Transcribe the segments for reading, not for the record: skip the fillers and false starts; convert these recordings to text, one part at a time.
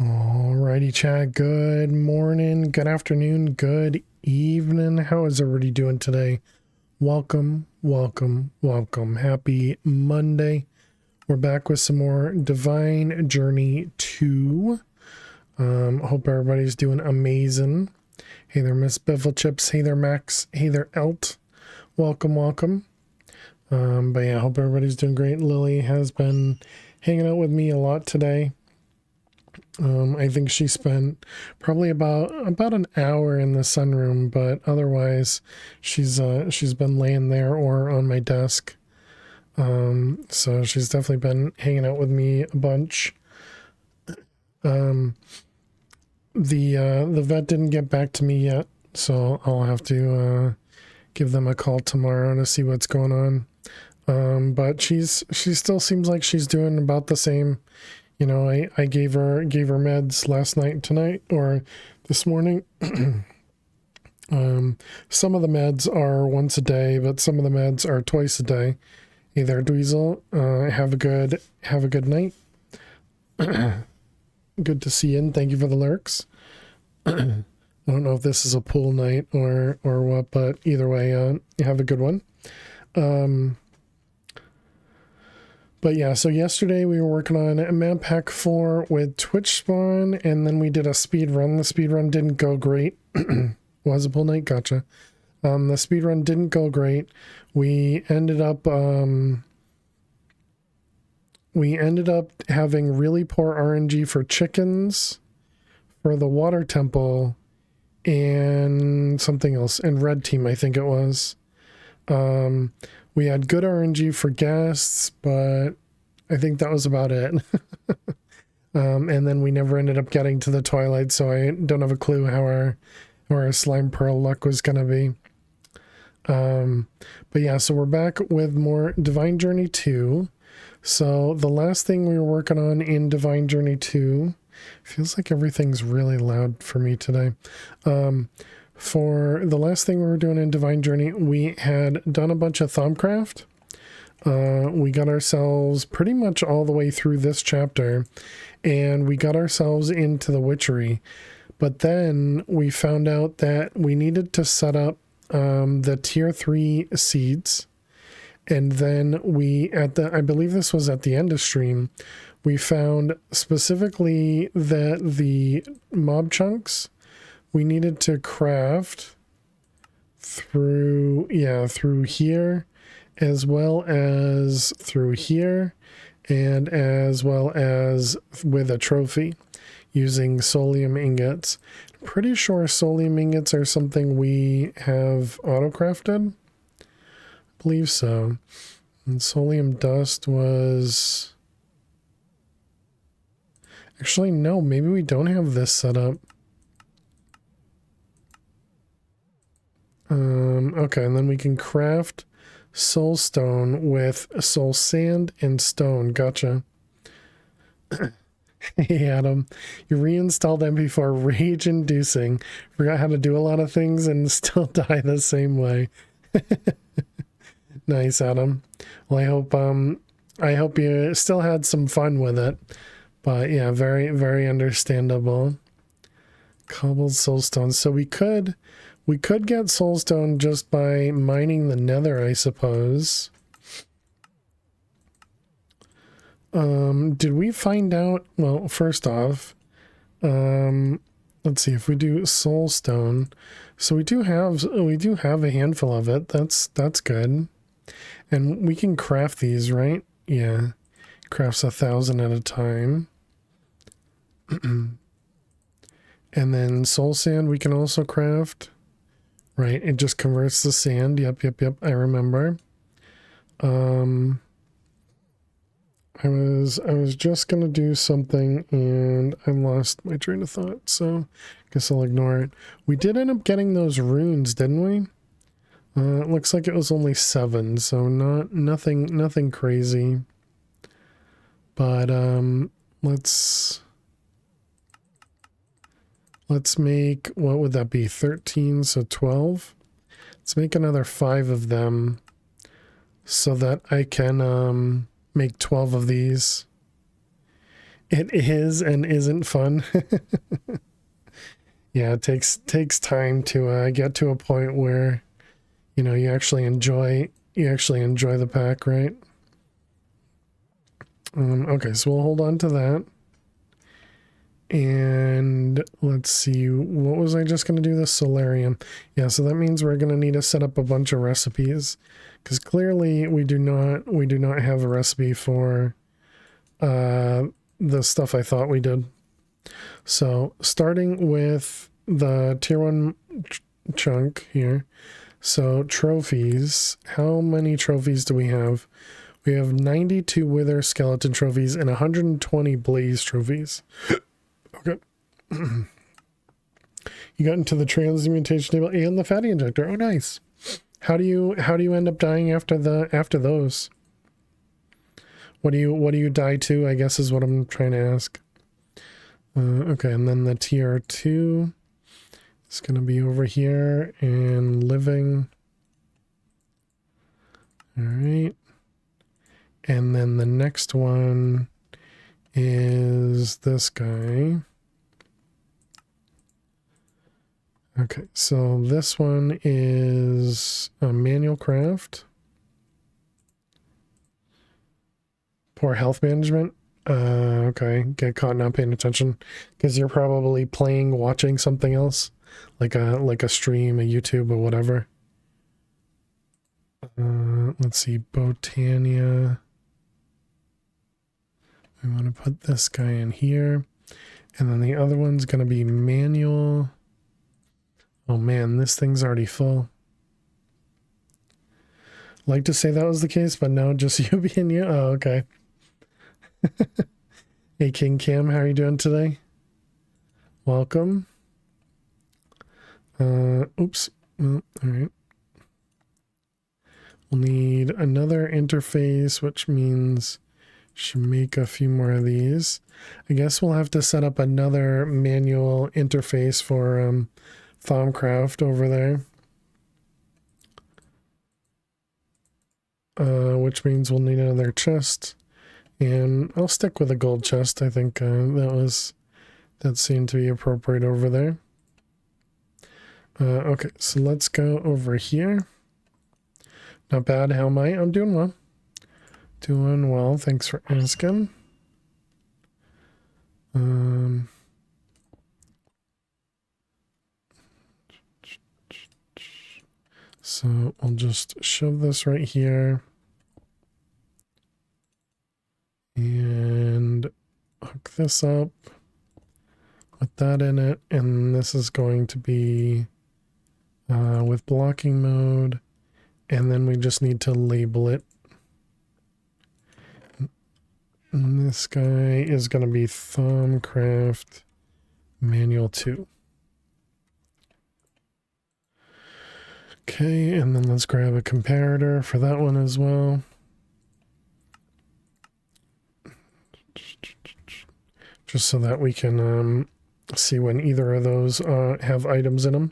Alrighty, chat. Good morning, good afternoon, good evening. How is everybody doing today? Welcome, welcome, welcome. Happy Monday. We're back with some more Divine Journey 2. Hope everybody's doing amazing. Hey there, Miss Biffle Chips. Hey there, Max. Hey there, Elt. Welcome, welcome. But yeah, hope everybody's doing great. Lily has been hanging out with me a lot today. I think she spent probably about an hour in the sunroom, but otherwise she's been laying there or on my desk. So she's definitely been hanging out with me a bunch. The vet didn't get back to me yet, so I'll have to give them a call tomorrow to see what's going on. But she still seems like she's doing about the same. You know, I gave her meds last night and tonight, or this morning. Some of the meds are once a day, but some of the meds are twice a day. Hey there, Dweezil. Have a good night. Good to see you, and thank you for the lurks. I don't know if this is a pool night or what, but either way, have a good one. But yeah, so yesterday we were working on map pack 4 with Twitch spawn, and then we did a speed run. The speed run didn't go great. Was a pool night? Gotcha. The speed run didn't go great. We ended up having really poor RNG for chickens, for the water temple, and something else, and red team, I think it was. We had good RNG for guests, but I think that was about it. And then we never ended up getting to the Twilight, so I don't have a clue how our slime pearl luck was going to be. But yeah, so we're back with more Divine Journey 2. So the last thing we were working on in Divine Journey 2, feels like everything's really loud for me today. For the last thing we were doing in Divine Journey, we had done a bunch of Thaumcraft. We got ourselves pretty much all the way through this chapter, and we got ourselves into the witchery. But then we found out that we needed to set up the tier 3 seeds. And then I believe this was at the end of stream, we found specifically that the mob chunks we needed to craft through here, as well as through here, and as well as with a trophy using solium ingots. Pretty sure solium ingots are something we have auto-crafted. I believe so. And solium dust was... Actually, no, maybe we don't have this set up. Okay, and then we can craft soul stone with soul sand and stone. Gotcha. Hey, Adam. You reinstalled MP4, rage inducing. Forgot how to do a lot of things and still die the same way. Nice, Adam. Well, I hope you still had some fun with it. But yeah, very, very understandable. Cobbled soulstone. So we could get soulstone just by mining the nether, I suppose. Did we find out? Well, first off, let's see if we do soulstone. So we do have a handful of it. That's good. And we can craft these, right? Yeah. Crafts 1,000 at a time. And then soul sand we can also craft. Right, it just converts the sand. Yep, I remember. I was just gonna do something and I lost my train of thought, so I guess I'll ignore it. We did end up getting those runes, didn't we? It looks like it was only 7, so nothing crazy. But let's make, what would that be? 13, so 12. Let's make another 5 of them so that I can make 12 of these. It is and isn't fun. Yeah, it takes time to get to a point where, you know, you actually enjoy the pack, right? Okay, so we'll hold on to that. And let's see, what was I just going to do? The solarium. Yeah, so that means we're going to need to set up a bunch of recipes, because clearly we do not have a recipe for the stuff I thought we did. So starting with the tier 1 chunk here. So trophies, how many trophies do we have? We have 92 Wither skeleton trophies and 120 Blaze trophies. Okay. You got into the transmutation table and the fatty injector. Oh, nice. How do you end up dying after those? What do you die to, I guess is what I'm trying to ask. Okay, and then the tier 2 is going to be over here and living. All right. And then the next one is this guy. Okay, so this one is a manual craft. Poor health management. Okay, get caught not paying attention because you're probably watching something else, like a stream, a YouTube, or whatever. Let's see, Botania. We want to put this guy in here, and then the other one's gonna be manual. Oh man, this thing's already full. Like to say that was the case, but no, just you being you. Oh, okay. Hey, King Cam, how are you doing today? Welcome. Oops. Well, all right. We'll need another interface, which means should make a few more of these. I guess we'll have to set up another manual interface for Thaumcraft over there. Which means we'll need another chest. And I'll stick with a gold chest. I think that seemed to be appropriate over there. Okay, so let's go over here. Not bad. How am I? I'm doing well. Doing well. Thanks for asking. So I'll just shove this right here. And hook this up with that in it, and this is going to be with blocking mode, and then we just need to label it. And this guy is going to be Thaumcraft Manual 2. Okay, and then let's grab a comparator for that one as well. Just so that we can see when either of those have items in them.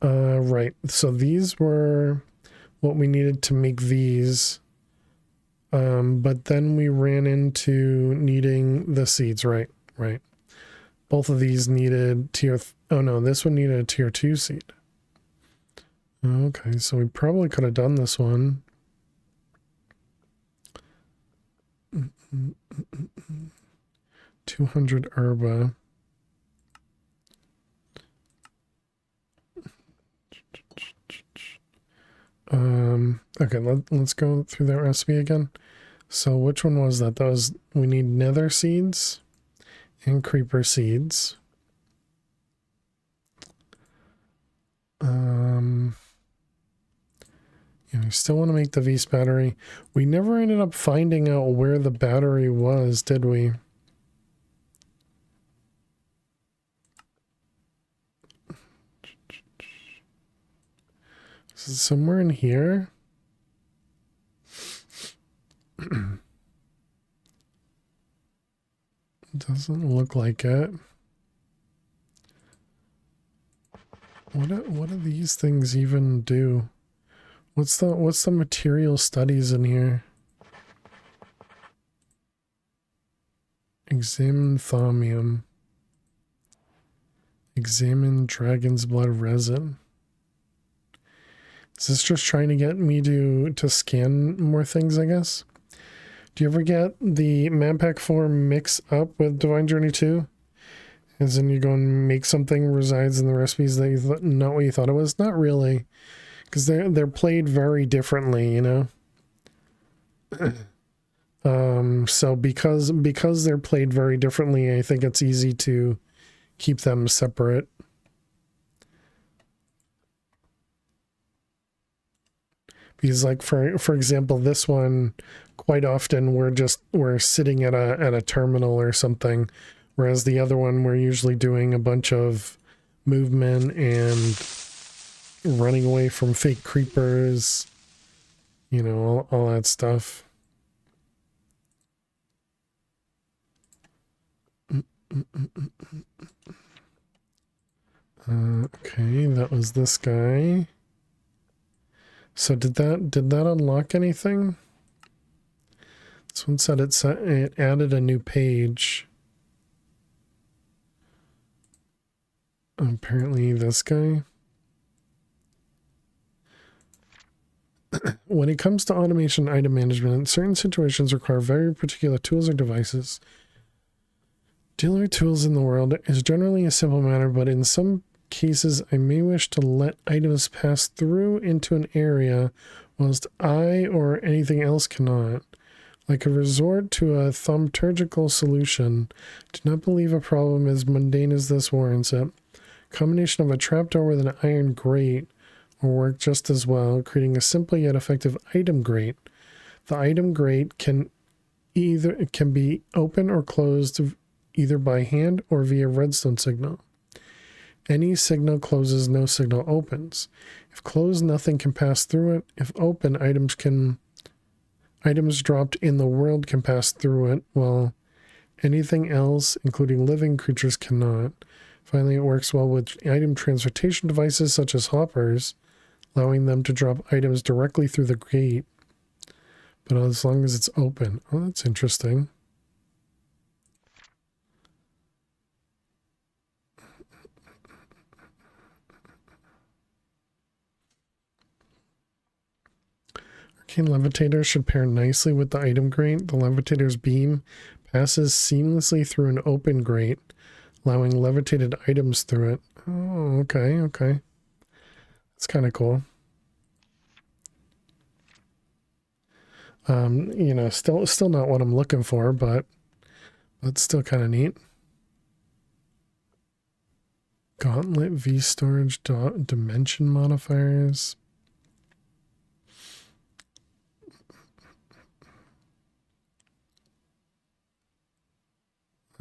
Right, so these were what we needed to make these. But then we ran into needing the seeds, right. Both of these needed oh no, this one needed a tier 2 seed. Okay, so we probably could have done this one. 200 herba. Okay, let's go through that recipe again. So which one was that? We need nether seeds and creeper seeds. Yeah, we still want to make the V's battery. We never ended up finding out where the battery was, did we? Is it somewhere in here? Doesn't look like it. What do these things even do? What's the material studies in here? Examine thaumium. Examine dragon's blood resin. Is this just trying to get me to scan more things, I guess? Do you ever get the map pack 4 mix up with Divine Journey 2? As in you go and make something resides in the recipes that you not what you thought it was? Not really. Because they're played very differently, you know? So because they're played very differently, I think it's easy to keep them separate. Because like for example, this one, quite often we're sitting at a terminal or something, whereas the other one we're usually doing a bunch of movement and running away from fake creepers, you know, all that stuff. Okay, that was this guy. So did that unlock anything? This one said it added a new page. Apparently this guy. When it comes to automation item management, certain situations require very particular tools or devices. Dealing with tools in the world is generally a simple matter, but in some cases I may wish to let items pass through into an area whilst I or anything else cannot. Like a resort to a thaumaturgical solution, do not believe a problem as mundane as this warrants it. Combination of a trapdoor with an iron grate will work just as well, creating a simple yet effective item grate. The item grate can be open or closed either by hand or via redstone signal. Any signal closes, no signal opens. If closed, nothing can pass through it. If open, items dropped in the world can pass through it, while anything else, including living creatures, cannot. Finally, it works well with item transportation devices such as hoppers, allowing them to drop items directly through the gate, but as long as it's open. Oh, that's interesting. Arcane Levitator should pair nicely with the item grate. The Levitator's beam passes seamlessly through an open grate, allowing levitated items through it. Oh, okay, okay. That's kind of cool. You know, still not what I'm looking for, but that's still kind of neat. Gauntlet V storage dimension modifiers.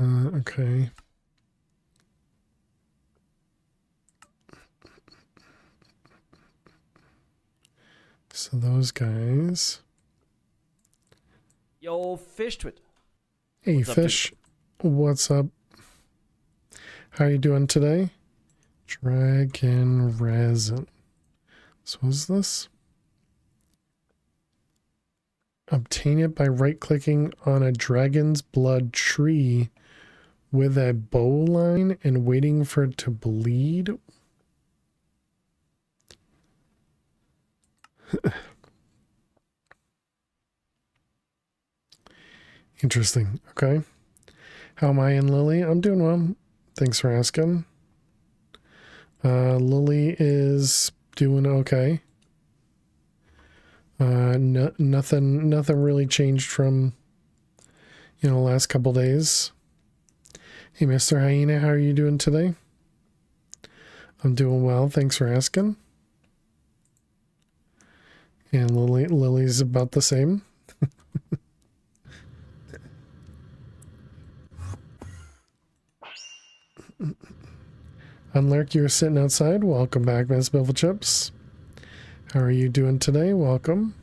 Okay. So those guys. Yo, Fish Twit. Hey, What's up, Fish. What's up? How you doing today? Dragon resin. So what's this? Obtain it by right-clicking on a dragon's blood tree with a bow line and waiting for it to bleed. Interesting. Okay. How am I and Lily? I'm doing well. Thanks for asking. Lily is doing okay. Nothing really changed from, you know, last couple days. Hey, Mr. Hyena, how are you doing today? I'm doing well. Thanks for asking. And Lily's about the same. Unlurk, you were sitting outside. Welcome back, Miss Biffle Chips. How are you doing today? Welcome.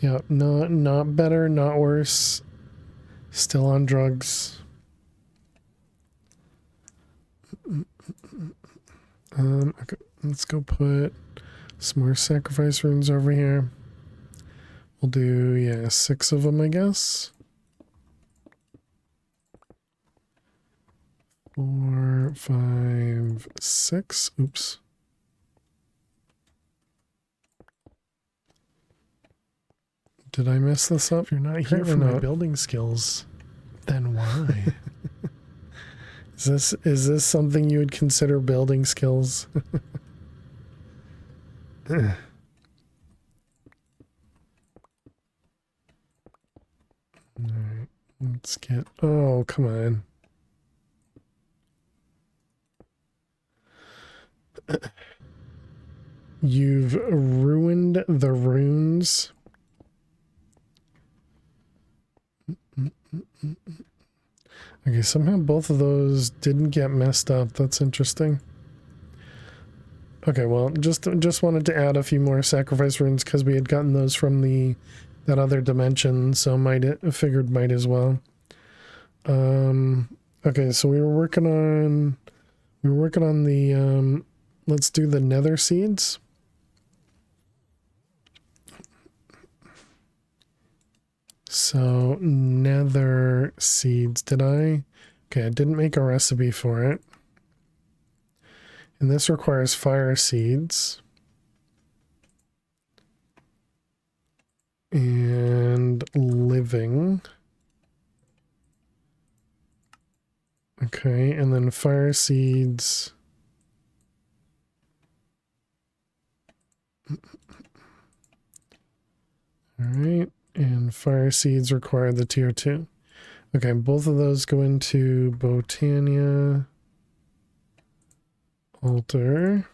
Yeah, not better, not worse. Still on drugs. Okay, let's go put some more sacrifice runes over here. We'll do, yeah, 6 of them, I guess. 5, 6. Oops. Did I mess this up? If you're not here for my building skills, then why? Is this something you would consider building skills? All right, let's get. Oh, come on. You've ruined the runes. Okay, somehow both of those didn't get messed up. That's interesting. Okay, well, just wanted to add a few more sacrifice runes because we had gotten those from that other dimension, so figured might as well. Okay, so we were working on the let's do the nether seeds. So nether seeds, okay, I didn't make a recipe for it. And this requires fire seeds. And living. Okay, and then fire seeds. All right, and fire seeds require the tier 2. Okay, both of those go into Botania. Altar.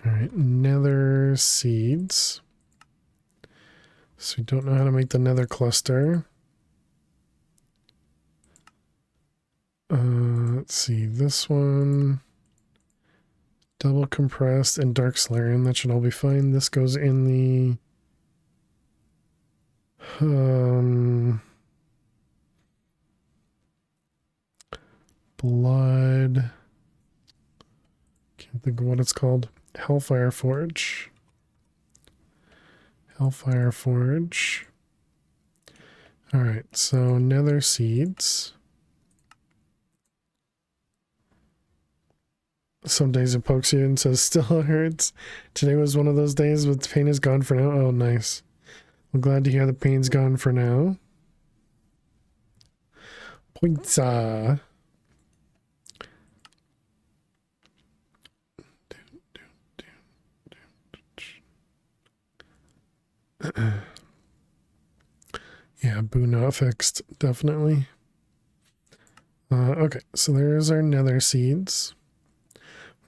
All right, nether seeds. So we don't know how to make the nether cluster. Let's see, this one. Double compressed and dark solarium, that should all be fine. This goes in the blood. Can't think of what it's called. Hellfire Forge. Hellfire Forge. Alright, so nether seeds. Some days it pokes you and says still hurts. Today was one of those days, but the pain is gone for now. Oh, nice. I'm glad to hear the pain's gone for now. Pizza. Yeah, boo not fixed, definitely. Okay, so there's our nether seeds.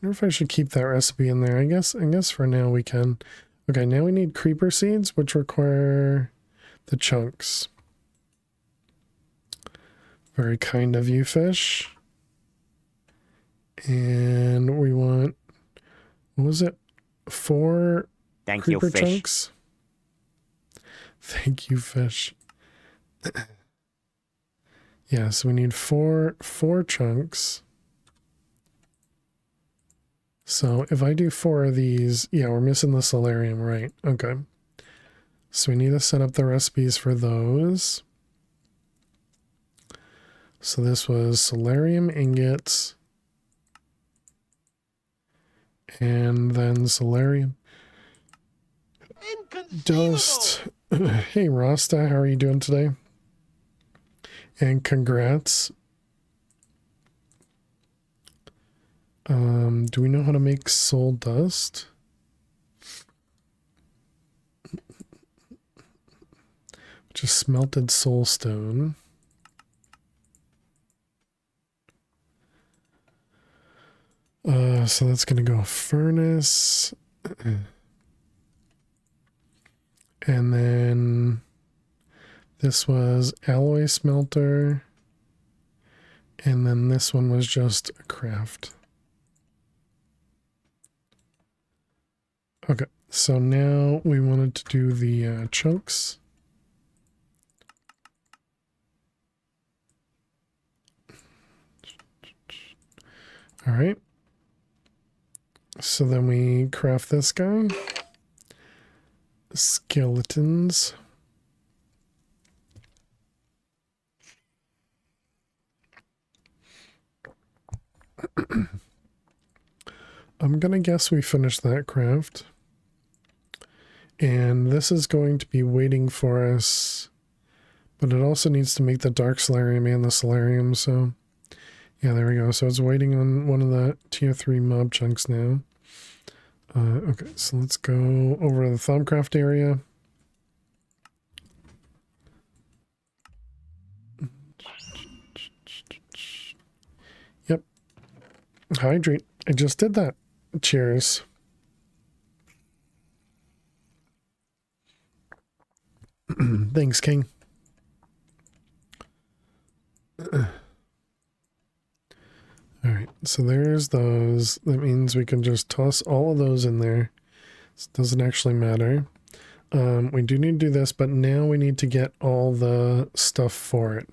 Wonder if I should keep that recipe in there. I guess for now we can. Okay, now we need creeper seeds, which require the chunks. Very kind of you, fish. And we want, what was it? 4 Thank creeper you, fish. chunks. Thank you, fish. Yeah, so we need four chunks. So if I do 4 of these, yeah, we're missing the solarium, right? Okay. So we need to set up the recipes for those. So this was solarium ingots. And then solarium dust. Hey, Rasta, how are you doing today? And congrats. Do we know how to make soul dust? Which is smelted soul stone. So that's gonna go furnace. And then this was alloy smelter. And then this one was just a craft. Okay, so now we wanted to do the chunks. All right. So then we craft this guy. Skeletons. I'm gonna guess we finished that craft. And this is going to be waiting for us, but it also needs to make the dark solarium and the solarium, so yeah, there we go. So it's waiting on one of the tier 3 mob chunks now. Okay, so let's go over to the Thaumcraft area. Yep. Hydrate. I just did that. Cheers. Thanks, King. Alright, so there's those. That means we can just toss all of those in there. This doesn't actually matter. We do need to do this, but now we need to get all the stuff for it.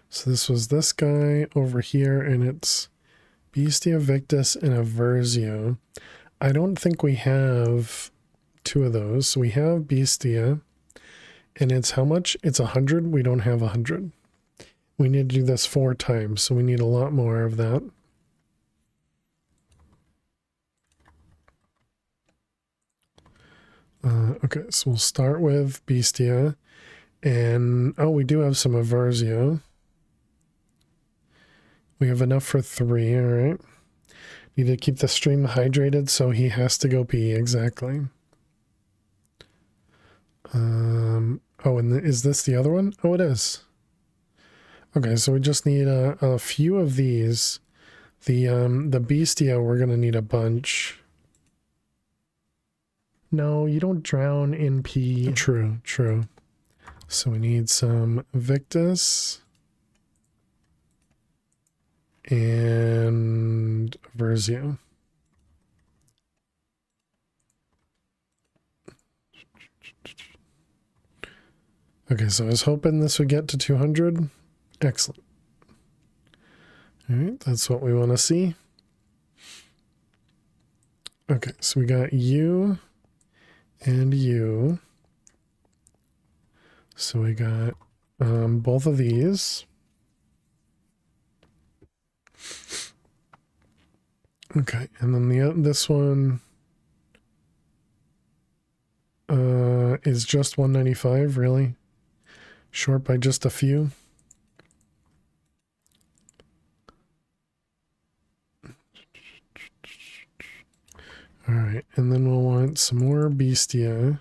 So this was this guy over here, and it's Bestia Victus and a Versio. I don't think we have 2 of those. So we have Bestia, and it's how much? It's 100. We don't have 100. We need to do this 4 times, so we need a lot more of that. Okay, so we'll start with Bestia. And, oh, we do have some Aversio. We have enough for 3, alright. Need to keep the stream hydrated, so he has to go pee, exactly. Oh, and is this the other one? Oh, it is. Okay, so we just need a few of these. The Bestia, we're gonna need a bunch. No, you don't drown in pee. True, true. So we need some Victus and Versio. Okay, so I was hoping this would get to 200. Excellent. All right, that's what we want to see. Okay, so we got you and you. So we got both of these. Okay, and then this one is just 195, really? Short by just a few. All right, and then we'll want some more Bestia.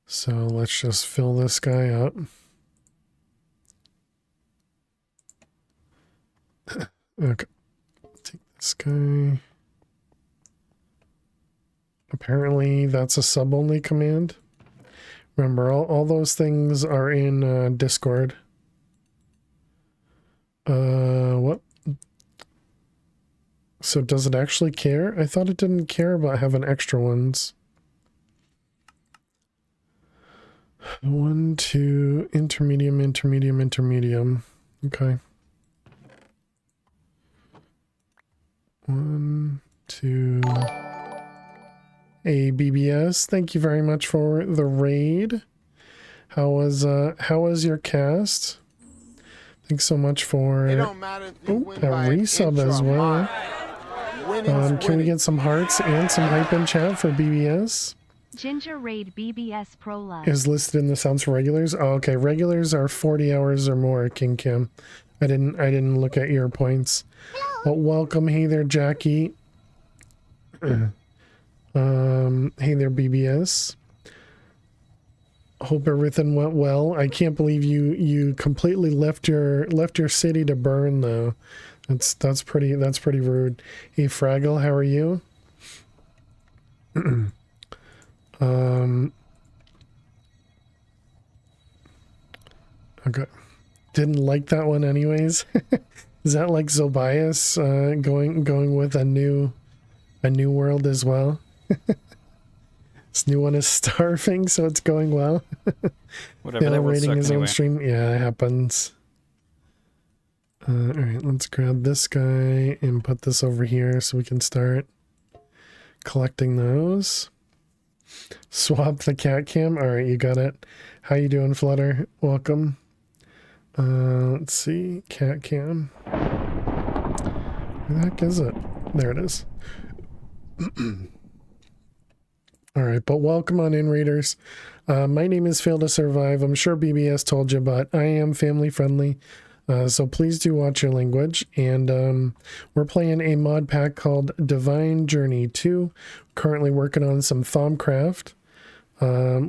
So let's just fill this guy up. Okay, take this guy. Apparently that's a sub-only command. Remember, all those things are in Discord. What? So does it actually care? I thought it didn't care about having extra ones. 1, 2, intermedium, intermedium, intermedium. Okay. 1, 2. A BBS, thank you very much for the raid. How was your cast? Thanks so much for a resub as well. Can we get some hearts and some hype in chat for BBS? Ginger Raid BBS Pro Love is listed in the sounds for regulars. Oh, okay, regulars are 40 hours or more. King Kim, I didn't look at your points. But welcome, hey there, Jackie. Hey there, BBS. Hope everything went well. I can't believe you completely left your city to burn though. That's pretty rude. Hey Fraggle, how are you? Okay. Didn't like that one anyways. Is that like Zobias going with a new world as well? This new one is starving, so it's going well. Whatever, that rating his anyway. own stream. Yeah, it happens. Alright, let's grab this guy and put this over here so we can start collecting those. Swap the cat cam. Alright, you got it. How you doing, Flutter? Welcome. Let's see. Cat cam. Where the heck is it? There it is. All right, but welcome on in, readers. My name is Fail to Survive. I'm sure BBS told you, but I am family friendly. So please do watch your language. And we're playing a mod pack called Divine Journey 2. Currently working on some Thaumcraft,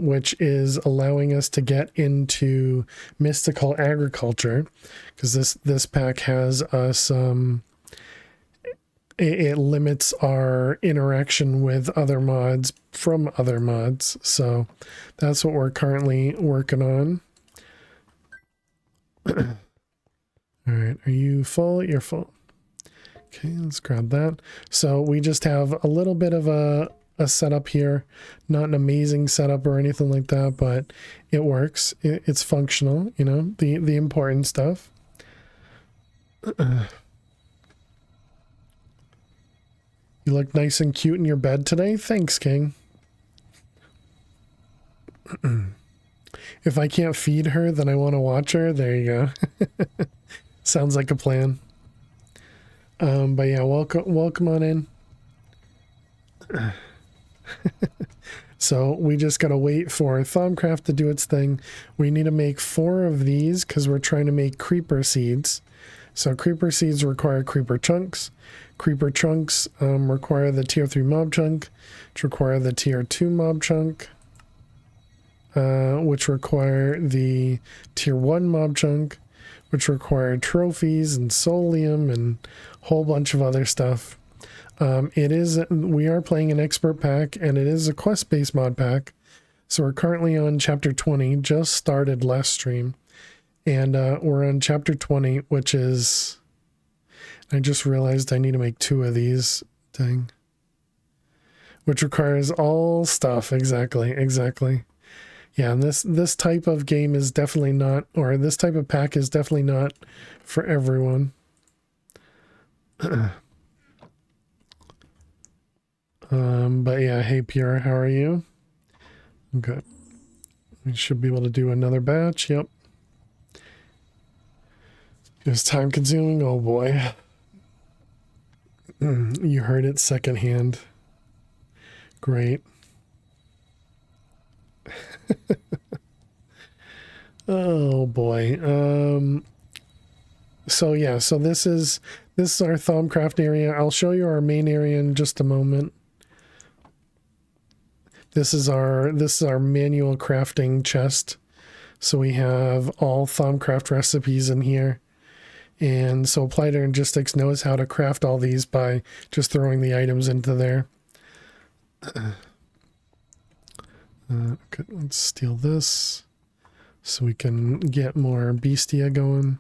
which is allowing us to get into mystical agriculture, because this pack has us... it limits our interaction with other mods from other mods. So that's what we're currently working on. All right, are you full? You're full. Okay, let's grab that. So we just have a little bit of a setup here. Not an amazing setup or anything like that, but it works. It's functional, you know, the important stuff. You look nice and cute in your bed today. Thanks, King. If I can't feed her, then I want to watch her. There you go. Sounds like a plan. But yeah, welcome on in. So we just gotta wait for Thaumcraft to do its thing. We need to make 4 of these because we're trying to make creeper seeds. So creeper seeds require creeper chunks. Creeper chunks require the tier 3 mob chunk, which require the tier 2 mob chunk, which require the tier 1 mob chunk, which require trophies and soulium and a whole bunch of other stuff. We are playing an expert pack, and it is a quest-based mod pack. So we're currently on chapter 20, just started last stream. And we're on chapter 20, which is... I just realized I need to make 2 of these. Dang. Which requires all stuff. Exactly. Yeah, and this type of game is definitely not, or this type of pack is definitely not for everyone. But yeah, hey Pure, how are you? Good. We should be able to do another batch. Yep. It was time consuming. Oh boy. You heard it secondhand. Great. Oh boy. So yeah, so this is our Thaumcraft area. I'll show you our main area in just a moment. This is our manual crafting chest. So we have all Thaumcraft recipes in here. And so Applied Energistics knows how to craft all these by just throwing the items into there. Okay, let's steal this so we can get more Beastia going.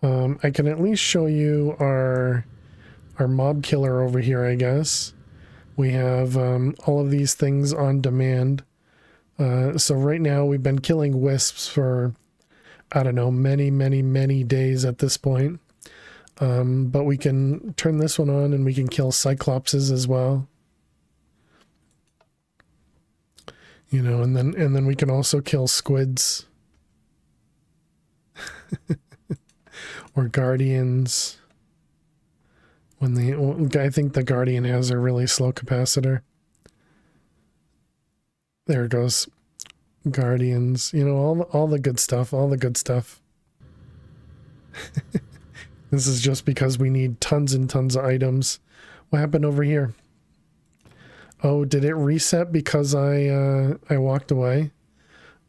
I can at least show you our mob killer over here, I guess. We have all of these things on demand. So right now we've been killing wisps for, I don't know, many days at this point. But we can turn this one on and we can kill cyclopses as well. You know, and then we can also kill squids. Or guardians. I think the guardian has a really slow capacitor. There it goes. Guardians, you know, all the good stuff, This is just because we need tons and tons of items. What happened over here? Oh, did it reset because I walked away?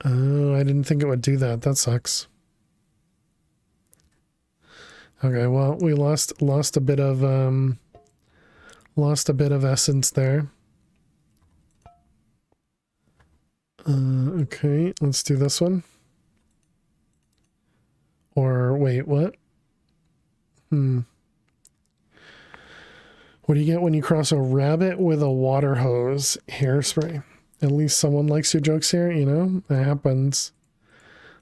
Oh, I didn't think it would do that. That sucks. Okay, well, we lost a bit of essence there. Okay, let's do this one. Or wait, what? What do you get when you cross a rabbit with a water hose? Hairspray. At least someone likes your jokes here, you know? That happens.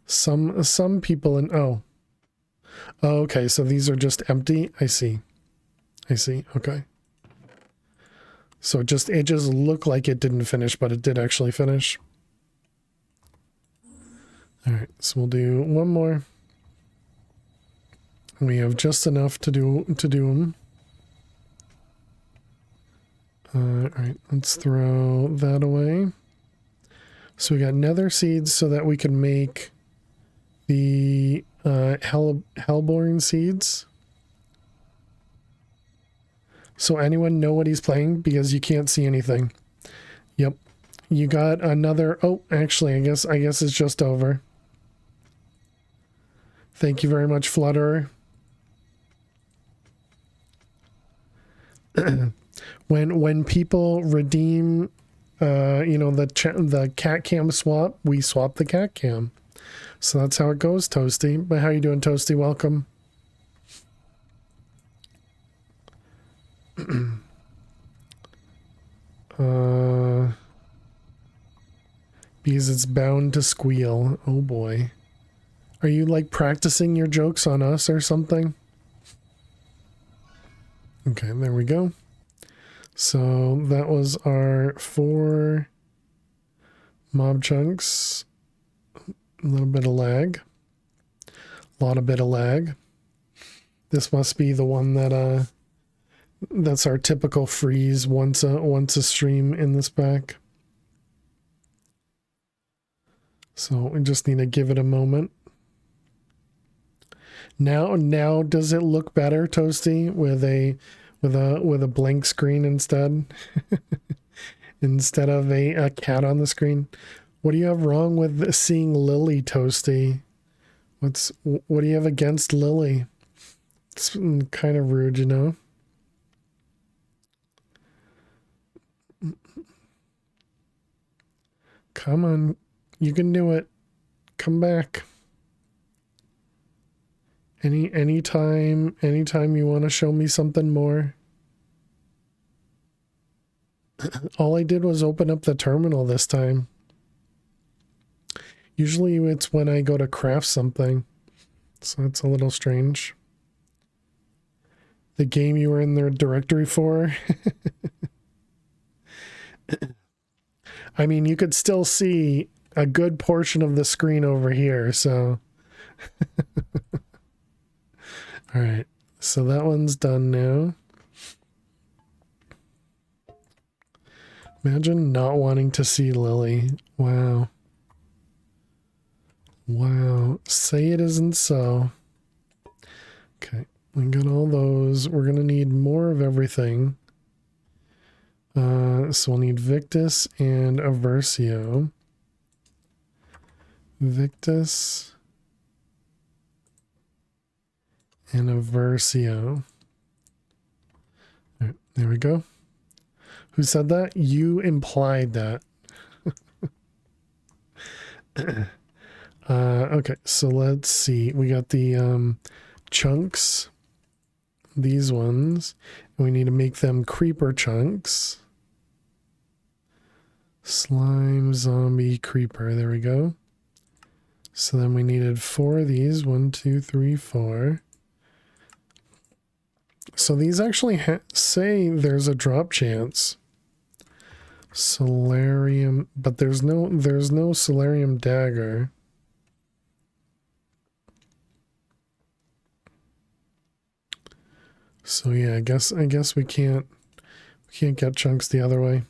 Some people in... Oh, okay, so these are just empty. I see. Okay. So it just looked like it didn't finish, but it did actually finish. All right, so we'll do one more. We have just enough to do them. All right, let's throw that away. So we got nether seeds so that we can make the hellborn seeds. So anyone know what he's playing? Because you can't see anything. Yep. You got another... Oh, actually, I guess it's just over. Thank you very much, Flutterer. When people redeem, the cat cam swap, we swap the cat cam. So that's how it goes, Toasty. But how you doing, Toasty? Welcome. Because it's bound to squeal. Oh boy. Are you like practicing your jokes on us or something? Okay, there we go. So that was our 4 mob chunks. A little bit of lag. A lot of bit of lag. This must be the one that that's our typical freeze once a stream in this pack. So we just need to give it a moment. Now does it look better, Toasty, with a blank screen instead? Instead of a cat on the screen? What do you have wrong with seeing Lily, Toasty? What do you have against Lily? It's kind of rude, you know? Come on. You can do it. Come back. Anytime you want to show me something more. All I did was open up the terminal this time. Usually it's when I go to craft something. So it's a little strange. The game you were in the directory for. I mean, you could still see a good portion of the screen over here, so... Alright, so that one's done now. Imagine not wanting to see Lily. Wow. Wow. Say it isn't so. Okay, we got all those. We're going to need more of everything. So we'll need Victus and Aversio. Victus and Aversio. Right, there we go. Who said that? You implied that. Okay, so let's see. We got the chunks. These ones. And we need to make them creeper chunks. Slime, zombie, creeper. There we go. So then we needed 4 of these. 1, 2, 3, 4. So these actually say there's a drop chance. Solarium, but there's no solarium dagger. So yeah, I guess we can't get chunks the other way.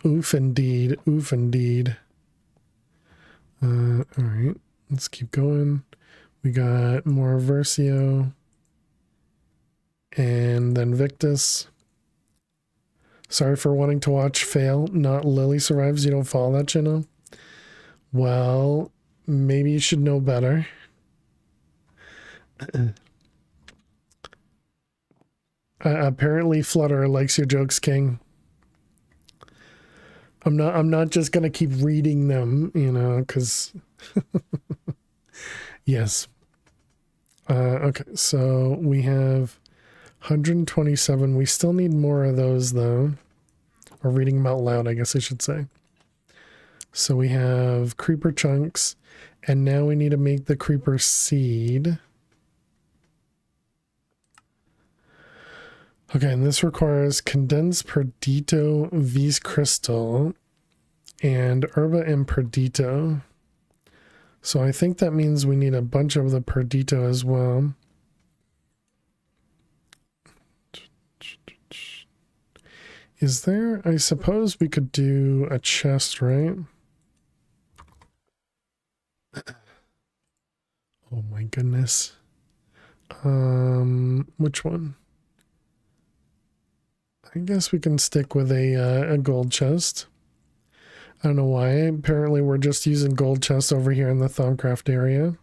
Oof indeed. Oof indeed. Alright. Let's keep going. We got more Versio. And then Victus. Sorry for wanting to watch fail. Not Lily survives. You don't follow that, you know? Well, maybe you should know better. Apparently Flutter likes your jokes, King. I'm not just gonna keep reading them, you know, because yes. Okay, so we have 127. We still need more of those though. Or reading them out loud, I guess I should say. So we have creeper chunks, and now we need to make the creeper seed. Okay, and this requires condensed Perdito V's crystal and herba and Perdito. So I think that means we need a bunch of the Perdito as well. Is there, I suppose we could do a chest, right? Oh my goodness. Which one? I guess we can stick with a gold chest. I don't know why. Apparently we're just using gold chests over here in the Thaumcraft area.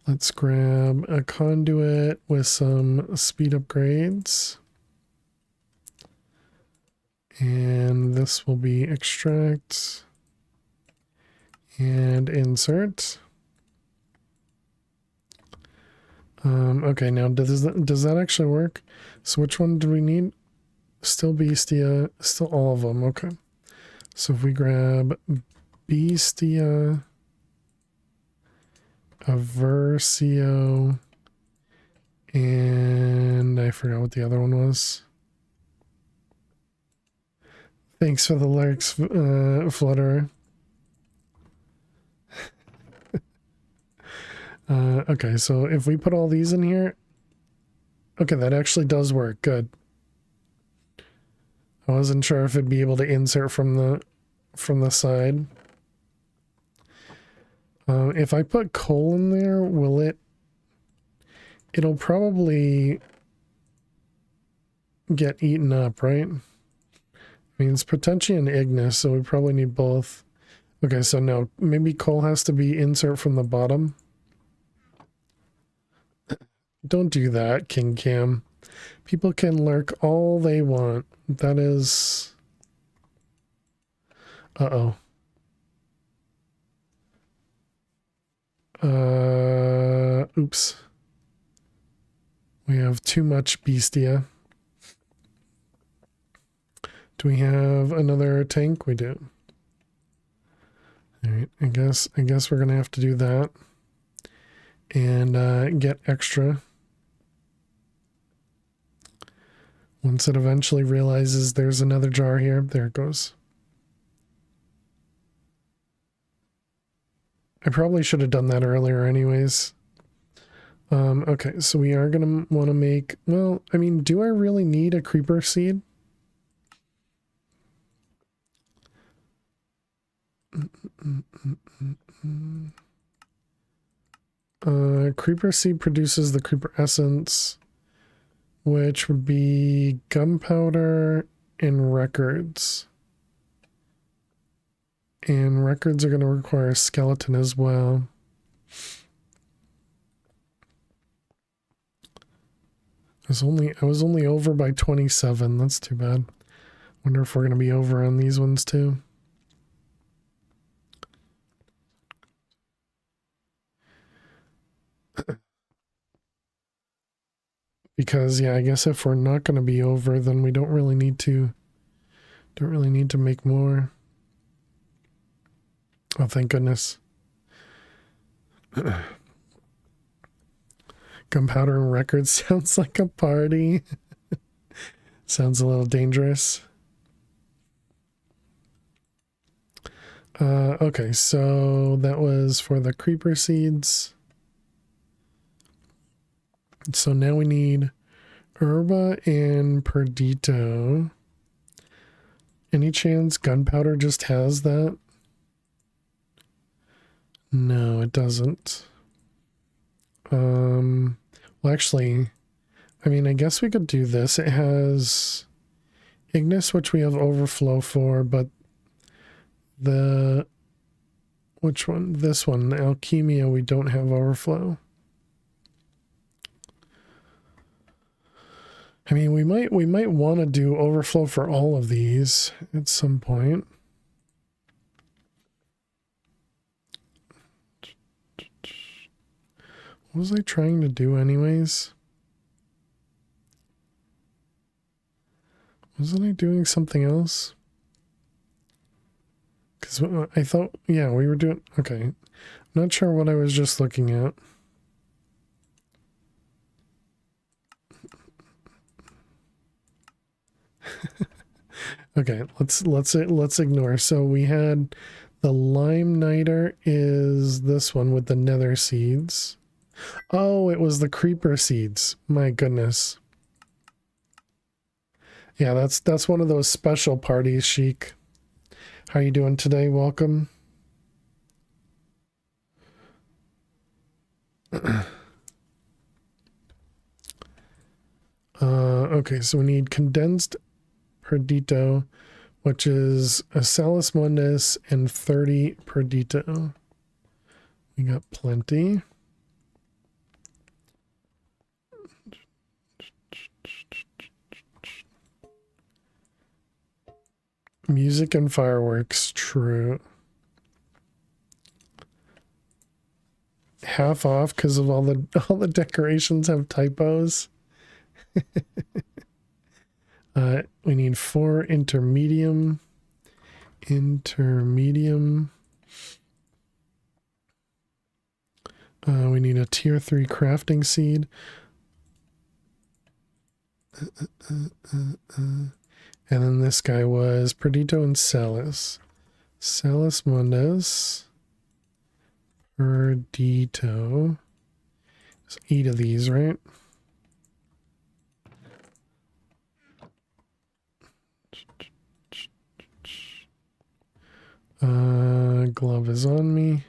Let's grab a conduit with some speed upgrades. And this will be extract and insert. Okay, now does that actually work? So which one do we need? Still Bestia, still all of them. Okay. So if we grab Bestia, Aversio, and I forgot what the other one was. Thanks for the lyrics, Flutterer. Okay, so if we put all these in here, okay, that actually does work. Good. I wasn't sure if it'd be able to insert from the side. If I put coal in there, will it? It'll probably get eaten up, right? I mean, it's potentially an Ignis, so we probably need both. Okay, so no, maybe coal has to be insert from the bottom. Don't do that, King Cam. People can lurk all they want. That is... Uh-oh. Oops. We have too much Bestia. Do we have another tank? We do. Alright, I guess we're gonna have to do that. And get extra. Once it eventually realizes there's another jar here, there it goes. I probably should have done that earlier anyways. Okay, so we are going to want to make... Well, I mean, do I really need a creeper seed? Creeper seed produces the creeper essence, which would be gunpowder and records. And records are going to require a skeleton as well. I was only over by 27. That's too bad. Wonder if we're going to be over on these ones too. Because yeah, I guess if we're not going to be over, then we don't really need to make more. Oh, thank goodness. Gunpowder and records sounds like a party. Sounds a little dangerous. Okay, so that was for the creeper seeds. So now we need herba and perdito. Any chance gunpowder just has that? No, it doesn't. Well, actually, I mean, I guess we could do this. It has Ignis, which we have overflow for, but which one? This one, Alchemia, we don't have overflow. I mean, we might want to do overflow for all of these at some point. What was I trying to do anyways? Wasn't I doing something else? Because I thought, yeah, we were doing... Okay. Not sure what I was just looking at. Okay, let's ignore. So we had the lime niter is this one with the nether seeds. Oh, it was the creeper seeds. My goodness. Yeah, that's one of those special parties, Chic. How you doing today? Welcome. Okay, so we need condensed Perdito, which is a Salus Mundus and 30 Perdito. We got plenty. Music and fireworks, true. Half off because of all the decorations have typos. We need 4 intermedium. We need a tier 3 crafting seed. And then this guy was Perdito and Salus. Salus Mundus. Perdito. There's 8 of these, right? Glove is on me.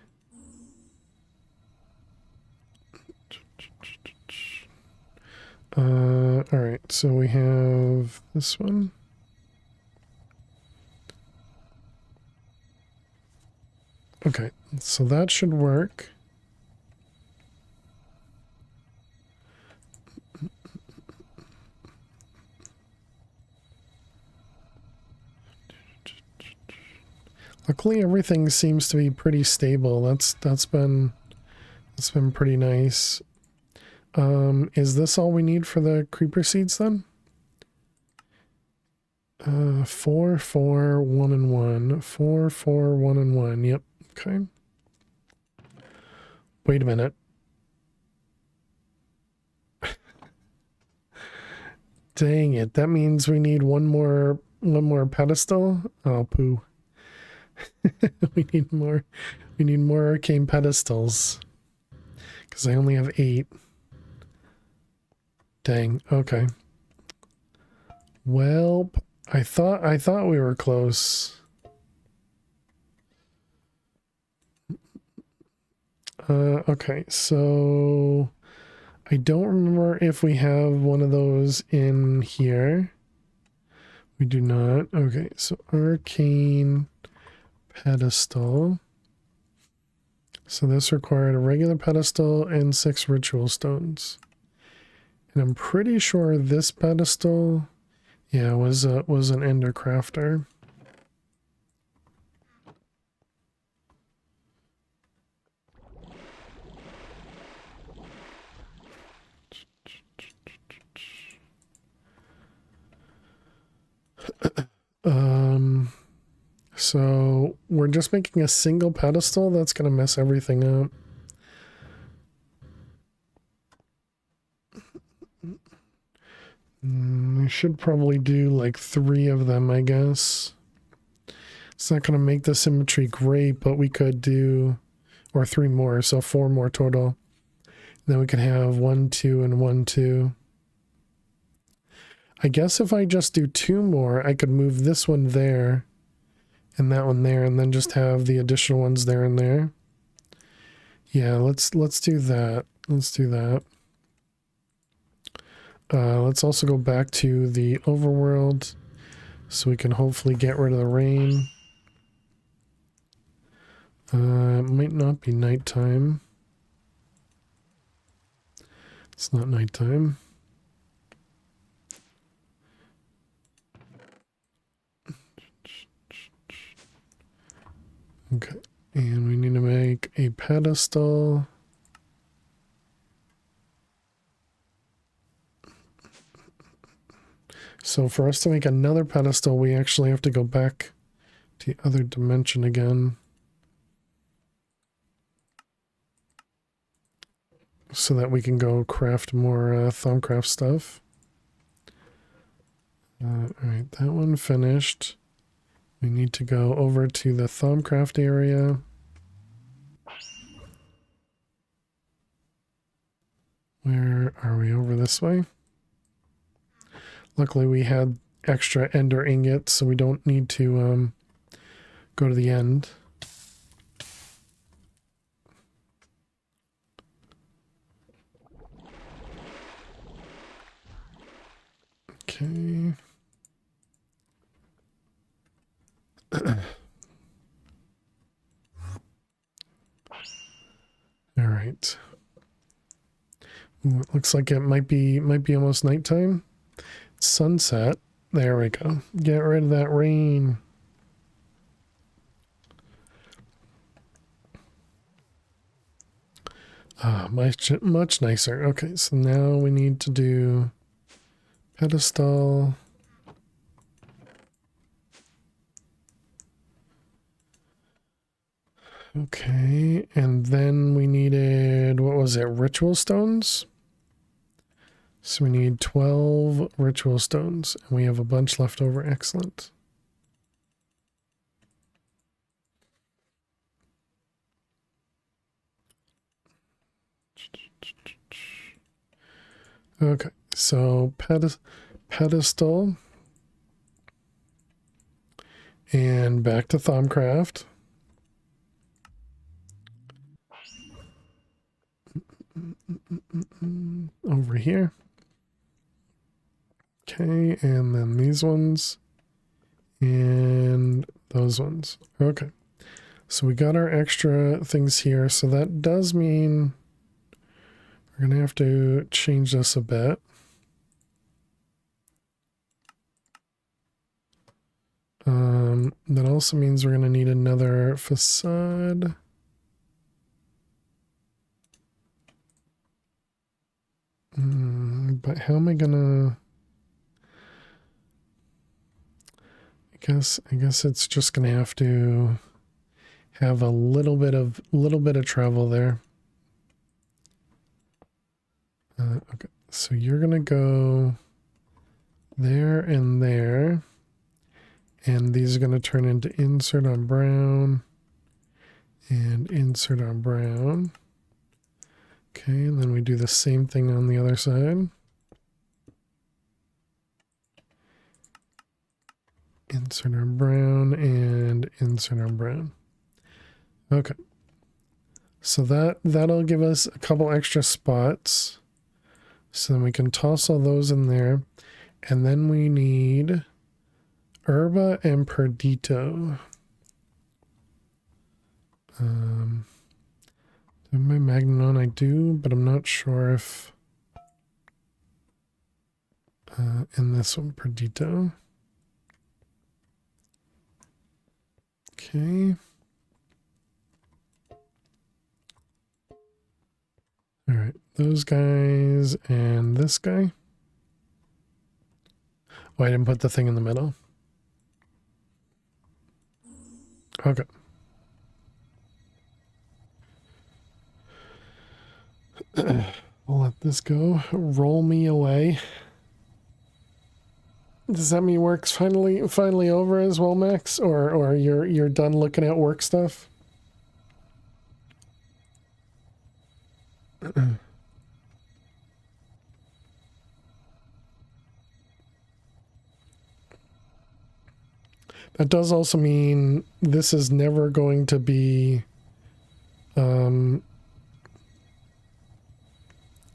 Alright, so we have this one. Okay, so that should work. Luckily, everything seems to be pretty stable. That's been pretty nice. Is this all we need for the creeper seeds then? 4, 4, 1 and 1. 4, 4, 1 and 1. Yep. Okay. Wait a minute. Dang it. That means we need one more pedestal. Oh, poo. We need more arcane pedestals. Because I only have 8. Dang. Okay. Well, I thought we were close. Okay, so I don't remember if we have one of those in here. We do not. Okay, so arcane pedestal. So this required a regular pedestal and 6 ritual stones. And I'm pretty sure this pedestal, yeah, was an ender crafter. So we're just making a single pedestal. That's gonna mess everything up. We should probably do like 3 of them, I guess. It's not gonna make the symmetry great, but we could do, or 3 more, so 4 more total. And then we could have 1, 2, and 1, 2. I guess if I just do 2 more, I could move this one there and that one there, and then just have the additional ones there and there. Yeah, let's do that. Let's do that. Let's also go back to the overworld so we can hopefully get rid of the rain. It might not be nighttime. It's not nighttime. Okay, and we need to make a pedestal. So for us to make another pedestal, we actually have to go back to the other dimension again. So that we can go craft more Thumbcraft stuff. Alright, that one finished. We need to go over to the Thumbcraft area. Where are we? Over this way? Luckily we had extra ender ingots, so we don't need to go to the end. Okay. All right. Ooh, it looks like it might be almost nighttime. Sunset. There we go. Get rid of that rain. Ah, much nicer. Okay, so now we need to do pedestal. Okay, and then we needed, what was it, ritual stones? So we need 12 ritual stones, and we have a bunch left over. Excellent. Okay, so pedestal. And back to Thaumcraft. Over here. Okay, and then these ones. And those ones. Okay. So we got our extra things here. So that does mean we're going to have to change this a bit. That also means we're going to need another facade. But how am I going to... I guess it's just going to have a little bit of travel there. Okay, so you're going to go there and there. And these are going to turn into insert on brown and insert on brown. Okay, and then we do the same thing on the other side. Insert on brown and insert on brown. Okay. So that'll give us a couple extra spots. So then we can toss all those in there. And then we need Herba and Perdito. My Magnon I do, but I'm not sure if in this one, Perdito. Okay. All right, those guys and this guy. Oh, I didn't put the thing in the middle. Okay. We'll let this go. Roll me away. Does that mean work's finally over as well, Max? Or you're done looking at work stuff? That does also mean this is never going to be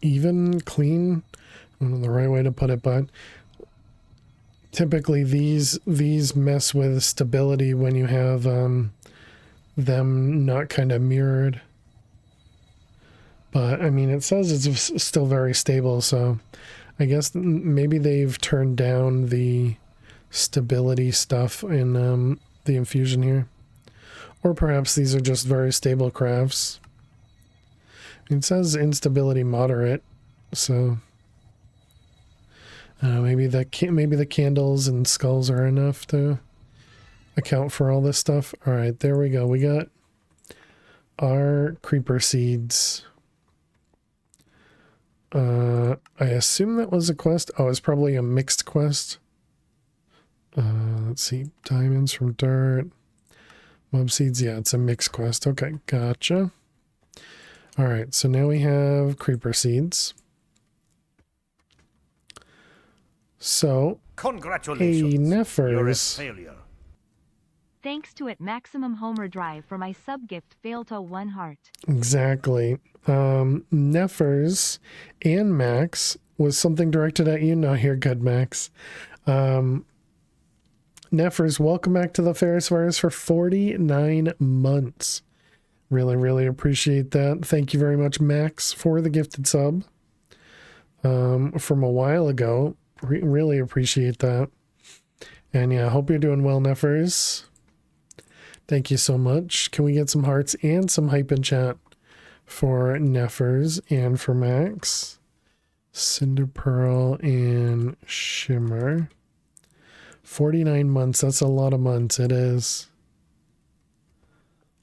even, clean. I don't know the right way to put it, but typically these mess with stability when you have them not kind of mirrored. But I mean, it says it's still very stable, so I guess maybe they've turned down the stability stuff in the infusion here. Or perhaps these are just very stable crafts. It says instability moderate, so maybe the candles and skulls are enough to account for all this stuff. All right, there we go. We got our creeper seeds. I assume that was a quest. Oh, it's probably a mixed quest. Let's see, diamonds from dirt, mob seeds. Yeah, it's a mixed quest. Okay, gotcha. All right, so now we have creeper seeds. So, hey, Congratulations. You're a Neffers. failure. Thanks to it maximum Homer Drive for my sub-gift fail to 1 heart. Exactly. Neffers and Max was something directed at you. No, you're good, Max. Neffers, welcome back to the Ferris Virus for 49 months. Really, really appreciate that. Thank you very much, Max, for the gifted sub from a while ago. Really appreciate that. And yeah, I hope you're doing well, Neffers. Thank you so much. Can we get some hearts and some hype in chat for Neffers and for Max? Cinder Pearl and Shimmer. 49 months. That's a lot of months. It is.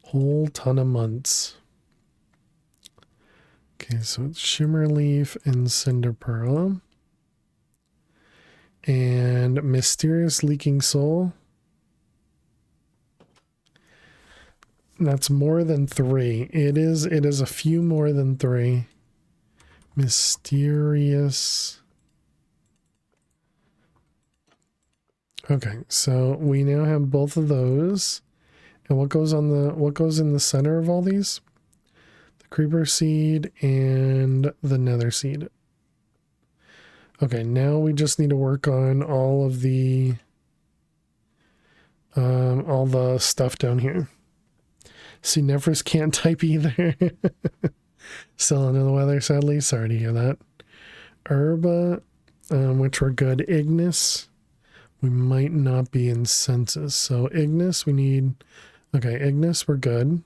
Whole ton of months. Okay, so it's Shimmer Leaf and Cinder Pearl. And Mysterious Leaking Soul. That's more than 3. It is a few more than 3. Mysterious. Okay, so we now have both of those. And what goes in the center of all these? The creeper seed and the nether seed. Okay, now we just need to work on all of the stuff down here. See, Neffers can't type either. Still under the weather, sadly. Sorry to hear that. Herba, which we're good. Ignis, we might not be in census. So Ignis, we need... Okay, Ignis, we're good.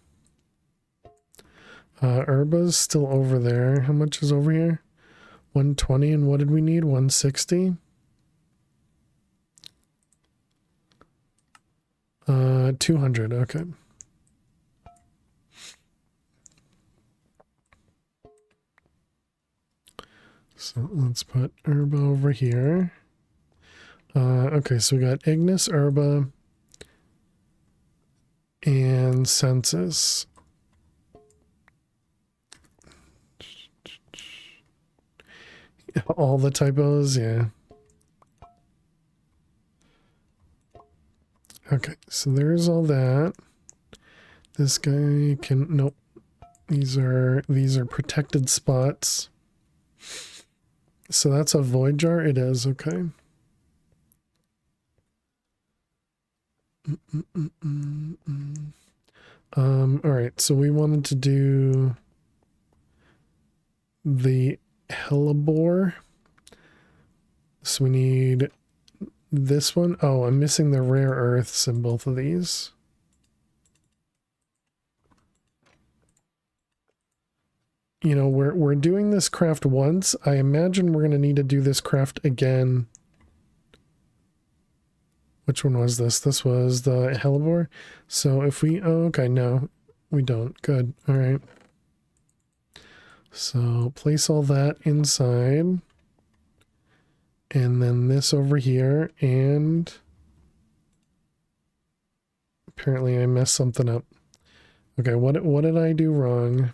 Herba's still over there. How much is over here? 120, and what did we need? 160? 200, okay. So let's put Herba over here. Okay, so we got Ignis, Herba, and Census. All the typos, yeah. Okay, so there's all that. This guy can... Nope. These are protected spots. So that's a void jar? It is, okay. Alright, so we wanted to do the hellebore. So we need this one. Oh, I'm missing the rare earths in both of these. You know, we're doing this craft once. I imagine we're going to need to do this craft again. Which one was this? This was the hellebore. So if we... Oh, okay, no. We don't. Good. All right. So place all that inside. And then this over here. And... apparently I messed something up. Okay, what did I do wrong?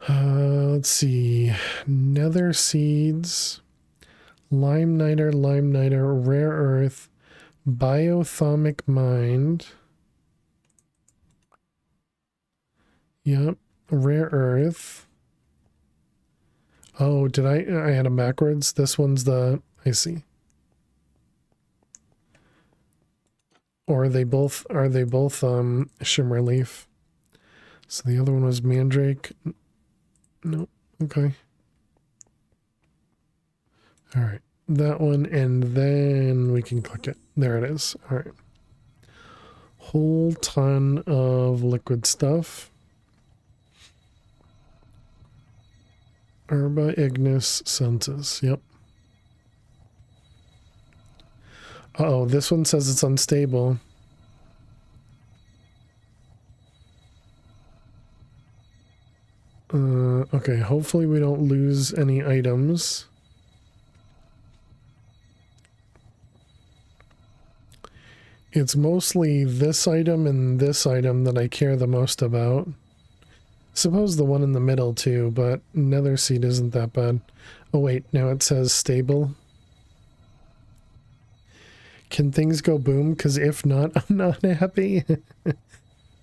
Let's see. Nether seeds, lime niter, rare earth, biothomic mind. Yep, rare earth. Oh, did I had them backwards? This one's the... I see. Or are they both shimmer leaf? So the other one was mandrake. Nope. Okay. All right. That one, and then we can click it. There it is. All right. Whole ton of liquid stuff. Herba, Ignis, Census. Yep. Uh-oh, this one says it's unstable. Okay, hopefully we don't lose any items. It's mostly this item and this item that I care the most about. Suppose the one in the middle too, but nether seed isn't that bad. Oh wait, now it says stable. Can things go boom? Because if not, I'm not happy.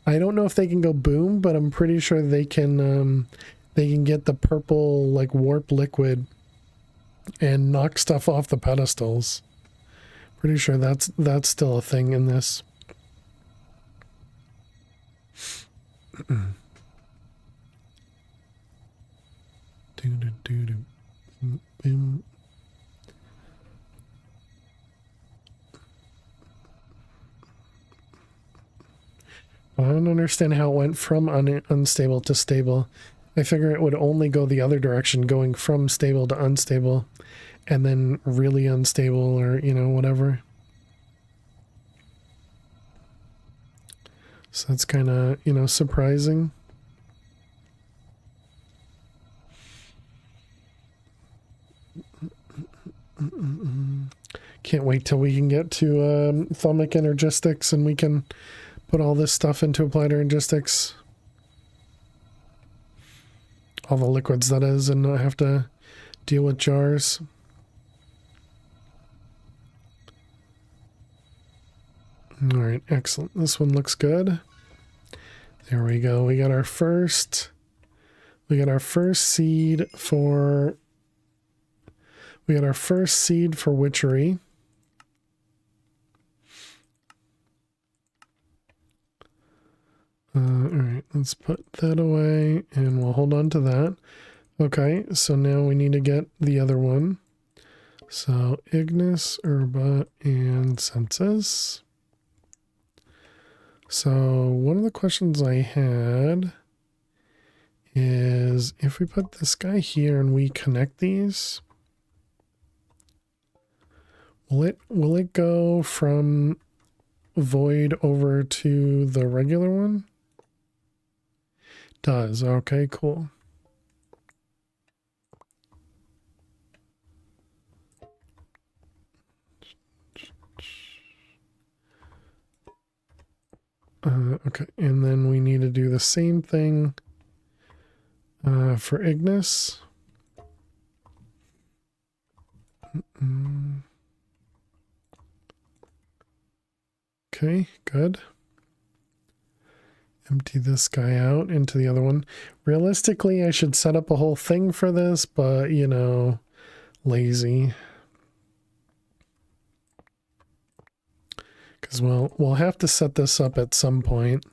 I don't know if they can go boom, but I'm pretty sure they can get the purple like warp liquid and knock stuff off the pedestals. Pretty sure that's still a thing in this. I don't understand how it went from unstable to stable. I figure it would only go the other direction, going from stable to unstable, and then really unstable, or, you know, whatever. So that's kind of, you know, surprising. Can't wait till we can get to thalamic energistics and we can put all this stuff into applied energistics. All the liquids, that is, and not have to deal with jars. All right, excellent. This one looks good. There we go. We got our first seed for witchery. All right, let's put that away and we'll hold on to that. Okay, so now we need to get the other one. So Ignis, Herba, and Senses. So one of the questions I had is if we put this guy here and we connect these, will it go from void over to the regular one? Does. Okay, cool. Okay, and then we need to do the same thing for Ignis. Okay, good. Empty this guy out into the other one. Realistically, I should set up a whole thing for this, but, you know, lazy. Because we'll have to set this up at some point.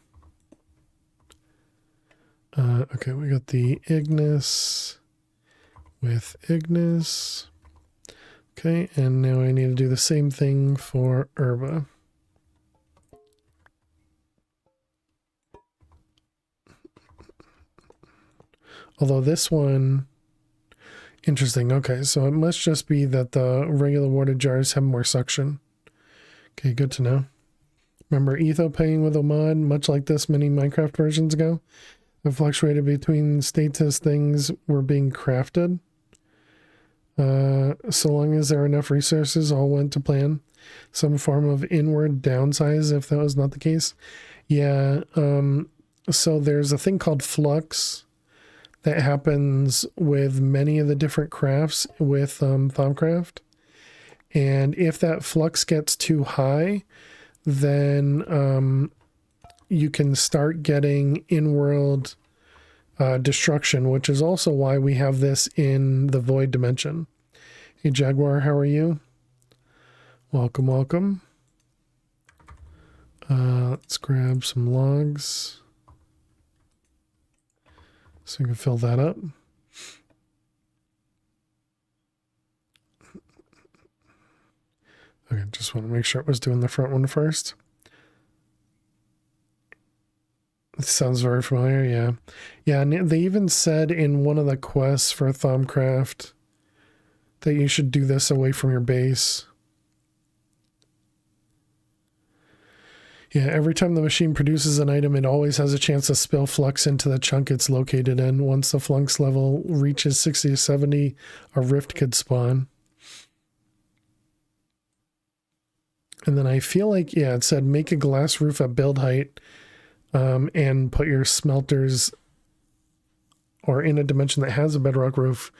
Okay, we got the Ignis with Ignis. Okay, and now I need to do the same thing for Herba. Although this one, interesting. Okay, so it must just be that the regular water jars have more suction. Okay, good to know. Remember etho playing with a mod, much like this many Minecraft versions ago? It fluctuated between states as things were being crafted. So long as there are enough resources, all went to plan. Some form of inward downsize if that was not the case. Yeah, so there's a thing called flux that happens with many of the different crafts with Thaumcraft. And if that flux gets too high, then you can start getting in-world destruction, which is also why we have this in the void dimension. Hey Jaguar, how are you? Welcome, welcome. Let's grab some logs so we can fill that up. Okay, just want to make sure it was doing the front one first. It sounds very familiar, yeah. Yeah, and they even said in one of the quests for Thaumcraft that you should do this away from your base. Yeah, every time the machine produces an item, it always has a chance to spill flux into the chunk it's located in. Once the flux level reaches 60 to 70, a rift could spawn. And then I feel like, yeah, it said make a glass roof at build height and put your smelters or in a dimension that has a bedrock roof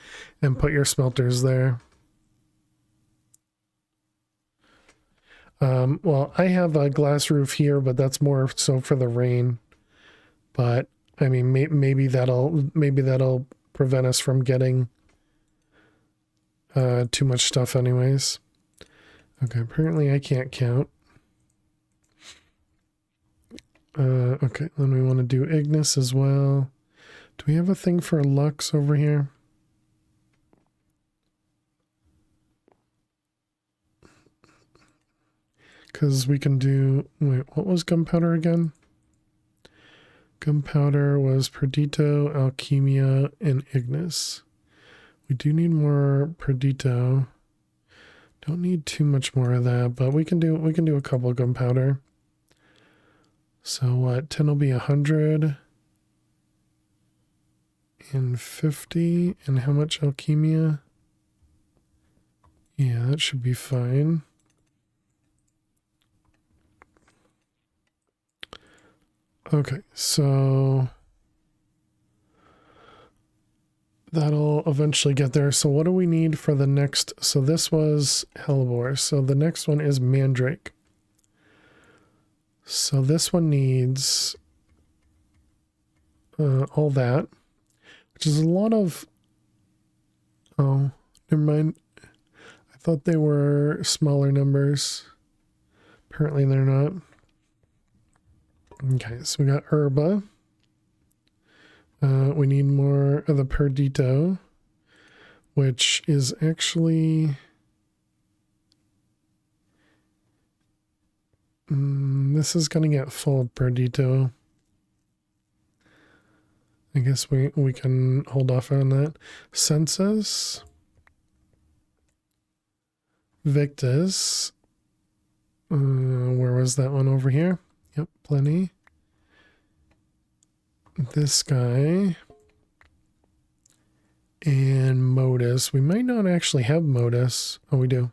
and put your smelters there. Well, I have a glass roof here, but that's more so for the rain. But I mean, maybe that'll prevent us from getting too much stuff anyways. Okay, apparently I can't count. Okay, then we want to do Ignis as well. Do we have a thing for Lux over here? Because we can do... Wait, what was gunpowder again? Gunpowder was Perdito, Alchemia, and Ignis. We do need more Perdito. Don't need too much more of that, but we can do a couple of gunpowder. So what? 10 will be 150. And how much Alchemia? Yeah, that should be fine. Okay, so that'll eventually get there. So what do we need for the next? So this was Hellebore. So the next one is Mandrake. So this one needs all that, which is a lot of... Oh, never mind. I thought they were smaller numbers. Apparently they're not. Okay, so we got Herba. We need more of the Perdito, which is actually... this is going to get full of Perdito. I guess we can hold off on that. Census. Victus. Where was that one over here? Yep, plenty. This guy. And Modus. We might not actually have Modus. Oh, we do.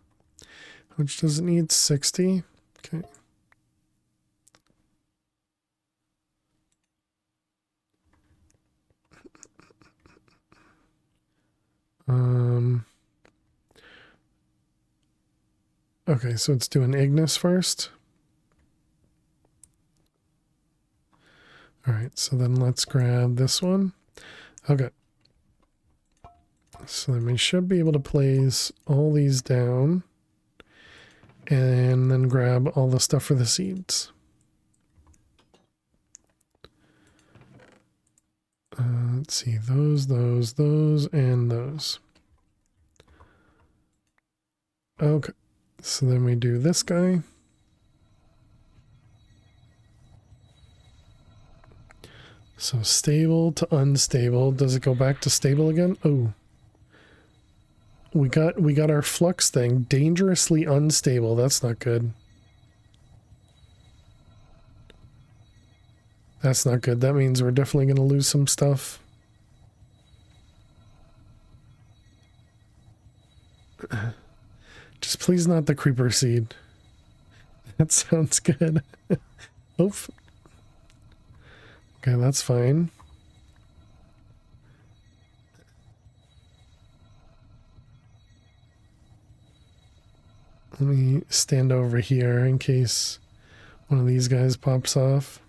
How much does it need? 60? Okay. Okay, so it's doing Ignis first. All right, so then let's grab this one. Okay. So then we should be able to place all these down and then grab all the stuff for the seeds. Let's see, those, and those. Okay, so then we do this guy. So stable to unstable. Does it go back to stable again? Oh. We got our flux thing. Dangerously unstable. That's not good. That's not good. That means we're definitely going to lose some stuff. Just please not the creeper seed. That sounds good. Oof. Okay, that's fine. Let me stand over here in case one of these guys pops off.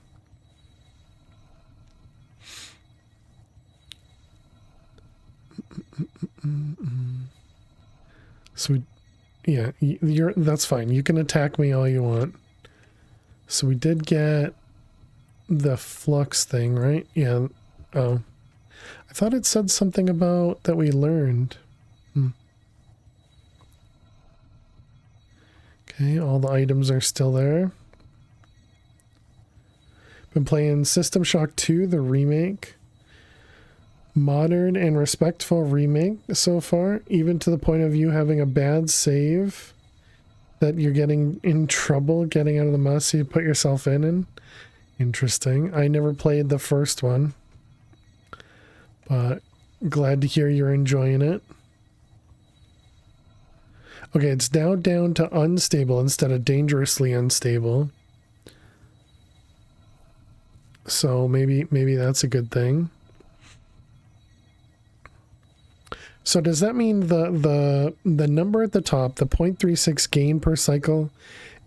So yeah, that's fine. You can attack me all you want. So we did get the flux thing, right? Yeah. Oh, I thought it said something about that we learned. Okay, all the items are still there. Been playing System Shock 2, the remake. Modern and respectful remake so far, even to the point of you having a bad save that you're getting in trouble getting out of the mess you put yourself in. Interesting. I never played the first one, but glad to hear you're enjoying it. Okay, it's now down to unstable instead of dangerously unstable. So maybe that's a good thing. So does that mean the number at the top, the 0.36 gain per cycle,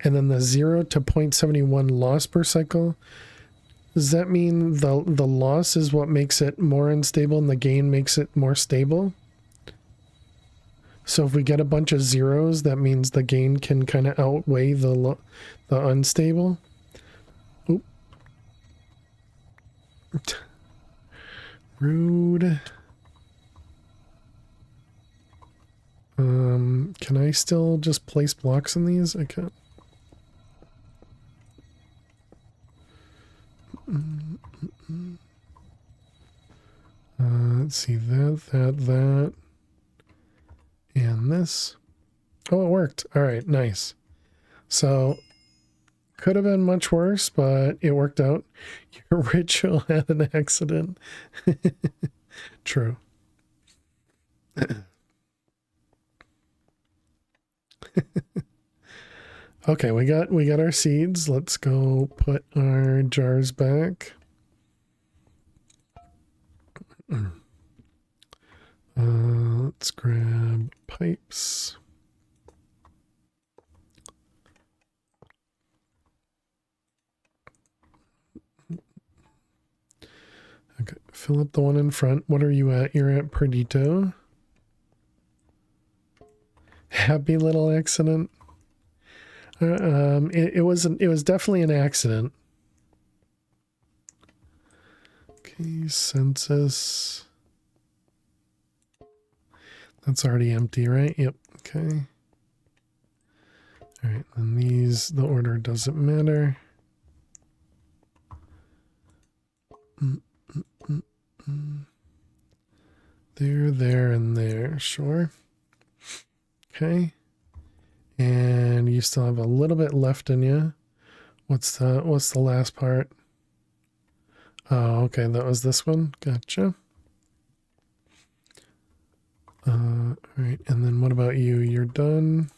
and then the 0 to 0.71 loss per cycle? Does that mean the loss is what makes it more unstable and the gain makes it more stable? So if we get a bunch of zeros, that means the gain can kind of outweigh the unstable. Oop. Rude. Can I still just place blocks in these? I can't. Let's see, that, and this. Oh, it worked. All right, nice. So, could have been much worse, but it worked out. Your ritual had an accident. True. Okay, we got our seeds. Let's go put our jars back. Let's grab pipes. Okay, fill up the one in front. What are you at? You're at Perdito. Happy little accident. It was definitely an accident. Okay, census. That's already empty, right? Yep. Okay. All right, and these, the order doesn't matter. There, and there. Sure. Okay. And you still have a little bit left in you. What's the last part? Oh, okay, that was this one. Gotcha. All right, and then what about you? You're done.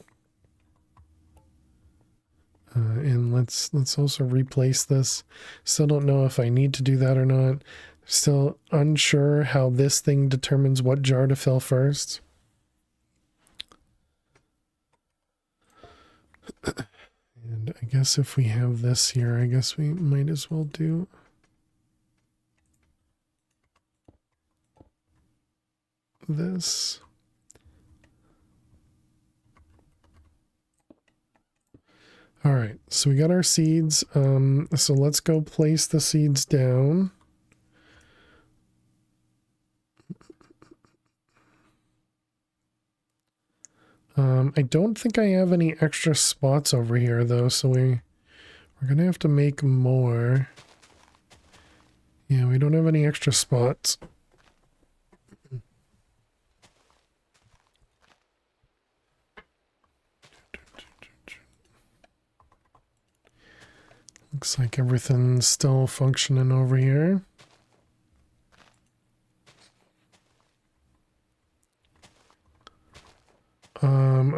And let's also replace this. Still don't know if I need to do that or not. Still unsure how this thing determines what jar to fill first. And I guess if we have this here, I guess we might as well do this. All right, so we got our seeds. So let's go place the seeds down. I don't think I have any extra spots over here though, so we're gonna have to make more. Yeah, we don't have any extra spots. Looks like everything's still functioning over here.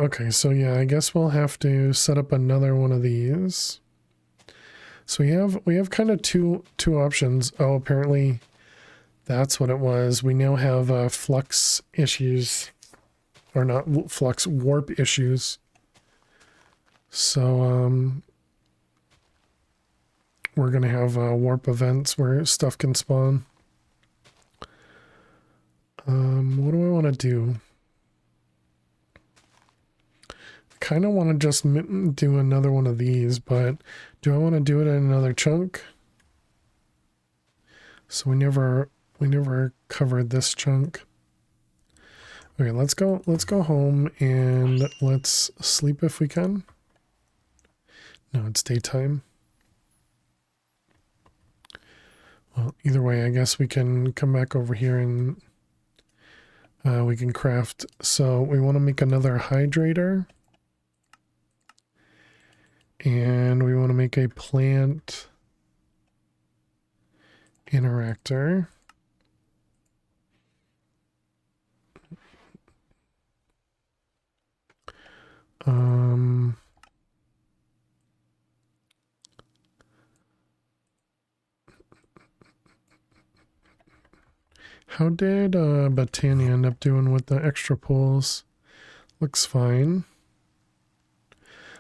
Okay, so yeah, I guess we'll have to set up another one of these. So we have kind of two options. Oh, apparently that's what it was. We now have flux issues, or not flux, warp issues. So we're gonna have warp events where stuff can spawn. What do I want to do? Kind of want to just do another one of these, but do I want to do it in another chunk? So we never covered this chunk. Okay, let's go home and let's sleep if we can. No, it's daytime. Well, either way, I guess we can come back over here and we can craft. So we want to make another hydrator. And we want to make a plant interactor. How did Botania end up doing with the extra pulls? Looks fine.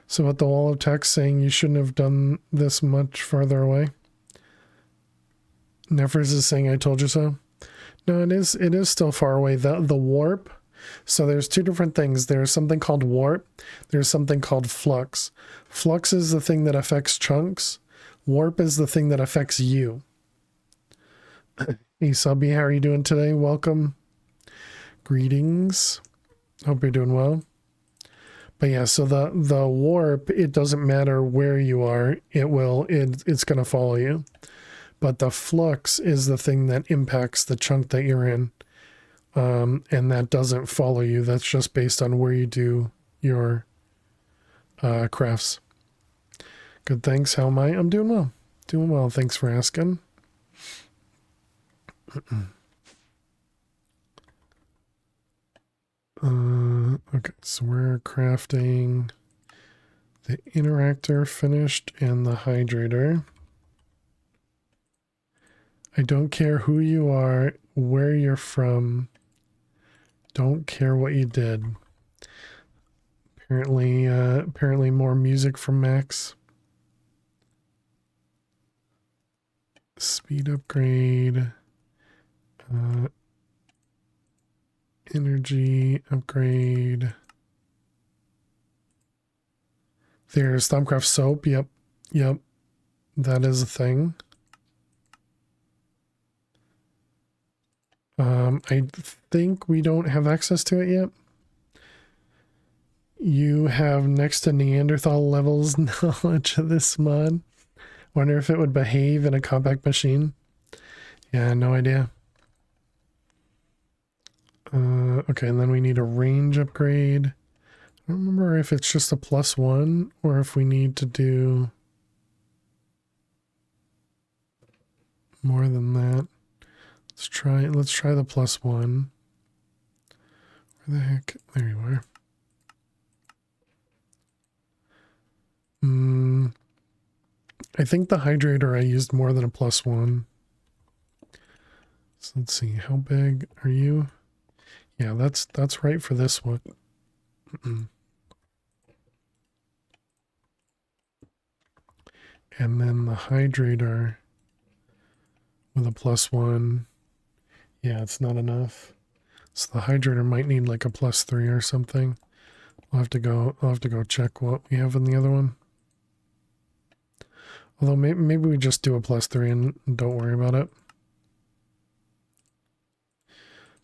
So about the wall of text saying you shouldn't have done this much farther away. Nefers is saying I told you so. No, it is still far away. The warp. So there's two different things. There's something called warp. There's something called flux. Flux is the thing that affects chunks. Warp is the thing that affects you. Hey Subby, how are you doing today? Welcome. Greetings. Hope you're doing well. But yeah, so the warp, it doesn't matter where you are, it's gonna follow you. But the flux is the thing that impacts the chunk that you're in. And that doesn't follow you. That's just based on where you do your crafts. Good, thanks. How am I? I'm doing well. Doing well. Thanks for asking. Okay, so we're crafting the interactor finished and the hydrator. I don't care who you are, where you're from. Don't care what you did. Apparently more music from Max. Speed upgrade. Energy upgrade. There's Thumbcraft soap. Yep. That is a thing. I think we don't have access to it yet. You have next to Neanderthal levels knowledge of this mod. Wonder if it would behave in a compact machine. Yeah, no idea. Okay, and then we need a range upgrade. I don't remember if it's just a +1 or if we need to do more than that. Let's try the +1. Where the heck? There you are. I think the hydrator I used more than a +1. So let's see, how big are you? Yeah, that's right for this one. And then the hydrator with a +1. Yeah, it's not enough. So the hydrator might need like a +3 or something. I'll have to go check what we have in the other one. Although maybe we just do a +3 and don't worry about it.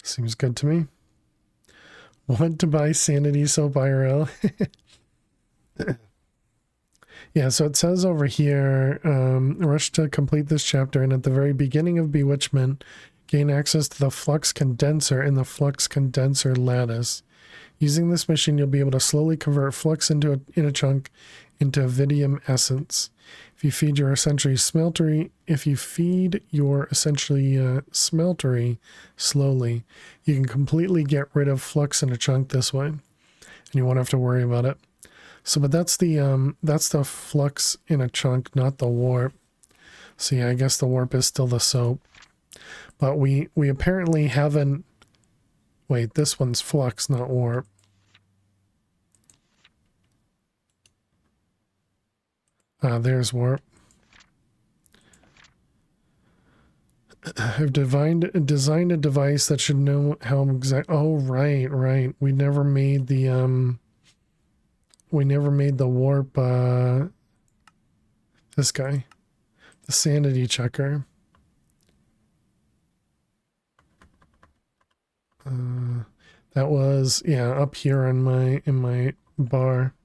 Seems good to me. Want to buy Sanity Soap IRL? Yeah, so it says over here, rush to complete this chapter, and at the very beginning of Bewitchment, gain access to the flux condenser and the flux condenser lattice. Using this machine, you'll be able to slowly convert flux in a chunk into Vidium essence. If you feed your essentially smeltery slowly, you can completely get rid of flux in a chunk this way, and you won't have to worry about it. So, but that's the flux in a chunk, not the warp. So yeah, I guess the warp is still the soap, but we apparently haven't. Wait, this one's flux, not warp. There's warp. I've designed a device that should know how exact. Oh, right. We never made the warp. This guy, the sanity checker. That was up here in my bar.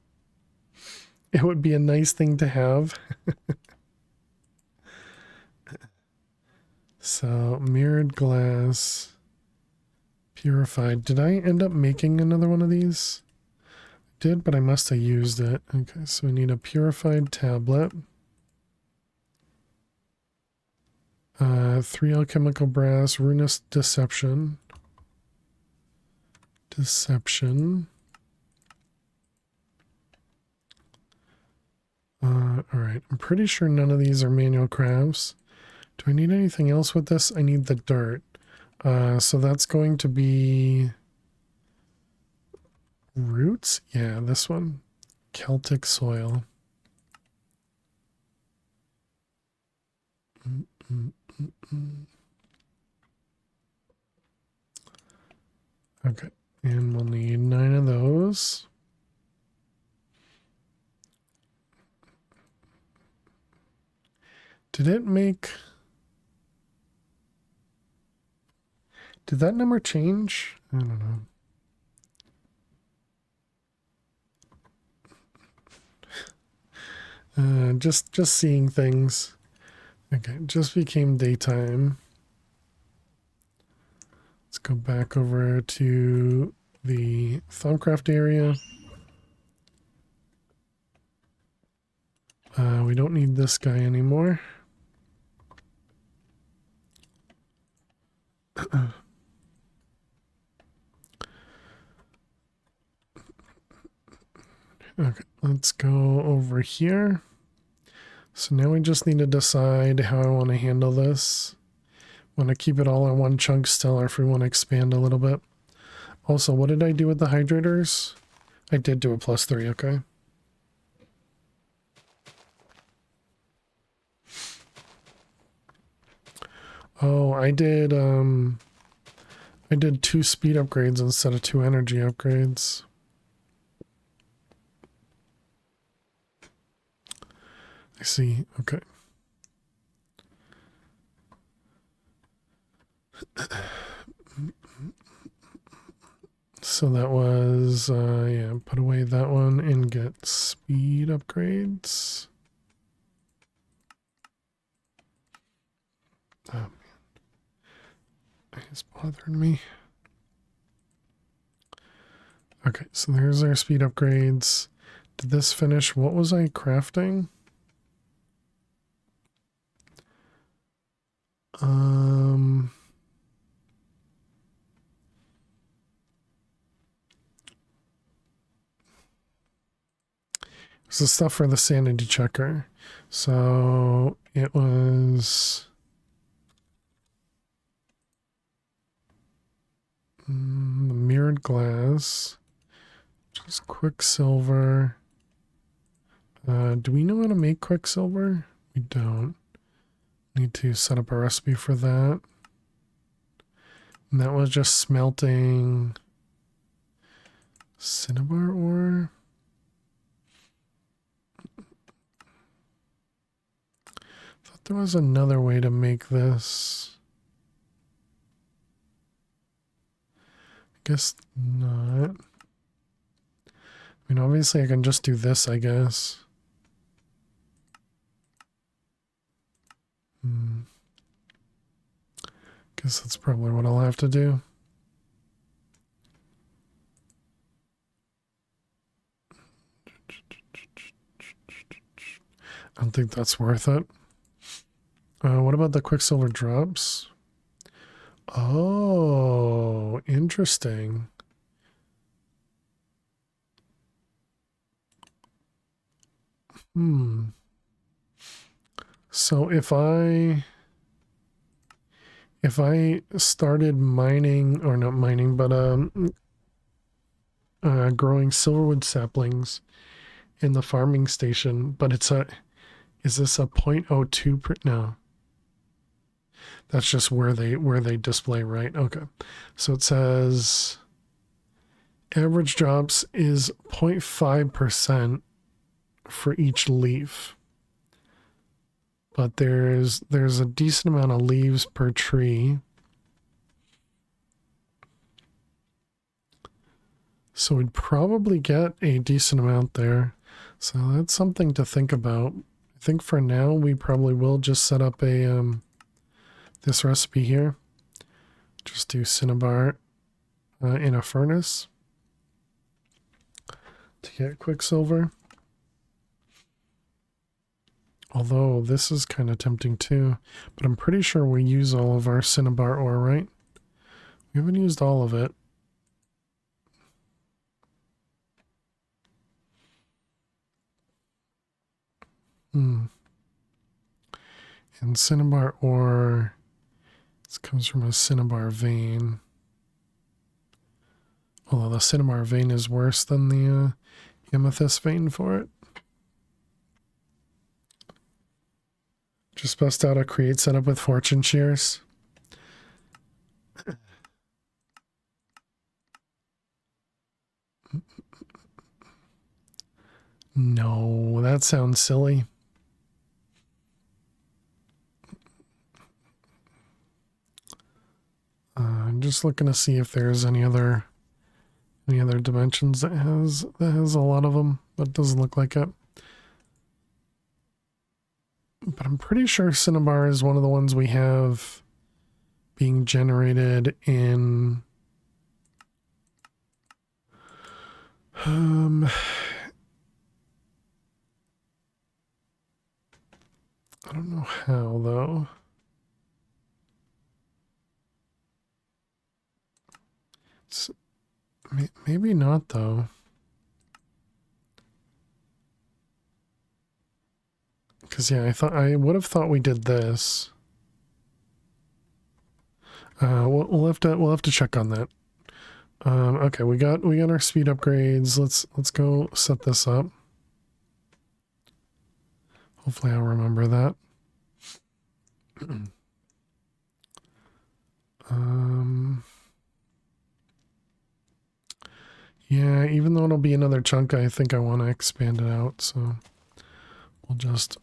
It would be a nice thing to have. So, mirrored glass, purified. Did I end up making another one of these? I did, but I must have used it. Okay, so we need a purified tablet. 3 alchemical brass, runous deception. Alright, I'm pretty sure none of these are manual crafts. Do I need anything else with this? I need the dirt. So that's going to be roots. Yeah, this one. Celtic soil. Mm, mm, mm, mm. Okay, and we'll need 9 of those. Did it make... Did that number change? I don't know. Just seeing things. Okay, just became daytime. Let's go back over to the Thaumcraft area. We don't need this guy anymore. Okay, let's go over here. So now we just need to decide how I want to handle this. Want to keep it all in one chunk still, or if we want to expand a little bit. Also, what did I do with the hydrators? I did do a +3, okay. Oh, I did 2 speed upgrades instead of 2 energy upgrades. I see, okay. So that was, yeah, put away that one and get speed upgrades. Oh, man. It's bothering me. Okay, so there's our speed upgrades. Did this finish? What was I crafting? It's the stuff for the sanity checker. So it was the mirrored glass, just quicksilver. Do we know how to make quicksilver? We don't. Need to set up a recipe for that. And that was just smelting cinnabar ore. Thought there was another way to make this. I guess not. I mean, obviously I can just do this, I guess. Guess that's probably what I'll have to do. I don't think that's worth it. What about the quicksilver drops? Oh, interesting. So if I started mining, or not mining, but growing silverwood saplings in the farming station, but is this a 0.02 per, no. That's just where they display, right? Okay. So it says average drops is 0.5% for each leaf. But there's a decent amount of leaves per tree. So we'd probably get a decent amount there. So that's something to think about. I think for now we probably will just set up a this recipe here. Just do cinnabar in a furnace to get quicksilver. Although this is kind of tempting too, but I'm pretty sure we use all of our cinnabar ore, right? We haven't used all of it. And cinnabar ore This comes from a cinnabar vein. Although the cinnabar vein is worse than the amethyst vein for it. Just bust out a create setup with fortune shears. No, that sounds silly. I'm just looking to see if there's any other dimensions that has a lot of them, but it doesn't look like it. But I'm pretty sure cinnabar is one of the ones we have being generated in I don't know how though. Maybe not though. Because yeah, I would have thought we did this. We'll have to check on that. Okay, we got our speed upgrades. Let's go set this up. Hopefully I'll remember that. Yeah, even though it'll be another chunk, I think I want to expand it out, so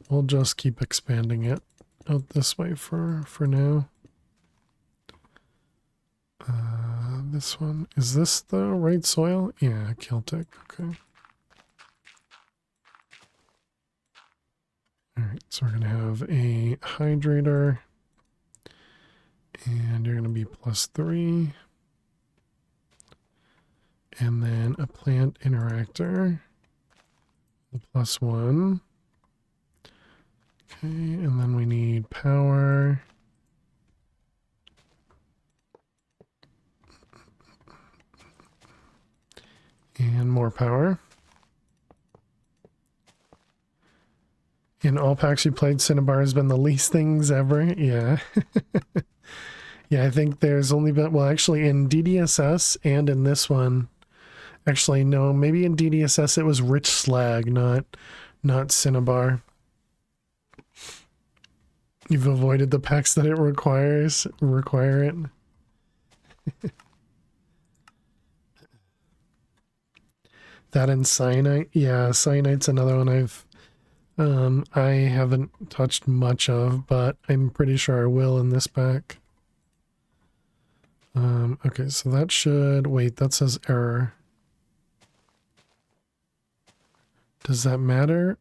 we'll just keep expanding it out this way for now. This one, is this the right soil? Yeah, Celtic, okay. Alright, so we're gonna have a hydrator, and you're gonna be +3. And then a plant interactor, the +1. Okay, and then we need power. And more power. In all packs you played, cinnabar has been the least things ever. Yeah. Yeah, I think there's only been, well, actually in DDSS and in this one, actually, no, maybe in DDSS it was rich slag, not cinnabar. You've avoided the packs that it require it. That and cyanite. Yeah, cyanite's another one I haven't touched much of, but I'm pretty sure I will in this pack. Okay, so that should, wait, that says error. Does that matter?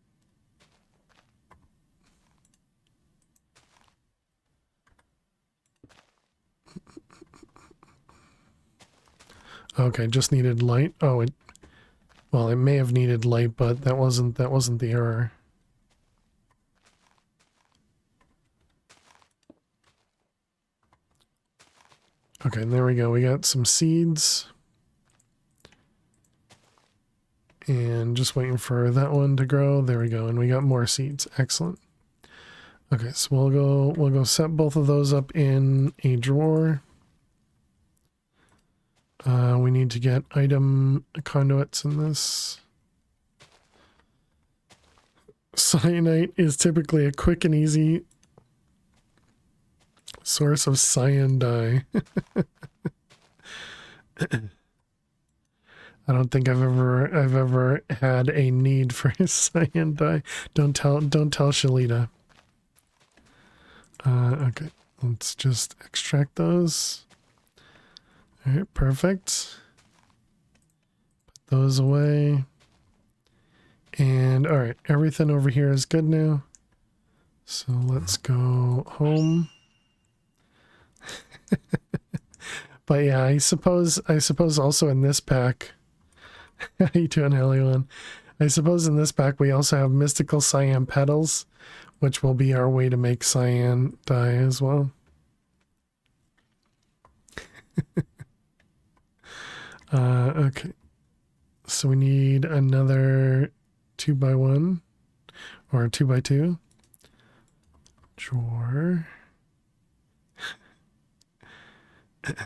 Okay, just needed light. Oh, well, it may have needed light, but that wasn't the error. Okay, there we go. We got some seeds. And just waiting for that one to grow. There we go. And we got more seeds. Excellent. Okay, so we'll go set both of those up in a drawer. We need to get item conduits in this. Cyanite is typically a quick and easy source of cyan dye. I don't think I've ever had a need for cyan dye. Don't tell Shalita. Okay, let's just extract those. All right, perfect. Put those away. And all right, everything over here is good now. So let's go home. But yeah, I suppose also in this pack, how you doing, Helion? I suppose in this pack we also have mystical cyan petals, which will be our way to make cyan dye as well. Okay, so we need another 2x1 or 2x2 drawer. One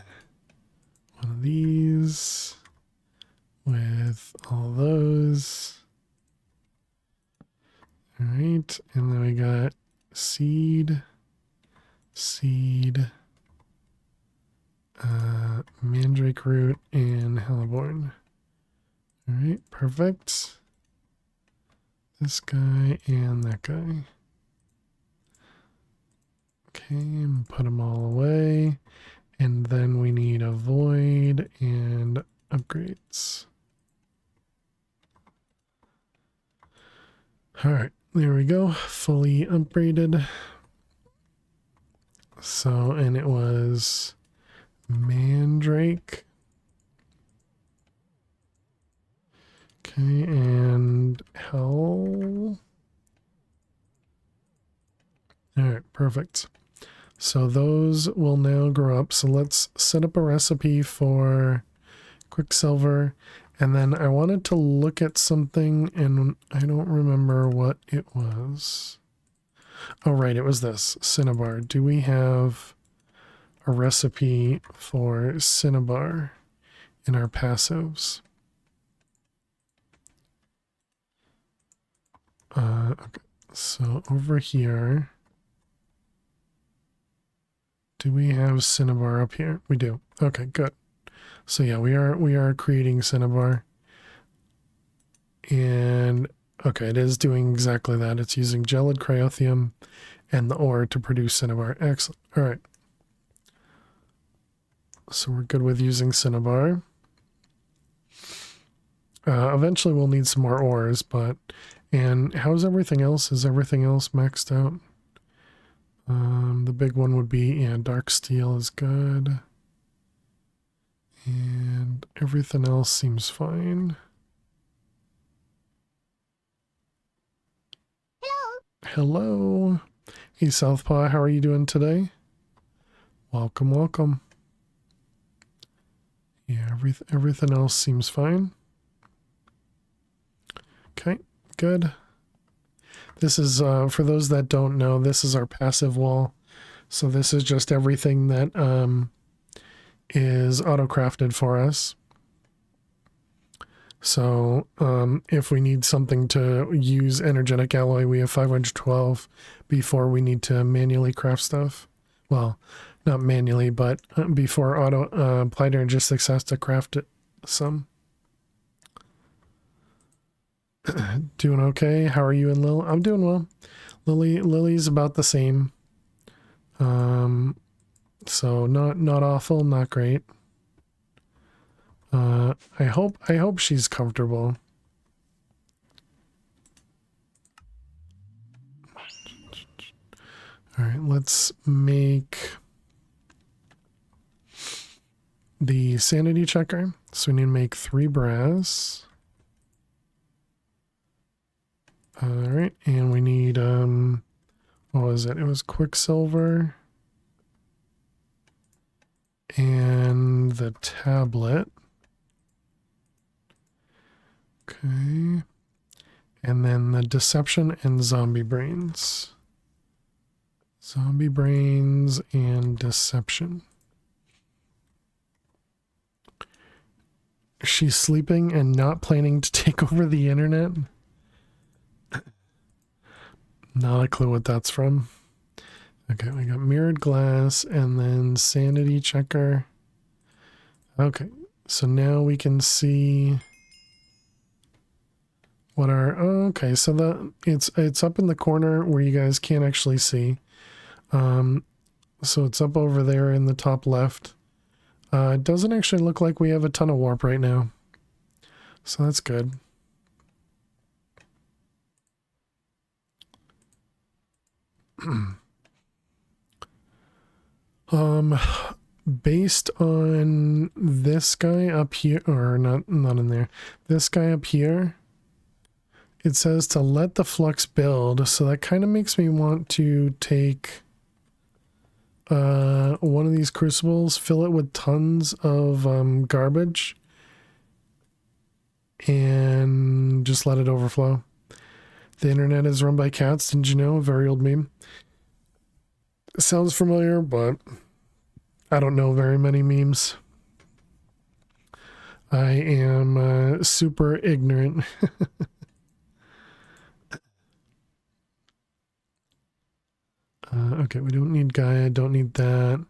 of these with all those. All right, and then we got seed, mandrake root, and hellebore. All right, perfect. This guy and that guy. Okay, and put them all away. And then we need a void and upgrades. All right, there we go. Fully upgraded. So, and it was mandrake. Okay, and hell. All right, perfect. So those will now grow up. So let's set up a recipe for quicksilver. And then I wanted to look at something and I don't remember what it was. Oh, right, it was this, cinnabar. Do we have a recipe for cinnabar in our passives? Okay, so over here, do we have cinnabar up here? We do. Okay, good. So yeah, we are creating cinnabar. And okay, it is doing exactly that. It's using gelid cryothium and the ore to produce cinnabar. Excellent. All right. So we're good with using cinnabar. Eventually we'll need some more ores, but... And how's everything else? Is everything else maxed out? The big one would be, yeah, dark steel is good. And everything else seems fine. Hello. Hey, Southpaw, how are you doing today? Welcome, welcome. Yeah, everything else seems fine. Okay, good. This is, for those that don't know, this is our passive wall. So this is just everything that is auto-crafted for us. So if we need something to use energetic alloy, we have 512 before we need to manually craft stuff. Well, not manually, but before applied energistics has to craft it some. Doing okay. How are you and Lil? I'm doing well. Lily's about the same. So not awful, not great. I hope she's comfortable. All right, let's make the sanity checker. So we need to make 3 brass. All right, and we need what was it? It was quicksilver and the tablet. Okay. And then the deception and zombie brains. Zombie brains and deception. She's sleeping and not planning to take over the internet. Not a clue what that's from. Okay, we got mirrored glass and then sanity checker. Okay, so now we can see what our... Oh, okay, so it's up in the corner where you guys can't actually see. So it's up over there in the top left. It doesn't actually look like we have a ton of warp right now. So that's good. Based on this guy up here, or not in there, this guy up here, it says to let the flux build. So that kind of makes me want to take one of these crucibles, fill it with tons of garbage, and just let it overflow. The internet is run by cats, didn't you know? Very old meme. Sounds familiar, but I don't know very many memes. I am super ignorant. Okay, we don't need Gaia, don't need that.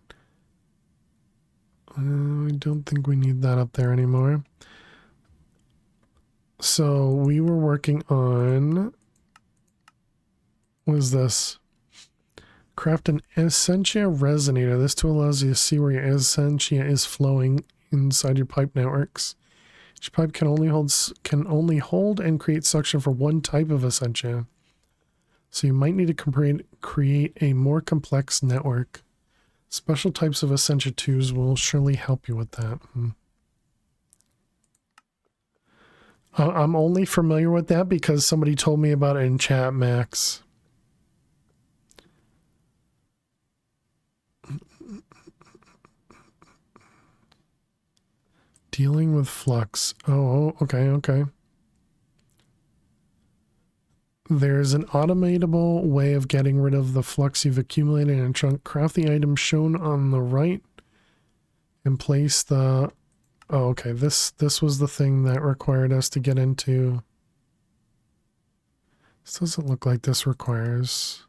I don't think we need that up there anymore. So we were working on, what is this? Craft an Essentia resonator. This tool allows you to see where your Essentia is flowing inside your pipe networks. Each pipe can only hold and create suction for one type of Essentia. So you might need to create a more complex network. Special types of Essentia tubes will surely help you with that. I'm only familiar with that because somebody told me about it in chat, Max. Dealing with flux. Oh, okay. There's an automatable way of getting rid of the flux you've accumulated in a chunk. Craft the item shown on the right and place the... Oh, okay. This was the thing that required us to get into... This doesn't look like this requires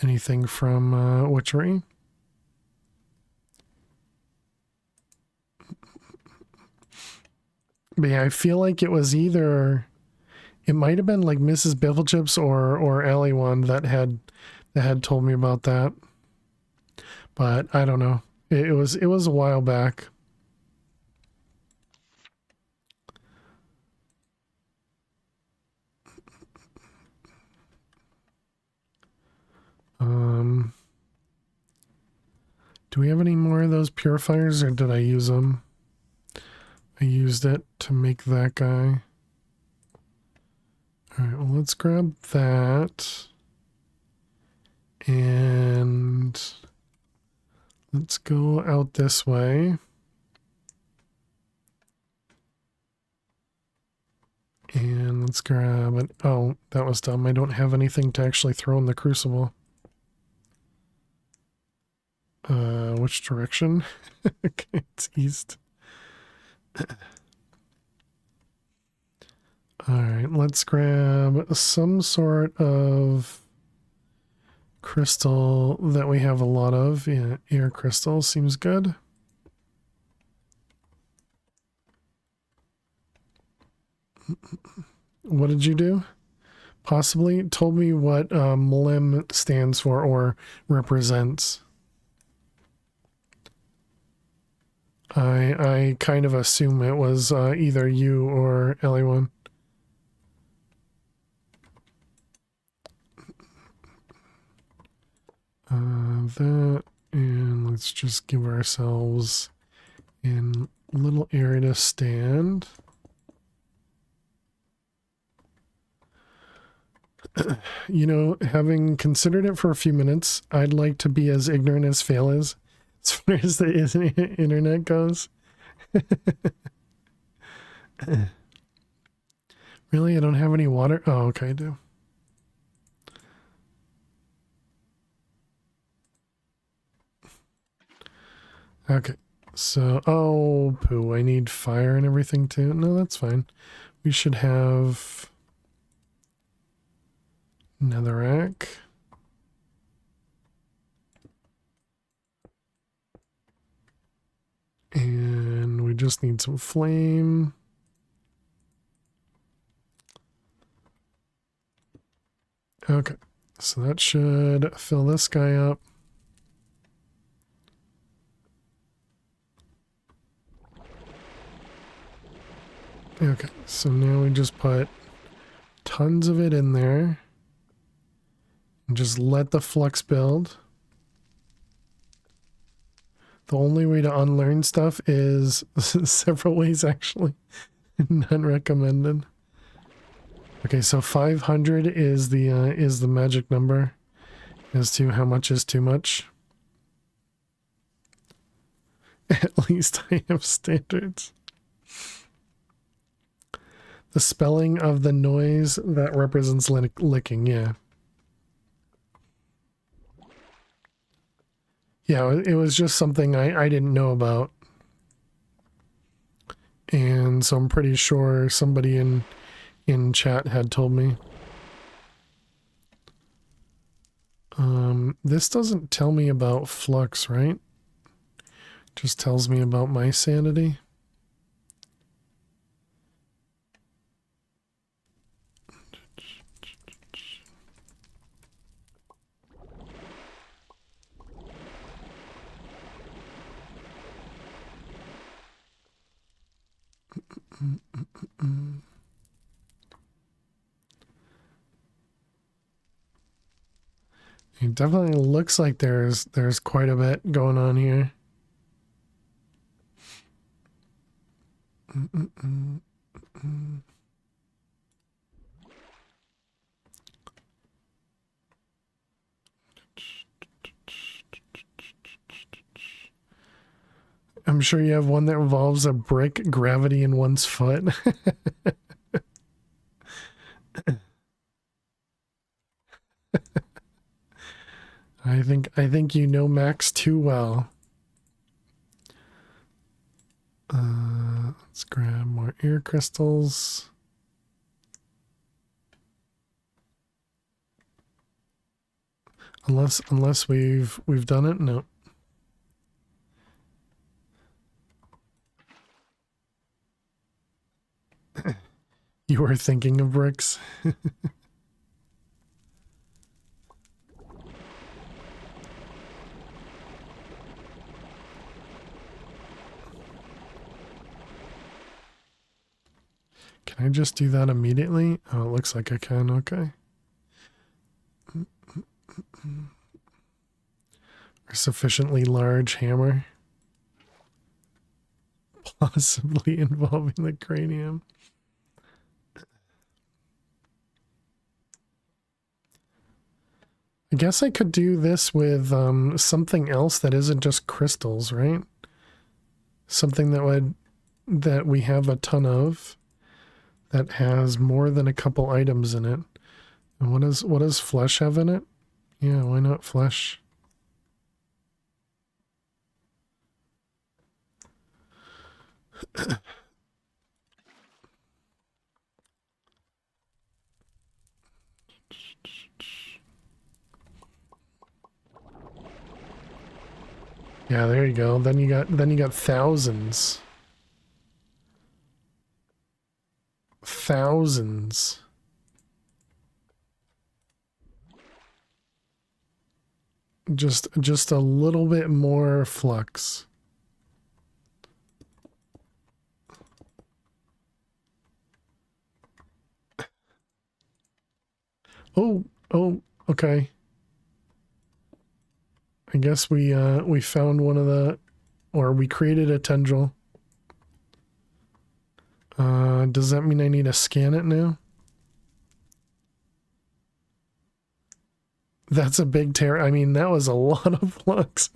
anything from Witchery. But yeah, I feel like it was either... It might have been like Mrs. Bifflechips or Allie one that had told me about that. But I don't know. It was a while back. Do we have any more of those purifiers, or did I use them? I used it to make that guy. Alright, well, let's grab that. And let's go out this way. And let's grab it. Oh, that was dumb. I don't have anything to actually throw in the crucible. Which direction? Okay, it's east. Alright, let's grab some sort of crystal that we have a lot of. Yeah, air crystal seems good. What did you do? Possibly told me what MLM stands for or represents. I kind of assume it was either you or Ellie1. That, and let's just give ourselves a little area to stand. You know, having considered it for a few minutes, I'd like to be as ignorant as Fail is, as far as the internet goes. Really? I don't have any water? Oh, okay, I do. Okay, so, oh, poo, I need fire and everything too. No, that's fine. We should have netherrack. And we just need some flame. Okay, so that should fill this guy up. Okay, so now we just put tons of it in there and just let the flux build. The only way to unlearn stuff is several ways, actually. None recommended. Okay, so 500 is the magic number as to how much is too much. At least I have standards. The spelling of the noise that represents licking, yeah. Yeah, it was just something I didn't know about. And so I'm pretty sure somebody in chat had told me. This doesn't tell me about flux, right? Just tells me about my sanity. It definitely looks like there's quite a bit going on here. I'm sure you have one that involves a brick, gravity, and one's foot. I think you know Max too well. Let's grab more air crystals. Unless we've done it, no. You were thinking of bricks. Can I just do that immediately? Oh, it looks like I can. Okay. A sufficiently large hammer. Possibly involving the cranium. I guess I could do this with something else that isn't just crystals, right? Something that we have a ton of, that has more than a couple items in it. And what does flesh have in it? Yeah, why not flesh? Yeah, there you go. Then you got thousands. Thousands. Just a little bit more flux. Oh, okay. I guess we found one of the, or we created a tendril. Does that mean I need to scan it now? That's a big tear. I mean, that was a lot of flux.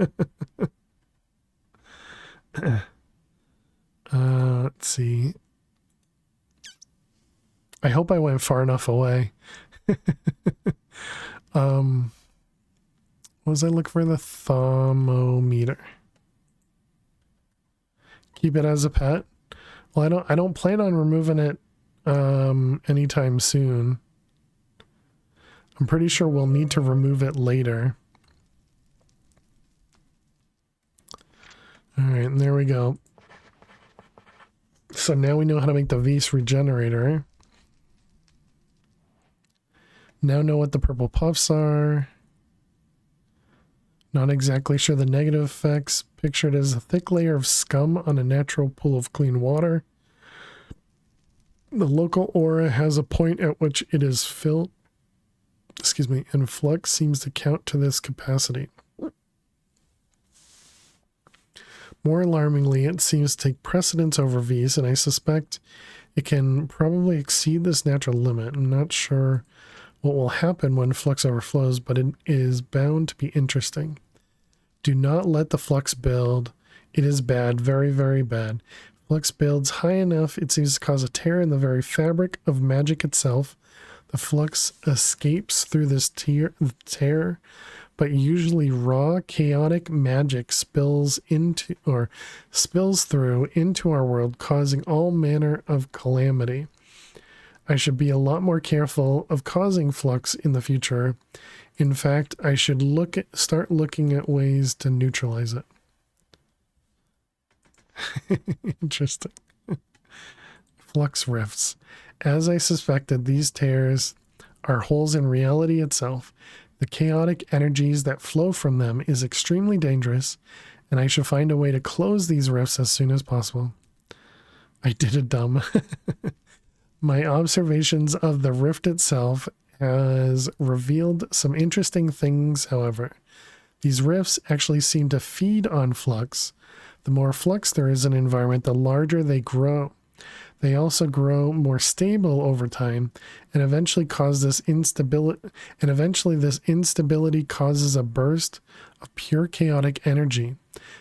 Let's see. I hope I went far enough away. Was I look for the thermometer? Keep it as a pet. Well, I don't plan on removing it anytime soon. I'm pretty sure we'll need to remove it later. All right, and there we go. So now we know how to make the Vs regenerator. Now know what the purple puffs are. Not exactly sure the negative effects. Pictured as a thick layer of scum on a natural pool of clean water. The local aura has a point at which it is filled. Excuse me, and flux seems to count to this capacity. More alarmingly, it seems to take precedence over V's, and I suspect it can probably exceed this natural limit. I'm not sure what will happen when flux overflows, but it is bound to be interesting. Do not let the flux build. It is bad, very, very bad. Flux builds high enough, it seems to cause a tear in the very fabric of magic itself. The flux escapes through this tear, but usually raw, chaotic magic spills through into our world, causing all manner of calamity. I should be a lot more careful of causing flux in the future. In fact, I should start looking at ways to neutralize it. Interesting. Flux rifts. As I suspected, these tears are holes in reality itself. The chaotic energies that flow from them is extremely dangerous, and I should find a way to close these rifts as soon as possible. I did it dumb. My observations of the rift itself has revealed some interesting things, however. These rifts actually seem to feed on flux. The more flux there is in an environment, the larger they grow. They also grow more stable over time, and eventually this instability causes a burst of pure chaotic energy.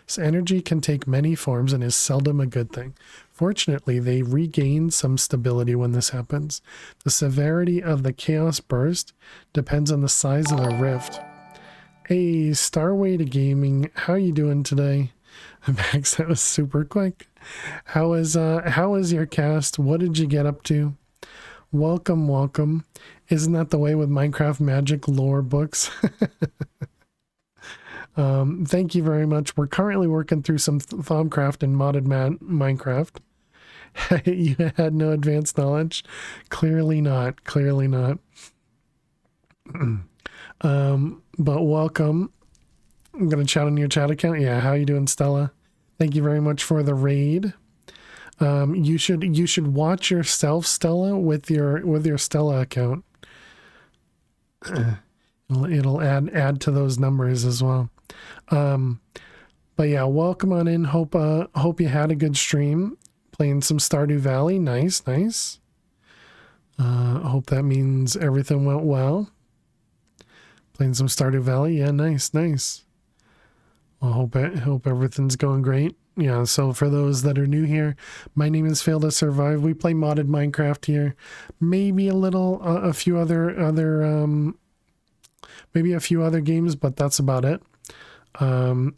This energy can take many forms and is seldom a good thing. Fortunately, they regain some stability when this happens. The severity of the chaos burst depends on the size of the rift. Hey, Starway to Gaming, how you doing today? Max, that was super quick. How is your cast? What did you get up to? Welcome, welcome. Isn't that the way with Minecraft magic lore books? Thank you very much. We're currently working through some Thaumcraft and modded Minecraft. You had no advanced knowledge? Clearly not. Clearly not. But welcome. I'm gonna chat on your chat account. Yeah, how you doing, Stella? Thank you very much for the raid. You should watch yourself, Stella, with your Stella account. It'll add to those numbers as well. But yeah, welcome on in. Hope you had a good stream playing some Stardew Valley. Nice. Hope that means everything went well. Playing some Stardew Valley. Yeah, nice. Well, hope everything's going great. Yeah, so for those that are new here, my name is Fail to Survive. We play modded Minecraft here. Maybe a few other games, but that's about it. Yeah,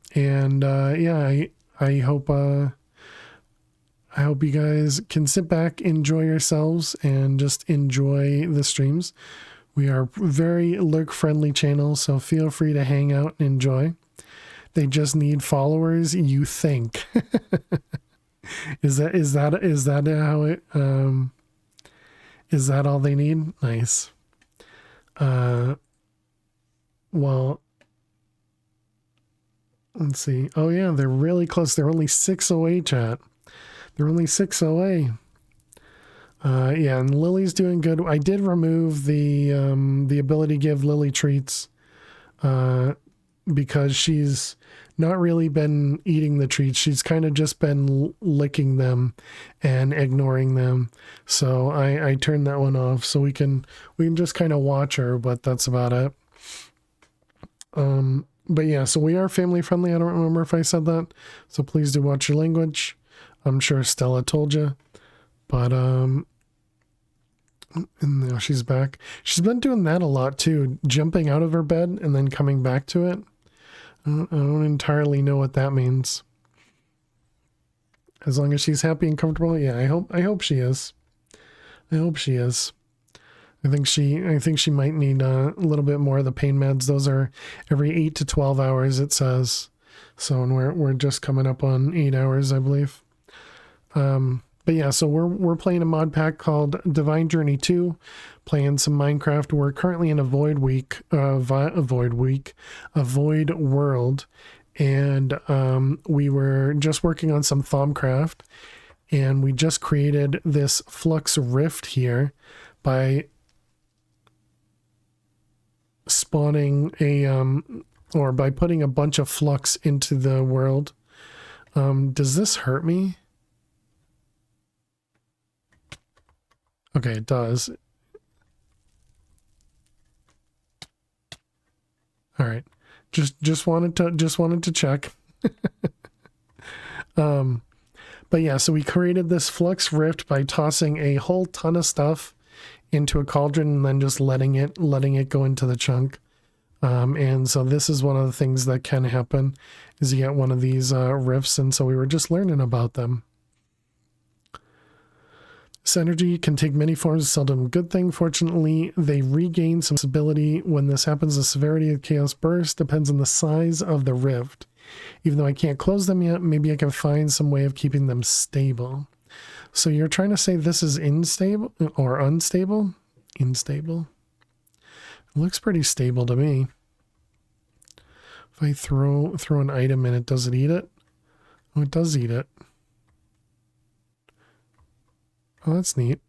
I hope you guys can sit back, enjoy yourselves, and just enjoy the streams. We are very lurk-friendly channel, so feel free to hang out and enjoy. They just need followers, you think. Is that how it is that all they need? Nice. Well, let's see. Oh yeah, they're really close. They're only 6 away, chat. They're only 6 away. Yeah, and Lily's doing good. I did remove the ability to give Lily treats because she's not really been eating the treats. She's kind of just been licking them and ignoring them. So I turned that one off so we can just kind of watch her, but that's about it. But yeah, so we are family friendly. I don't remember if I said that. So please do watch your language. I'm sure Stella told you, but and now she's back. She's been doing that a lot too, jumping out of her bed and then coming back to it. I don't entirely know what that means. As long as she's happy and comfortable, yeah, I hope she is. I hope she is. I think she might need a little bit more of the pain meds. Those are every 8 to 12 hours, it says. So, and we're just coming up on 8 hours, I believe. But yeah, so we're playing a mod pack called Divine Journey 2, playing some Minecraft. We're currently in a void world, and we were just working on some Thaumcraft, and we just created this flux rift here by spawning or by putting a bunch of flux into the world. Does this hurt me? Okay, it does. All right. Just wanted to check. But yeah, so we created this flux rift by tossing a whole ton of stuff into a cauldron and then just letting it go into the chunk. And so this is one of the things that can happen is you get one of these rifts. And so we were just learning about them. This energy can take many forms, seldom a good thing. Fortunately, they regain some stability when this happens. The severity of chaos burst depends on the size of the rift. Even though I can't close them yet, maybe I can find some way of keeping them stable. So you're trying to say this is unstable or unstable? Unstable. It looks pretty stable to me. If I throw an item in it, does it eat it? Oh, it does eat it. Oh, that's neat.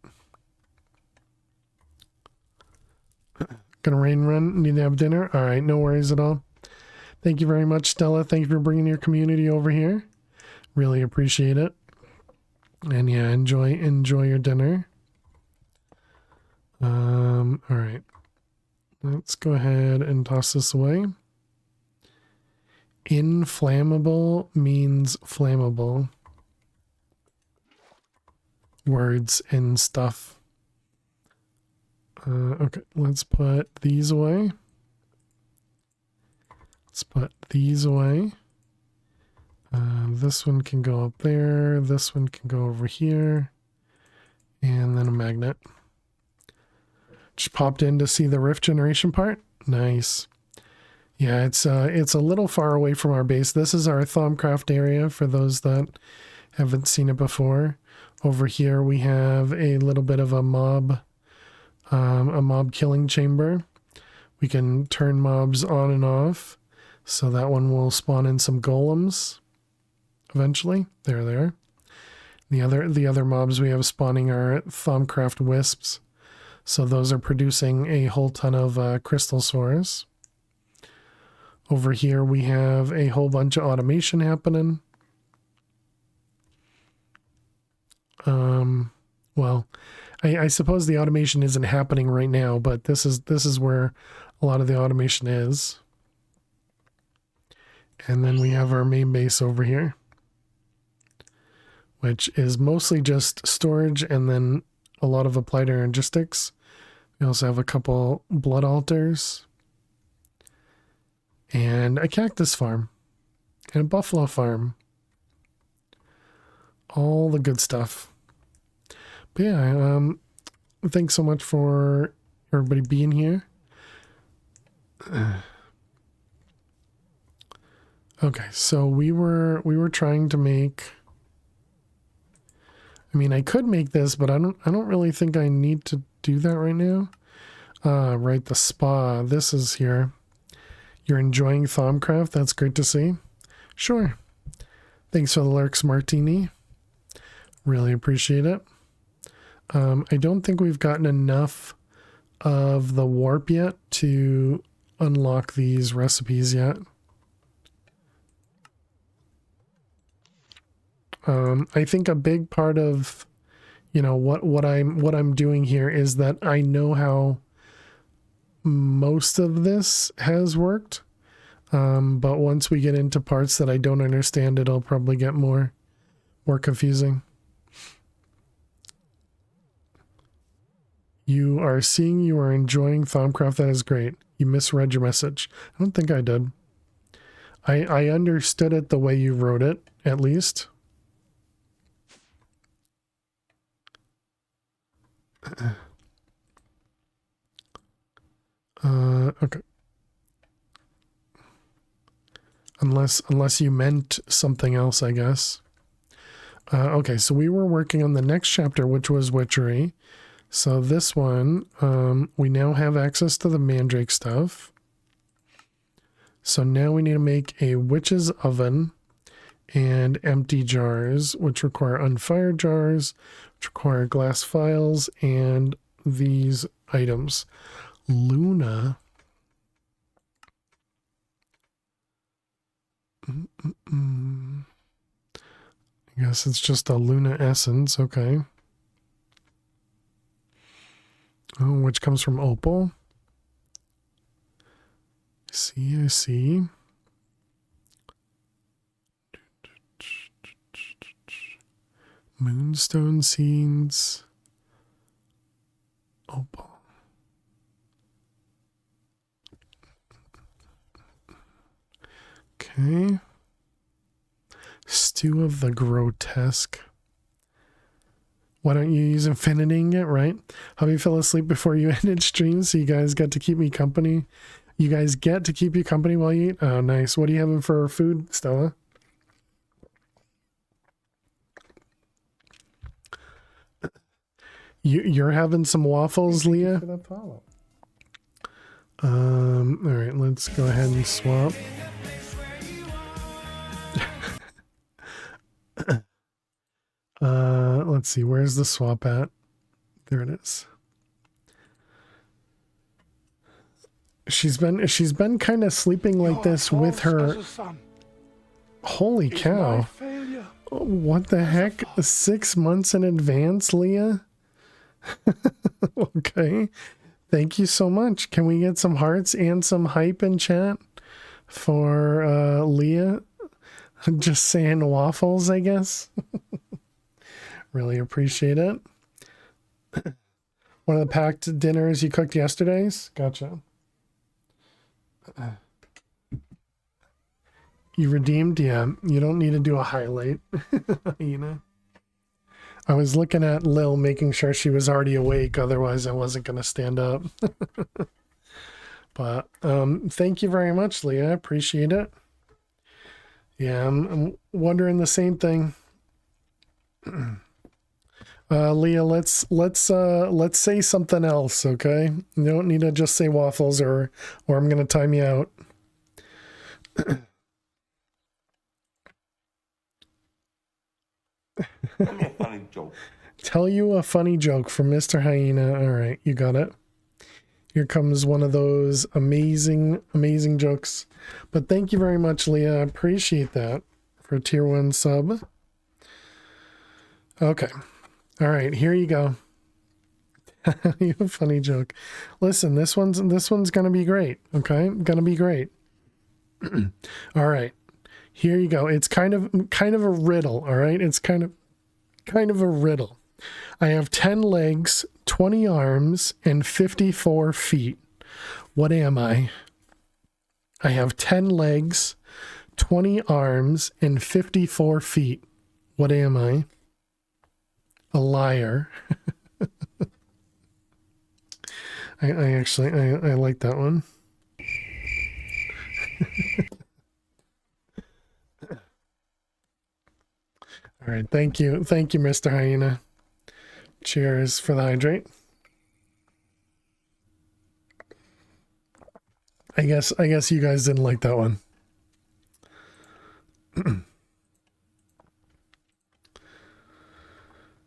Gonna rain run, need to have dinner. All right, no worries at all. Thank you very much, Stella. Thank you for bringing your community over here. Really appreciate it. And yeah, enjoy your dinner. All right. Let's go ahead and toss this away. Inflammable means flammable. Words and stuff. Okay, let's put these away. Let's put these away. This one can go up there. This one can go over here. And then a magnet. Just popped in to see the rift generation part. Nice. Yeah, it's a little far away from our base. This is our Thaumcraft area for those that haven't seen it before. Over here we have a little bit of a mob killing chamber. We can turn mobs on and off. So that one will spawn in some golems eventually. There they are. The other mobs we have spawning are Thaumcraft wisps. So those are producing a whole ton of crystal sores. Over here we have a whole bunch of automation happening. Well, I suppose the automation isn't happening right now, but this is where a lot of the automation is. And then we have our main base over here, which is mostly just storage and then a lot of applied energistics. We also have a couple blood altars and a cactus farm and a buffalo farm. All the good stuff. But yeah, thanks so much for everybody being here. Okay, so we were trying to make. I mean, I could make this, but I don't really think I need to do that right now. Right, the spa. This is here. You're enjoying Thaumcraft. That's great to see. Sure. Thanks for the Lurks Martini. Really appreciate it. I don't think we've gotten enough of the warp yet to unlock these recipes yet. I think a big part of, you know, what I'm doing here is that I know how most of this has worked. But once we get into parts that I don't understand, it'll probably get more confusing. You are enjoying Thaumcraft. That is great. You misread your message. I don't think I did. I understood it the way you wrote it, at least. Okay. Unless you meant something else, I guess. Okay, so we were working on the next chapter, which was witchery. So this one, we now have access to the mandrake stuff. So now we need to make a witch's oven and empty jars, which require unfired jars, which require glass vials, and these items. Luna. I guess it's just a Luna essence. Okay. Oh, which comes from opal. I see. Moonstone seeds. Opal. Stew of the grotesque. Why don't you use infinitying it, right? Hubby fell asleep before you ended stream, so you guys got to keep me company. You guys get to keep you company while you eat? Oh, nice. What are you having for food, Stella? You're having some waffles, Leah? All right, let's go ahead and swap. Let's see, where's the swap at? There it is. She's been kind of sleeping like this with her. Holy cow. What the heck? 6 months in advance, Leah? Okay. Thank you so much. Can we get some hearts and some hype in chat for Leah? Just saying waffles, I guess. Really appreciate it. One of the packed dinners you cooked yesterday's? Gotcha. You redeemed? Yeah. You don't need to do a highlight. You know? I was looking at Lil, making sure she was already awake. Otherwise, I wasn't going to stand up. But thank you very much, Leah. I appreciate it. Yeah, I'm wondering the same thing. Leah, let's say something else, okay? You don't need to just say waffles or I'm going to time you out. Tell me a funny joke. Tell you a funny joke from Mr. Hyena. All right, you got it. Here comes one of those amazing, amazing jokes. But thank you very much, Leah. I appreciate that for a tier 1 sub. Okay. All right, here you go. You have a funny joke. Listen, this one's gonna be great. Okay, gonna be great. All right, here you go. It's kind of a riddle. All right, it's kind of a riddle. I have 10 legs, 20 arms, and 54 feet. What am I? I have 10 legs, 20 arms, and 54 feet. What am I? A liar. I actually like that one. All right, thank you, Mr. Hyena. Cheers for the hydrate. I guess you guys didn't like that one.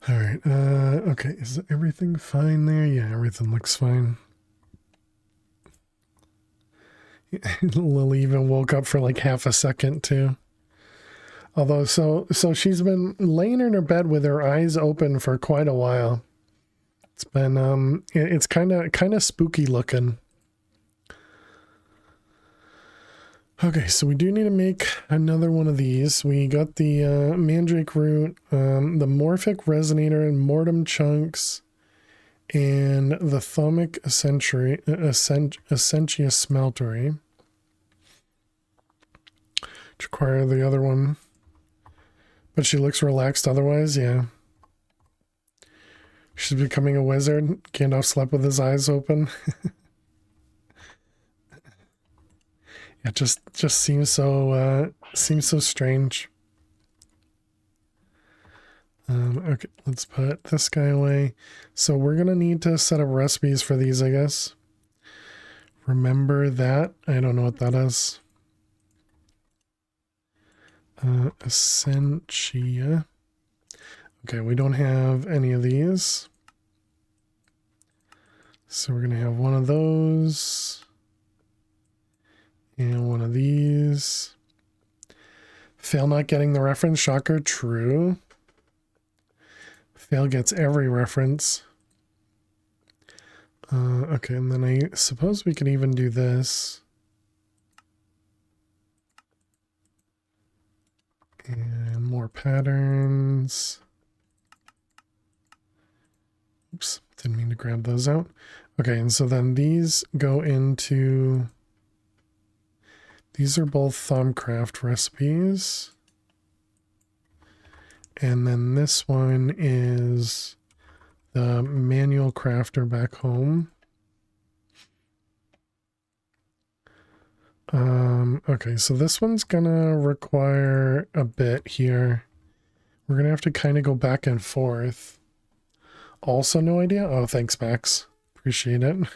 All right. Okay. Is everything fine there? Yeah, everything looks fine. Lily even woke up for like half a second too. Although, so she's been laying in her bed with her eyes open for quite a while. It's been it's kind of spooky looking. Okay, so we do need to make another one of these. We got the mandrake root, the morphic resonator and mortem chunks, and the thaumic essentia smeltery. To acquire the other one. But she looks relaxed otherwise, yeah. She's becoming a wizard. Gandalf slept with his eyes open. It just seems so strange. Okay, let's put this guy away. So we're gonna need to set up recipes for these, I guess. Remember that? I don't know what that is. Essentia. Okay, we don't have any of these. So we're gonna have one of those. And one of these. Fail not getting the reference. Shocker. True. Fail gets every reference. Okay, and then I suppose we could even do this. And more patterns. Oops, didn't mean to grab those out. Okay, and so then these go into... These are both Thumbcraft recipes. And then this one is the manual crafter back home. Okay, so this one's gonna require a bit here. We're gonna have to kind of go back and forth. Also no idea? Oh, thanks, Max. Appreciate it.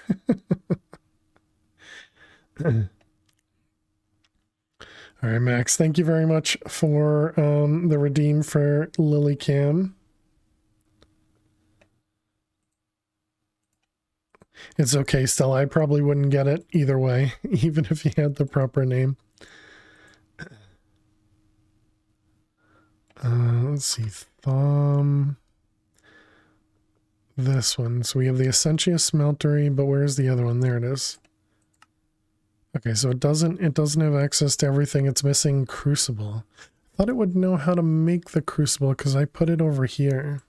All right, Max, thank you very much for the redeem for Lily Cam. It's okay, still. I probably wouldn't get it either way, even if you had the proper name. Let's see. Thumb. This one. So we have the Essentia Smeltery, but where's the other one? There it is. Okay, so it doesn't have access to everything. It's missing Crucible. I thought it would know how to make the Crucible because I put it over here.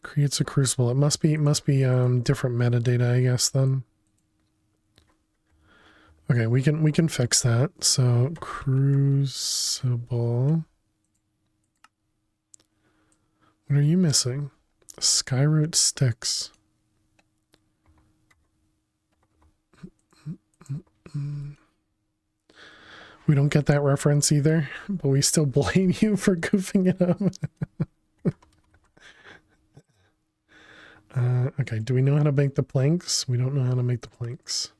Creates a Crucible. It must be different metadata, I guess, then. Okay, we can fix that. So Crucible. What are you missing? Skyroot sticks. We don't get that reference either, but we still blame you for goofing it up. Okay, do we know how to make the planks? We don't know how to make the planks.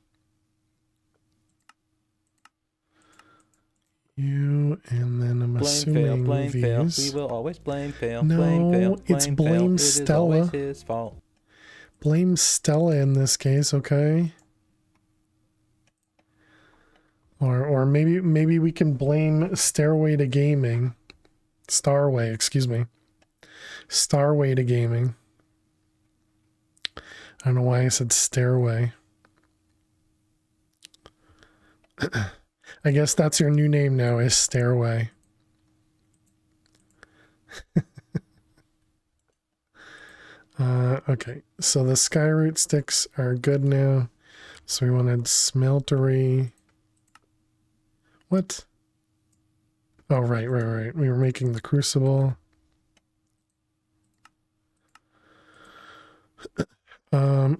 You, and then I'm assuming blame fail. these. We will always blame fail. No, blame fail. it's Blame blame fail. It is always Stella. his fault. Blame Stella in this case, okay? Or maybe we can blame Stairway to Gaming. Starway, excuse me. Starway to Gaming. I don't know why I said Stairway. I guess that's your new name now, is Stairway. Okay, so the Skyroot sticks are good now. So we wanted Smeltery. What? Oh, right. We were making the Crucible.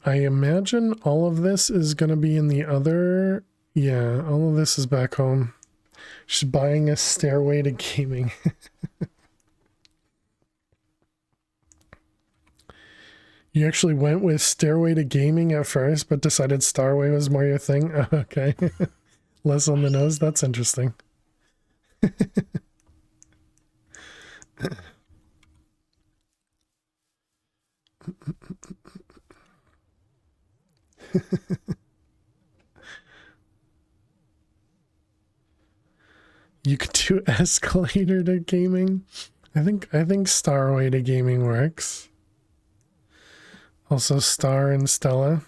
I imagine all of this is going to be in the other... Yeah, all of this is back home. She's buying a Stairway to Gaming. You actually went with Stairway to Gaming at first, but decided Starway was more your thing? Oh, okay. Less on the nose? That's interesting. You could do Escalator to Gaming. I think Starway to Gaming works. Also Star and Stella.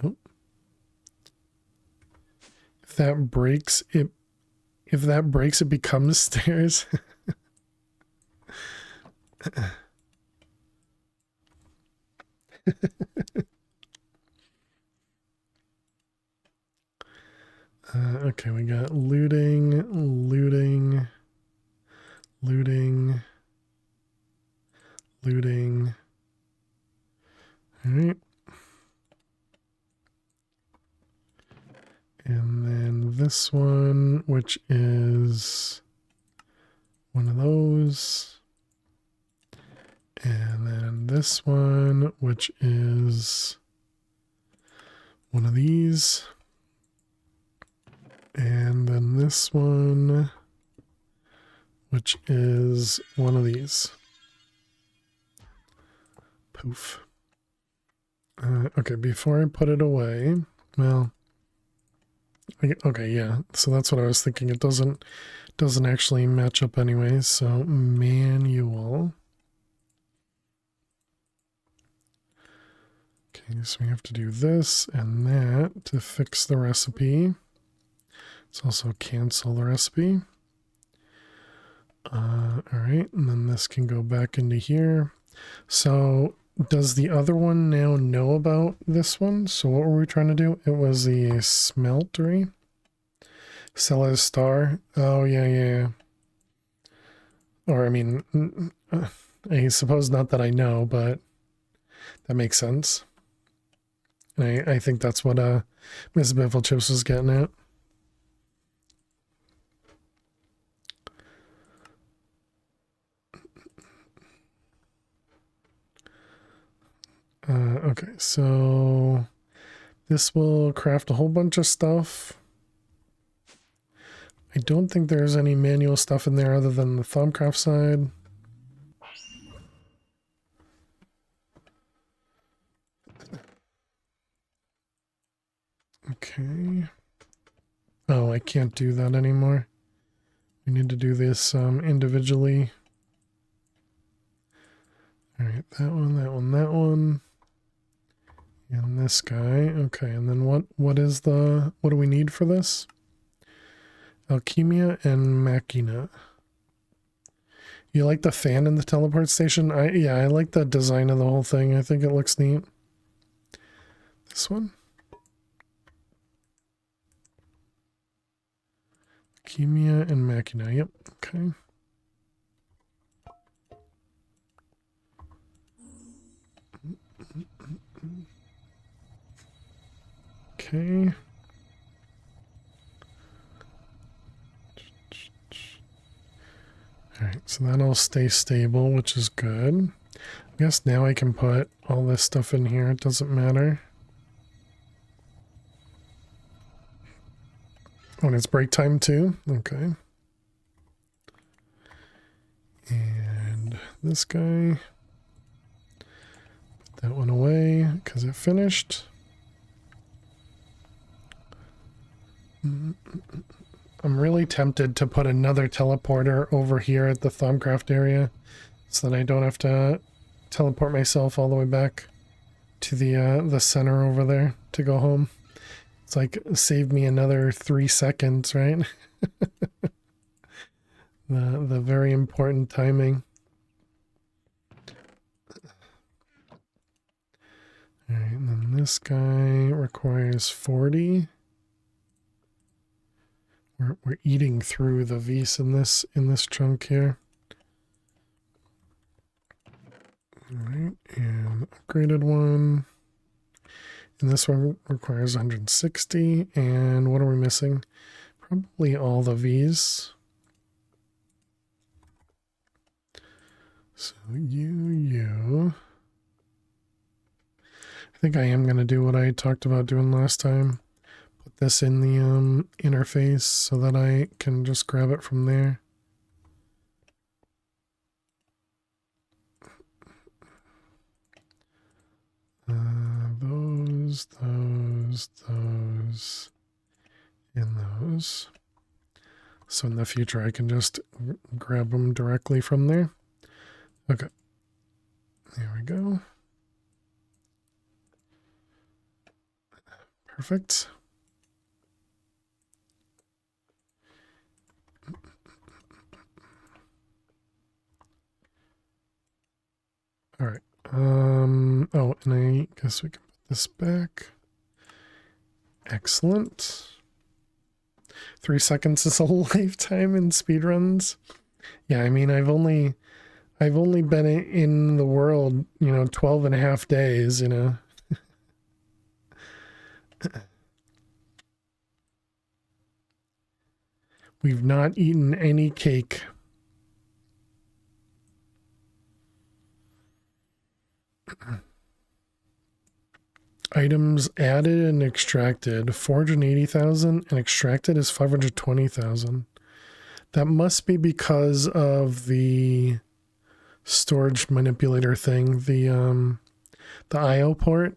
Oh. If that breaks, it becomes stairs. Okay, we got looting. All right. And then this one, which is one of those. And then this one, which is one of these. And then this one, which is one of these. Poof. Okay, before I put it away, well, okay, yeah, so that's what I was thinking. It doesn't actually match up anyways, so manual. Okay, so we have to do this and that to fix the recipe. Let's also cancel the recipe. All right, and then this can go back into here. So does the other one now know about this one? So what were we trying to do? It was the smeltery. Stella's star. Oh, yeah, yeah, yeah. Or, I mean, I suppose not that I know, but that makes sense. And I think that's what Miss Biffle Chips was getting at. Okay, so this will craft a whole bunch of stuff. I don't think there's any manual stuff in there other than the Thumbcraft side. Okay. Oh, I can't do that anymore. We need to do this individually. All right, that one, that one, that one. And this guy. Okay, and then what do we need for this? Alchemia and Machina. You like the fan in the teleport station? Yeah, I like the design of the whole thing. I think it looks neat. This one. Alchemia and Machina. Yep. Okay. Okay. Alright, so that'll stay stable, which is good. I guess now I can put all this stuff in here. It doesn't matter. When it's break time too? Okay. And this guy. Put that one away because it finished. I'm really tempted to put another teleporter over here at the Thumbcraft area so that I don't have to teleport myself all the way back to the center over there to go home. It's like save me another 3 seconds, right? the very important timing. All right, and then this guy requires 40. We're eating through the Vs in this chunk here. All right, and upgraded one. And this one requires 160. And what are we missing? Probably all the Vs. So you. I think I am going to do what I talked about doing last time. Put this in the interface so that I can just grab it from there. Those, and those. So in the future, I can just grab them directly from there. Okay. There we go. Perfect. All right. Oh, and I guess we can put this back. Excellent. 3 seconds is a lifetime in speedruns. Yeah, I mean, I've only been in the world, 12 and a half days, We've not eaten any cake. Items added and extracted, 480,000, and extracted is 520,000. That must be because of the storage manipulator thing, the IO port,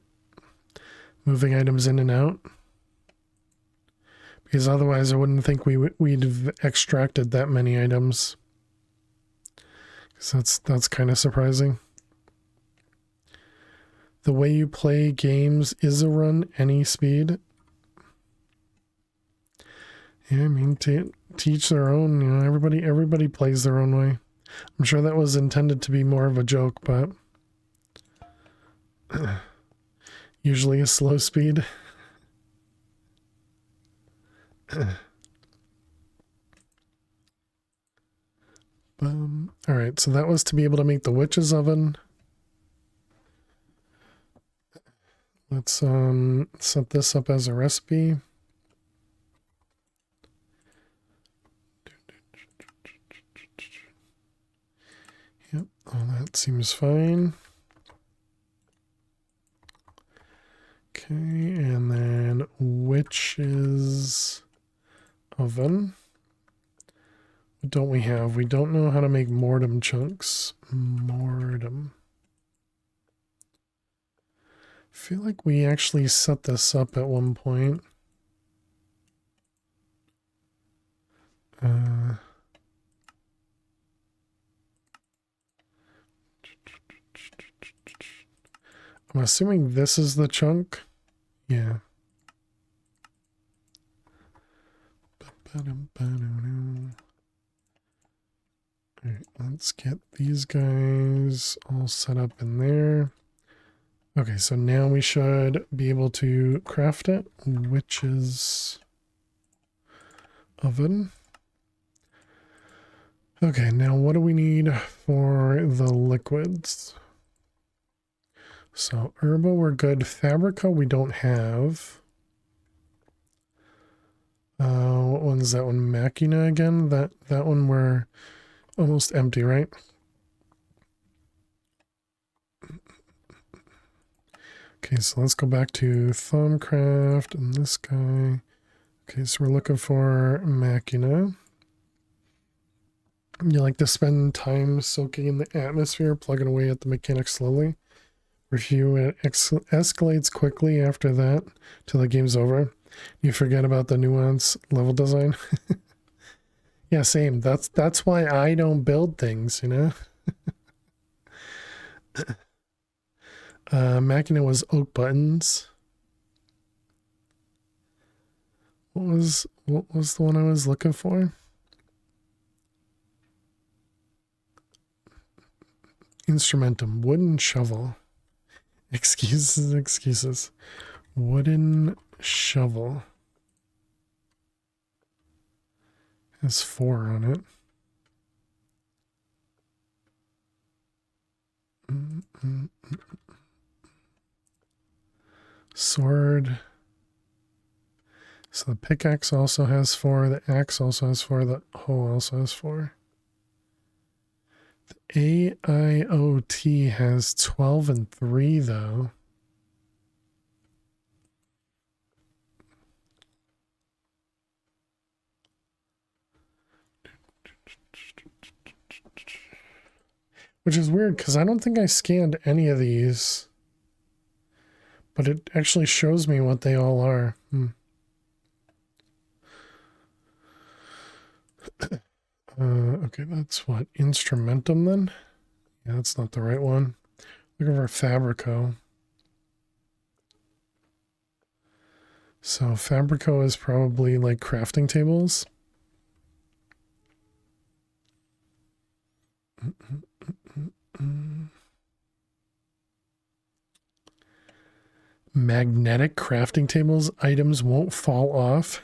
moving items in and out. Because otherwise I wouldn't think we'd have extracted that many items. So that's kind of surprising. The way you play games is a run any speed. Yeah, I mean, teach their own. Everybody plays their own way. I'm sure that was intended to be more of a joke, but usually a slow speed. All right, so that was to be able to make the witch's oven. Let's set this up as a recipe. Yep, all that seems fine. Okay, and then witch's oven. What don't we have? We don't know how to make mortem chunks. Mortem. I feel like we actually set this up at one point. I'm assuming this is the chunk. Yeah. Alright, let's get these guys all set up in there. Okay, so now we should be able to craft it, which is oven. Okay, now what do we need for the liquids? So herba, we're good. Fabrica, we don't have. What one's that one? Machina again? That one we're almost empty, right? Okay, so let's go back to Thumbcraft and this guy. Okay, so we're looking for Machina. You like to spend time soaking in the atmosphere, plugging away at the mechanics slowly. Review it escalates quickly after that till the game's over. You forget about the nuance level design. Yeah, same. That's why I don't build things, you know. Machina was oak buttons. What was the one I was looking for? Instrumentum, wooden shovel. Excuses. Wooden shovel. Has 4 on it. Sword. So the pickaxe also has 4. The axe also has 4. The hoe also has 4. The AIoT has 12 and 3 though. Which is weird because I don't think I scanned any of these. But it actually shows me what they all are. Okay, that's what? Instrumentum then? Yeah, that's not the right one. Look for Fabrico. So Fabrico is probably like crafting tables. Magnetic crafting tables, items won't fall off.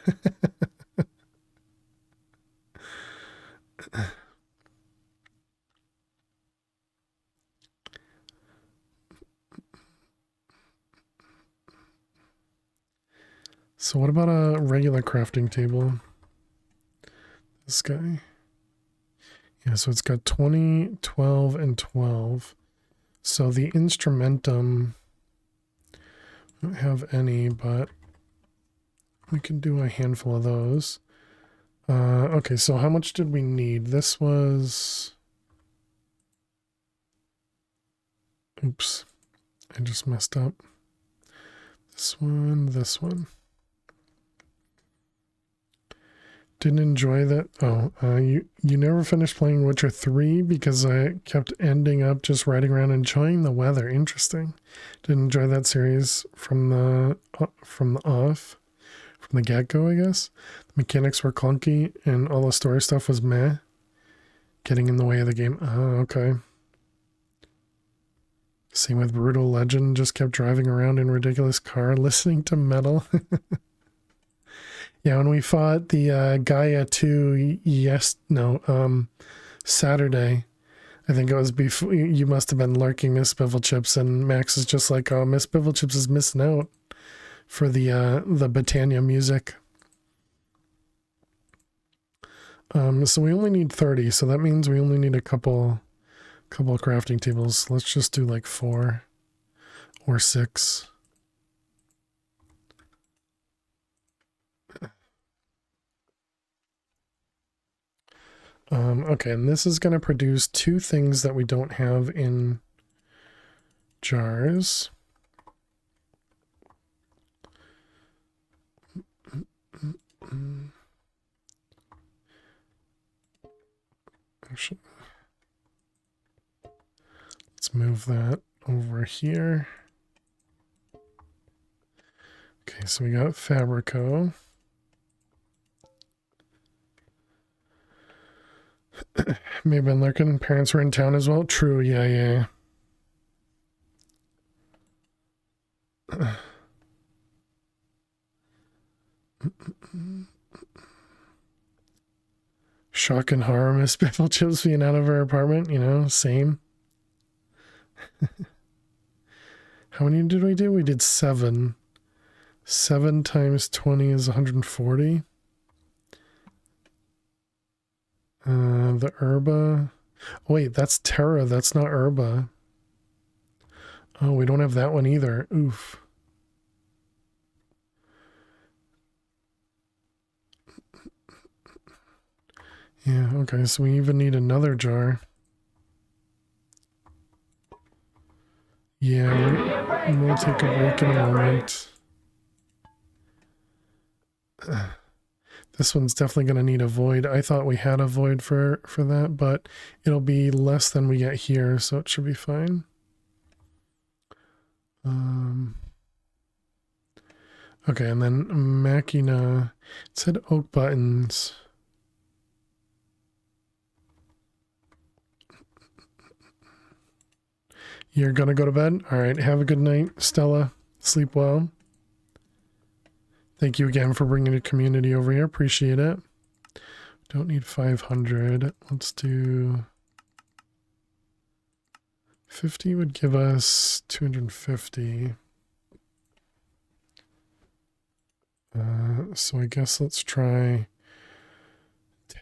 So what about a regular crafting table? This guy. Yeah, so it's got 20, 12, and 12. So the instrumentum, I don't have any, but we can do a handful of those. Okay, so how much did we need? This was... Oops, I just messed up. This one. Didn't enjoy that. Oh, you never finished playing Witcher 3 because I kept ending up just riding around enjoying the weather. Interesting. Didn't enjoy that series from the get-go, I guess. The mechanics were clunky and all the story stuff was meh. Getting in the way of the game. Oh, okay. Same with Brutal Legend. Just kept driving around in ridiculous car listening to metal. Yeah, when we fought the Gaia 2, Saturday. I think it was before you must have been lurking, Miss Bifflechips, and Max is just like, oh, Miss Bifflechips is missing out for the Britannia music. So we only need 30, so that means we only need a couple crafting tables. Let's just do like 4 or 6. Okay, and this is going to produce 2 things that we don't have in jars. Actually, let's move that over here. Okay, so we got Fabrico. May have been lurking. Parents were in town as well. True, yeah. Shock and horror, Miss Bifflechips being out of her apartment, you know, same. How many did we do? We did 7. 7 times 20 is 140. The Herba. Oh, wait, that's Terra. That's not Herba. Oh, we don't have that one either. Oof. Yeah, okay, so we even need another jar. Yeah, we'll take a break in a moment. This one's definitely going to need a void. I thought we had a void for that, but it'll be less than we get here, so it should be fine. Okay, and then Machina. It said oak buttons. You're gonna go to bed? All right, have a good night, Stella. Sleep well. Thank you again for bringing the community over here. Appreciate it. Don't need 500. Let's do 50 would give us 250. So I guess let's try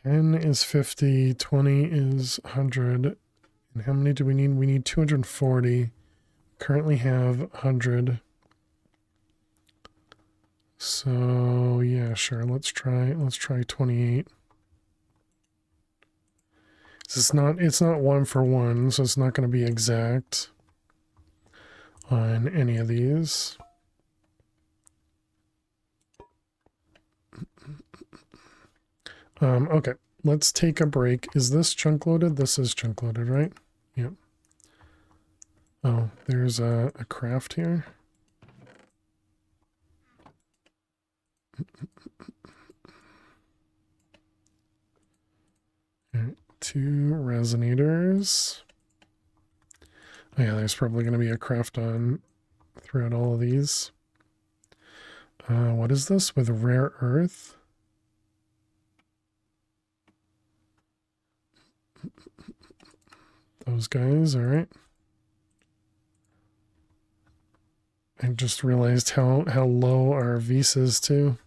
10 is 50, 20 is 100. And how many do we need? We need 240. Currently have 100. So yeah, sure. Let's try 28. It's not 1 for 1, so it's not going to be exact on any of these. Okay, let's take a break. Is this chunk loaded? This is chunk loaded, right? Yep. Oh, there's a craft here. All right, 2 resonators. Oh yeah, there's probably going to be a craft on throughout all of these. What is this with rare earth? Those guys, all right. I just realized how low our Visa is too.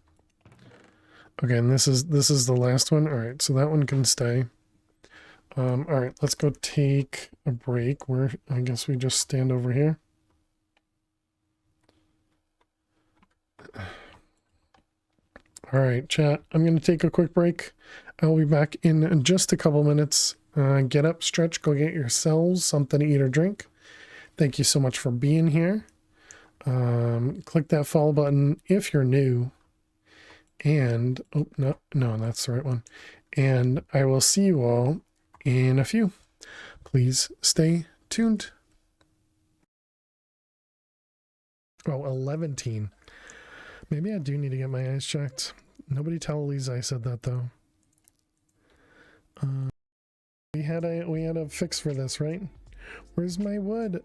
Okay, and this is the last one. All right, so that one can stay. All right, let's go take a break. I guess we just stand over here. All right, chat. I'm going to take a quick break. I'll be back in just a couple minutes. Get up, stretch, go get yourselves something to eat or drink. Thank you so much for being here. Click that follow button if you're new. And, oh, no, that's the right one. And I will see you all in a few. Please stay tuned. Oh, 11. Maybe I do need to get my eyes checked. Nobody tell Elise I said that, though. We had a fix for this, right? Where's my wood?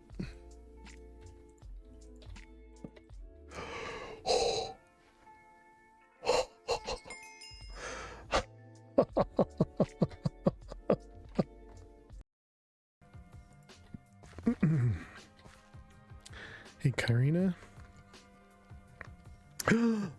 Karina. You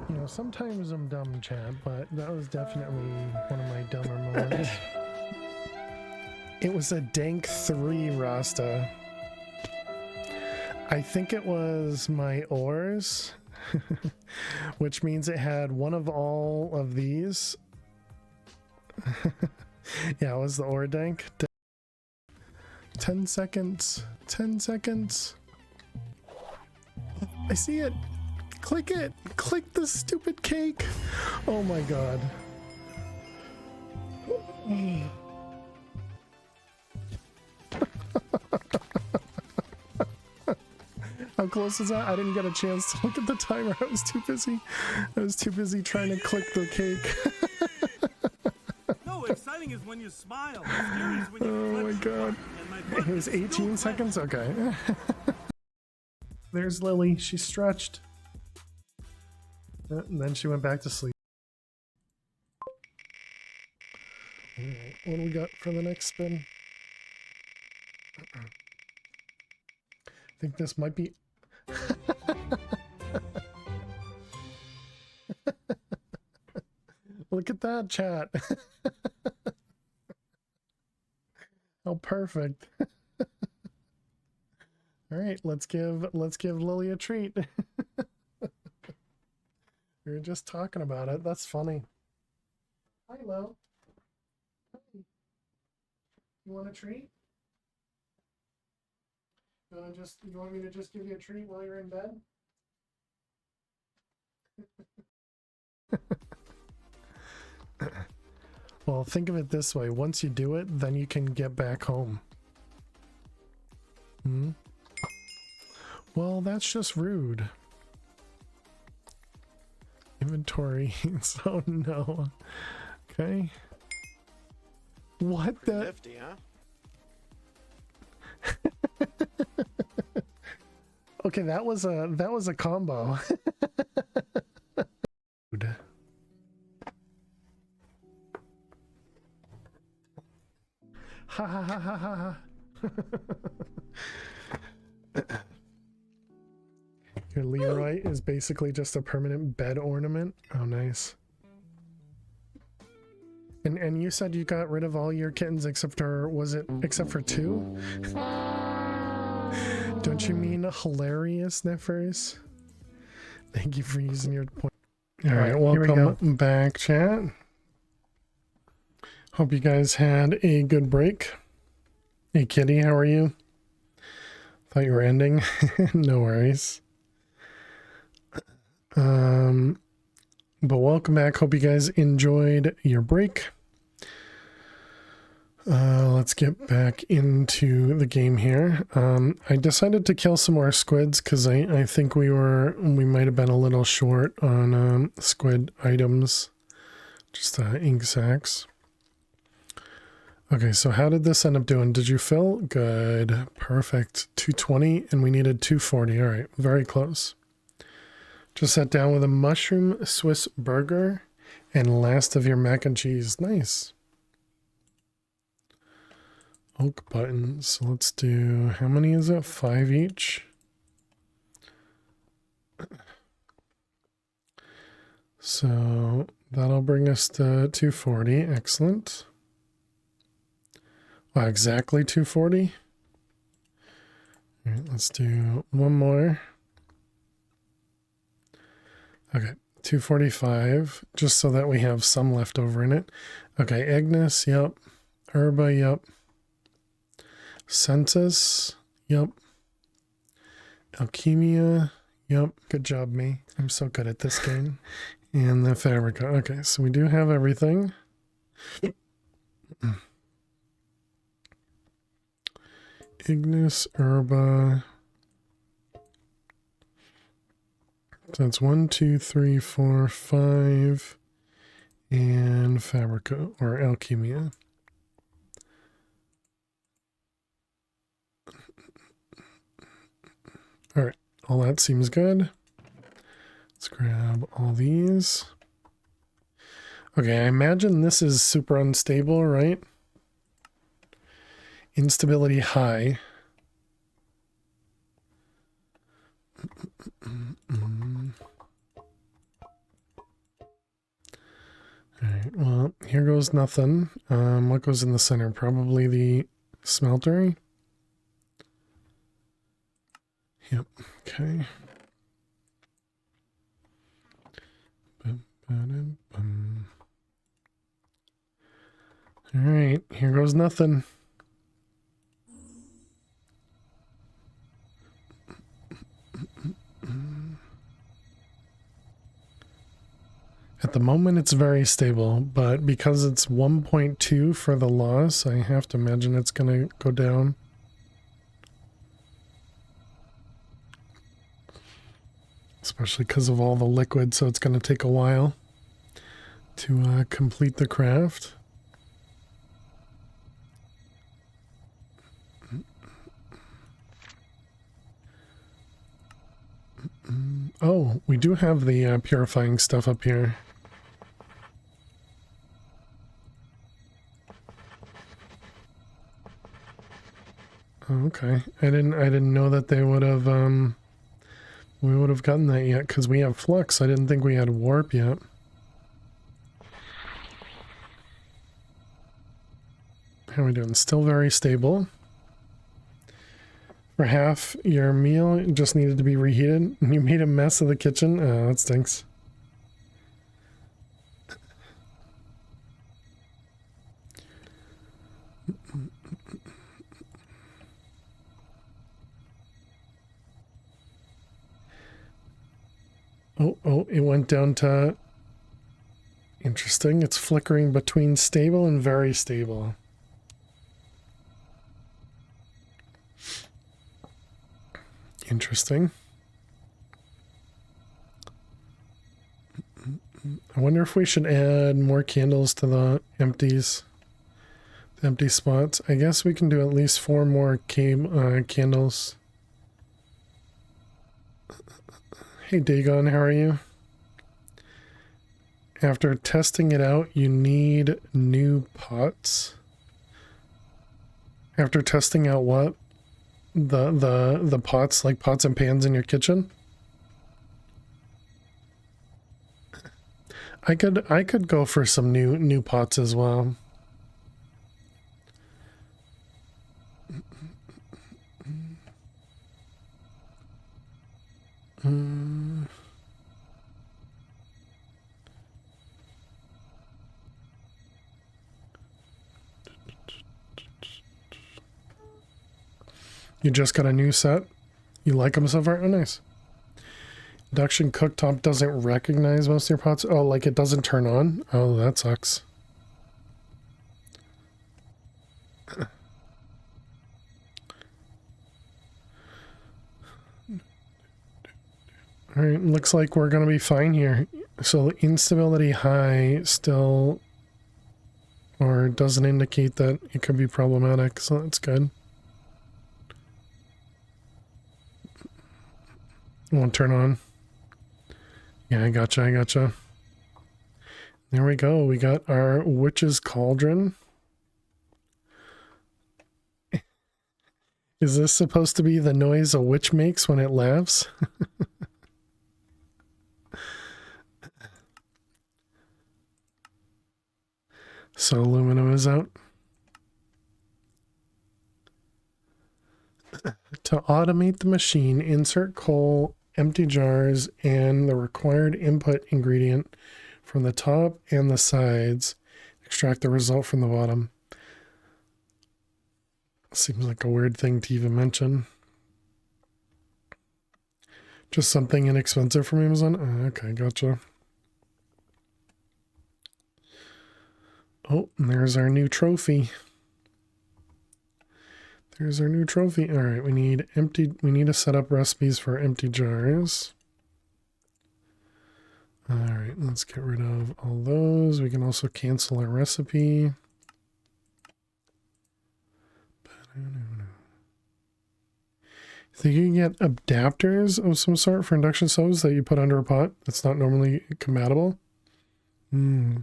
know, sometimes I'm dumb, chat, but that was definitely one of my dumber moments. It was a dank 3, Rasta. I think it was my ores, which means it had one of all of these. Yeah, it was the ore dank. 10 seconds. 10 seconds. I see it. Click it. Click the stupid cake. Oh my god. How close is that? I didn't get a chance to look at the timer. I was too busy. I was too busy trying to click the cake. No, exciting is when you smile. Scary is when you Oh my god. It was 18 seconds? Okay. There's Lily. She stretched. And then she went back to sleep. Alright, what do we got for the next spin? I think this might be... Look at that, chat. How perfect. All right, let's give Lily a treat. We were just talking about it. That's funny. Hi, Lo. Hi. You want a treat? You want me to just give you a treat while you're in bed? Well, think of it this way. Once you do it, then you can get back home. Hmm? Well, that's just rude. Inventory. So no. Okay. What the? Nifty, huh? Okay, that was a combo. Ha ha ha ha ha. Your Leroy is basically just a permanent bed ornament. Oh, nice. And you said you got rid of all your kittens except for, was it except for 2? Don't you mean hilarious, Neffers? Thank you for using your point. All right, welcome back, chat. Hope you guys had a good break. Hey, Kitty, how are you? Thought you were ending. No worries. But welcome back. Hope you guys enjoyed your break. Let's get back into the game here. I decided to kill some more squids because I think we might have been a little short on squid items, just ink sacs. Okay, so how did this end up doing? Did you fill? Good, perfect. 220, and we needed 240. All right, very close. Just sat down with a mushroom Swiss burger and last of your mac and cheese. Nice. Oak buttons. So let's do, how many is it? 5 each. So that'll bring us to 240. Excellent. Wow, exactly 240. All right, let's do one more. Okay, 245, just so that we have some left over in it. Okay, Ignis, yep. Herba, yep. Census, yep. Alchemia, yep. Good job, me. I'm so good at this game. And the Fabrica. Okay, so we do have everything. Ignis, Herba. So that's 1, 2, 3, 4, 5, and Fabrica or Alchemia. All right, all that seems good. Let's grab grab all these. Okay, I imagine this is super unstable, right? Instability high. Alright, well, here goes nothing. What goes in the center? Probably the smeltery. Yep, okay. Alright, here goes nothing. At the moment it's very stable, but because it's 1.2 for the loss, I have to imagine it's going to go down. Especially because of all the liquid, so it's going to take a while to complete the craft. Oh, we do have the purifying stuff up here. Oh, okay. I didn't know that they would have we would have gotten that yet, because we have flux. I didn't think we had warp yet. How are we doing? Still very stable. For half your meal, it just needed to be reheated. You made a mess of the kitchen? Oh, that stinks. Oh, it went down to... Interesting. It's flickering between stable and very stable. Interesting. I wonder if we should add more candles to the empties. The empty spots. I guess we can do at least 4 more candles. Hey Dagon, how are you? After testing it out, you need new pots. After testing out what? The pots, like pots and pans in your kitchen? I could go for some new pots as well. You just got a new set? You like them so far? Oh, nice. Induction cooktop doesn't recognize most of your pots? Oh, like it doesn't turn on? Oh, that sucks. Alright, looks like we're going to be fine here. So instability high still, or doesn't indicate that it could be problematic, so that's good. Won't turn on. Yeah, I gotcha. There we go. We got our witch's cauldron. Is this supposed to be the noise a witch makes when it laughs? So aluminum is out. To automate the machine, insert coal, empty jars, and the required input ingredient from the top and the sides. Extract the result from the bottom. Seems like a weird thing to even mention. Just something inexpensive from Amazon? Oh, okay, gotcha. Oh, and there's our new trophy. There's our new trophy. All right, we need to set up recipes for empty jars. All right, let's get rid of all those. We can also cancel our recipe. So you can get adapters of some sort for induction stoves that you put under a pot that's not normally compatible. Hmm.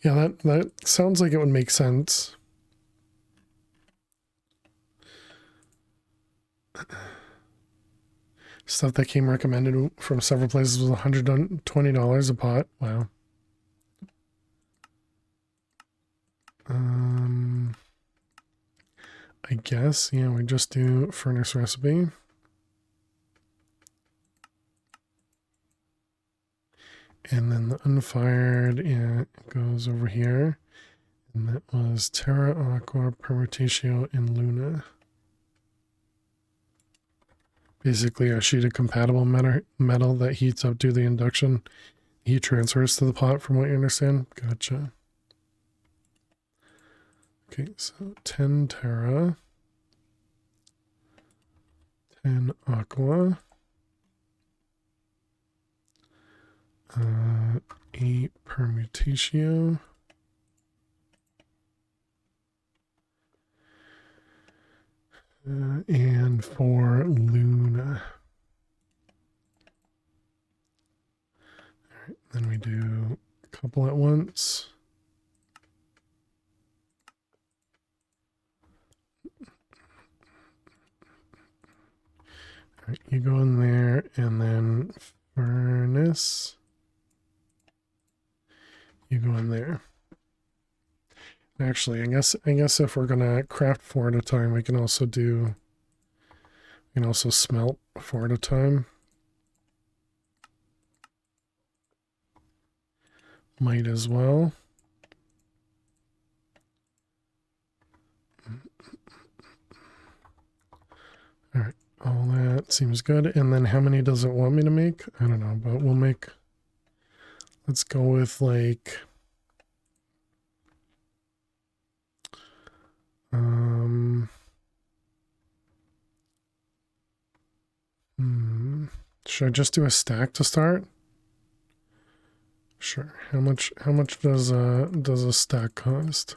Yeah, that sounds like it would make sense. Stuff that came recommended from several places was $120 a pot. Wow. I guess, yeah, we just do furnace recipe. And then the unfired, yeah, it goes over here. And that was Terra, Aqua, Permutatio, and Luna. Basically a sheet of compatible metal that heats up due to the induction. Heat transfers to the pot from what you understand. Gotcha. Okay, so 10 Terra. 10 Aqua. 8 Permutatio. And 4 Luna. All right, then we do a couple at once. All right, you go in there, and then furnace. You go in there. Actually, I guess if we're gonna craft 4 at a time, we can also smelt 4 at a time. Might as well. All right, all that seems good. And then how many does it want me to make? I don't know, but we'll make, let's go with like, should I just do a stack to start? Sure. How much does a stack cost?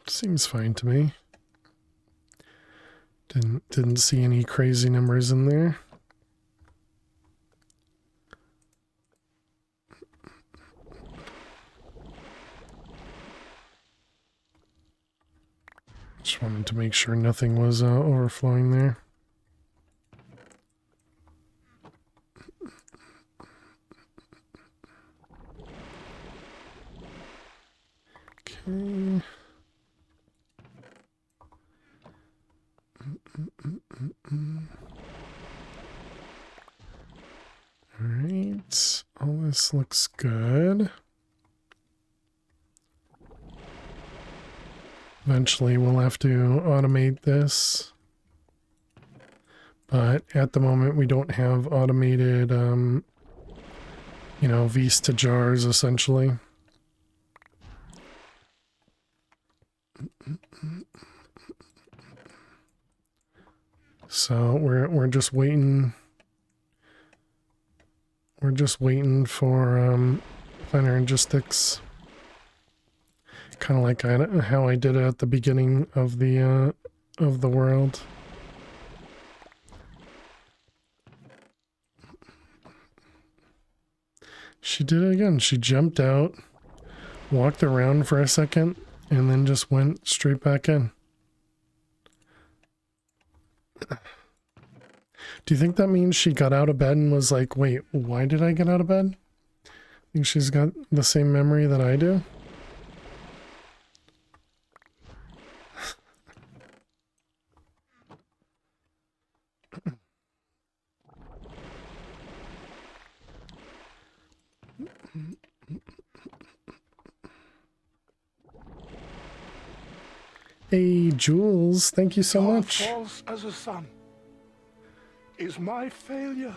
Seems fine to me. Didn't see any crazy numbers in there. Just wanted to make sure nothing was overflowing there. Okay. All right. All this looks good. Eventually we'll have to automate this, but at the moment we don't have automated, Vista jars essentially. So we're just waiting. We're just waiting for Logistics. Kind of like how I did it at the beginning of the world. She did it again. She jumped out, walked around for a second, and then just went straight back in. Do you think that means she got out of bed and was like, wait, why did I get out of bed? I think she's got the same memory that I do. Hey, Jules, thank you so much. False as a son is my failure